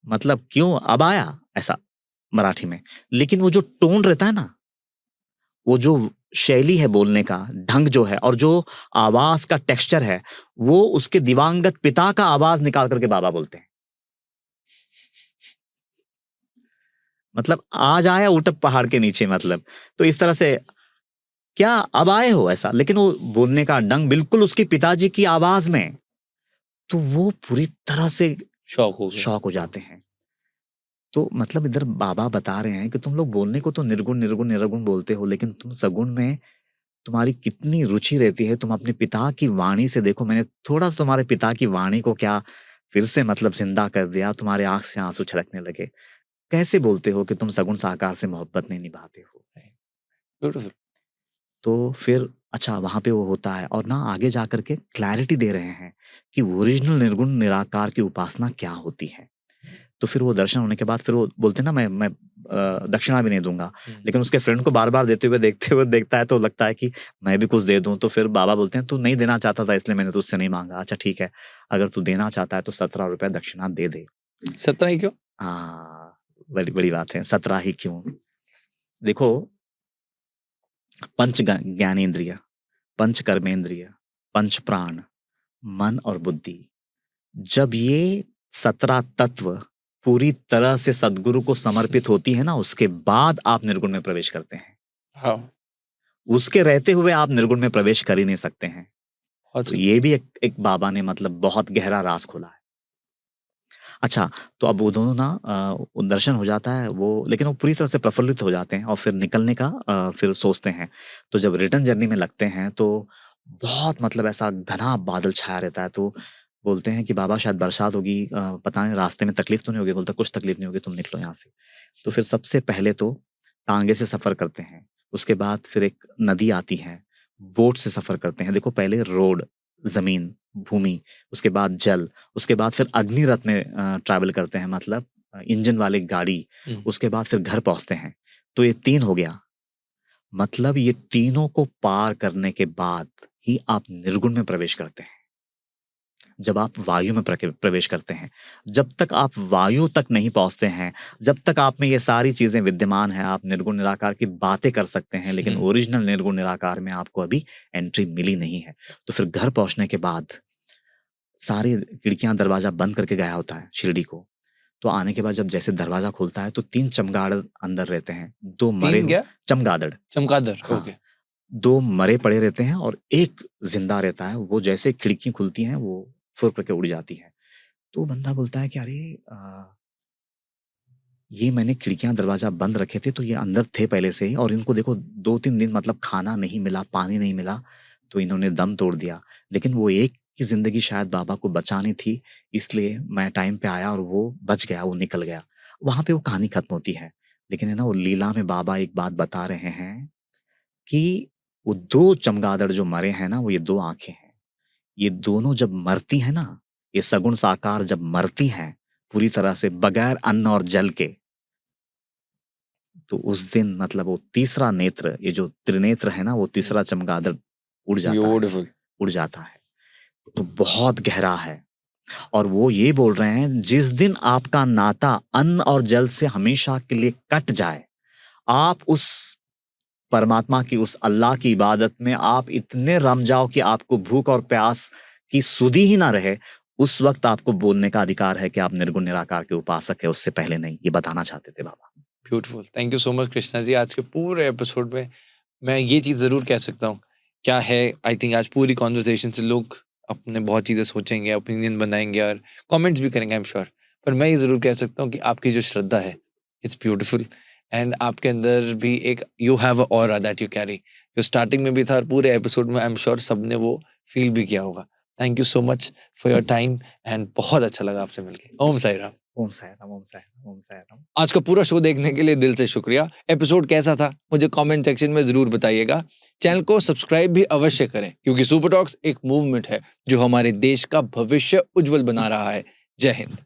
Speaker 2: मतलब क्यों अब आया, ऐसा मराठी में। लेकिन वो जो टोन रहता है ना, वो जो शैली है बोलने का, ढंग जो है, और जो आवाज का टेक्सचर है, वो उसके दिवंगत पिता का आवाज निकाल करके बाबा बोलते हैं। मतलब आज आया ऊटक पहाड़ के नीचे, मतलब तो इस तरह से, क्या अब आए हो, ऐसा। लेकिन वो बोलने का ढंग बिल्कुल उसके पिताजी की आवाज में, तो वो पूरी तरह से शॉक हो जाते हैं। तो मतलब इधर बाबा बता रहे हैं कि तुम लोग बोलने को तो निर्गुण निर्गुण निर्गुण बोलते हो, लेकिन तुम सगुण में तुम्हारी कितनी रुचि रहती है। तुम अपने पिता की वाणी से देखो, मैंने थोड़ा सा तुम्हारे पिता की वाणी को क्या फिर से मतलब जिंदा कर दिया, तुम्हारे आंख से आंसू छलकने लगे। कैसे बोलते हो कि तुम सगुण साकार से मोहब्बत नहीं निभाते हो?
Speaker 1: ब्यूटीफुल।
Speaker 2: तो फिर अच्छा वहां पे वो होता है, और ना आगे जा करके क्लैरिटी दे रहे हैं कि ओरिजिनल निर्गुण निराकार की उपासना क्या होती है। तो फिर वो दर्शन होने के बाद फिर वो बोलते हैं ना, मैं दक्षिणा भी नहीं दूंगा, लेकिन उसके फ्रेंड को बार बार देते हुए देखता है, तो लगता है कि मैं भी कुछ दे दूं। तो फिर बाबा बोलते हैं, तू नहीं देना चाहता था इसलिए मैंने तुझसे नहीं मांगा। अच्छा ठीक है, अगर तू देना चाहता है तो 17 रुपए दक्षिणा दे दे।
Speaker 1: 17 ही क्यों?
Speaker 2: हाँ, बड़ी बड़ी बात है, 17 ही क्यों? देखो, पंच ज्ञानेन्द्रिय, पंच कर्मेंद्रिय, पंच प्राण, मन और बुद्धि, जब ये 17 तत्व पूरी तरह से सदगुरु को समर्पित होती है ना, उसके बाद आप निर्गुण में प्रवेश करते हैं।
Speaker 1: हाँ,
Speaker 2: उसके रहते हुए आप निर्गुण में प्रवेश कर ही नहीं सकते हैं।
Speaker 1: बहुत
Speaker 2: तो
Speaker 1: सही।
Speaker 2: ये भी एक बाबा ने मतलब बहुत गहरा राज खोला है। अच्छा, तो अब वो दोनों ना वो दर्शन हो जाता है वो, लेकिन वो पूरी तरह से प्रफुल्लित हो जाते हैं और फिर निकलने का फिर सोचते हैं। तो जब रिटर्न जर्नी में लगते हैं तो बहुत मतलब ऐसा घना बादल छाया रहता है। तो बोलते हैं कि बाबा शायद बरसात होगी, पता नहीं रास्ते में तकलीफ तो नहीं होगी? बोलता कुछ तकलीफ नहीं होगी, तुम निकलो यहाँ से। तो फिर सबसे पहले तो टांगे से सफर करते हैं, उसके बाद फिर एक नदी आती है, बोट से सफर करते हैं। देखो पहले रोड, जमीन, भूमि, उसके बाद जल, उसके बाद फिर अग्निरथ में ट्रैवल करते हैं, मतलब इंजन वाली गाड़ी, उसके बाद फिर घर पहुंचते हैं। तो ये 3 हो गया। मतलब ये तीनों को पार करने के बाद ही आप निर्गुण में प्रवेश करते हैं। जब आप वायु में प्रवेश करते हैं, जब तक आप वायु तक नहीं पहुंचते हैं, जब तक आप में ये सारी चीजें विद्यमान हैं, आप निर्गुण निराकार की बातें कर सकते हैं, लेकिन ओरिजिनल निर्गुण निराकार में आपको अभी एंट्री मिली नहीं है। तो फिर घर पहुंचने के बाद सारी खिड़कियां दरवाजा बंद करके गया होता है शिरडी को। तो आने के बाद जब जैसे दरवाजा खुलता है तो 3 चमगादड़ अंदर रहते हैं, 2 मरे
Speaker 1: 3 क्या?
Speaker 2: चमगादड़,
Speaker 1: चमगादड़,
Speaker 2: हाँ,
Speaker 1: ओके।
Speaker 2: 2 मरे पड़े रहते हैं और 1 जिंदा रहता है। वो जैसे खिड़की खुलती हैं वो फुर करके उड़ जाती है। तो बंदा बोलता है कि अरे ये मैंने खिड़कियां दरवाजा बंद रखे थे तो ये अंदर थे पहले से ही, और इनको देखो 2-3 दिन मतलब खाना नहीं मिला, पानी नहीं मिला, तो इन्होंने दम तोड़ दिया। लेकिन वो एक की जिंदगी शायद बाबा को बचानी थी, इसलिए मैं टाइम पे आया और वो बच गया, वो निकल गया। वहां पे वो कहानी खत्म होती है। लेकिन है ना, वो लीला में बाबा एक बात बता रहे हैं कि वो 2 चमगादड़ जो मरे हैं ना, वो ये 2 आंखें हैं। ये दोनों जब मरती है ना, ये सगुण साकार जब मरती हैं पूरी तरह से बगैर अन्न और जल के, तो उस दिन मतलब वो तीसरा नेत्र, ये जो त्रिनेत्र है ना, वो तीसरा चमगादड़ उड़ जाता है,
Speaker 1: ब्यूटीफुल।
Speaker 2: उड़ जाता है। तो बहुत गहरा है। और वो ये बोल रहे हैं, जिस दिन आपका नाता अन्न और जल से हमेशा के लिए कट जाए, आप उस परमात्मा की, उस अल्लाह की इबादत में आप इतने रम जाओ कि आपको भूख और प्यास की सुधि ही ना रहे, उस वक्त आपको बोलने का अधिकार है कि आप निर्गुण निराकार के उपासक है, उससे पहले नहीं। ये बताना चाहते थे बाबा।
Speaker 1: Beautiful, thank you so much Krishna ji. आज के पूरे एपिसोड में मैं ये चीज़ ज़रूर कह सकता हूँ, क्या है, आई थिंक आज पूरी कॉन्वर्सेशन से लोग अपने बहुत चीज़ें सोचेंगे, ओपिनियन बनाएंगे और कमेंट्स भी करेंगे, आई एम श्योर। पर मैं ये ज़रूर कह सकता हूँ कि आपकी जो श्रद्धा है, इट्स ब्यूटीफुल, एंड आपके अंदर भी एक you have a aura that you carry, जो स्टार्टिंग में भी था और पूरे एपिसोड में आई एम श्योर सबने वो फील भी किया होगा। Thank you so much for your time, and बहुत अच्छा लगा आपसे मिलके। ओम साई राम।
Speaker 2: ओम साई राम, ओम साई राम, ओम साई राम।
Speaker 1: आज का पूरा शो देखने के लिए दिल से शुक्रिया। एपिसोड कैसा था मुझे कमेंट सेक्शन में जरूर बताइएगा। चैनल को सब्सक्राइब भी अवश्य करें, क्योंकि सुपर टॉक्स एक मूवमेंट है जो हमारे देश का भविष्य उज्जवल बना रहा है। जय हिंद।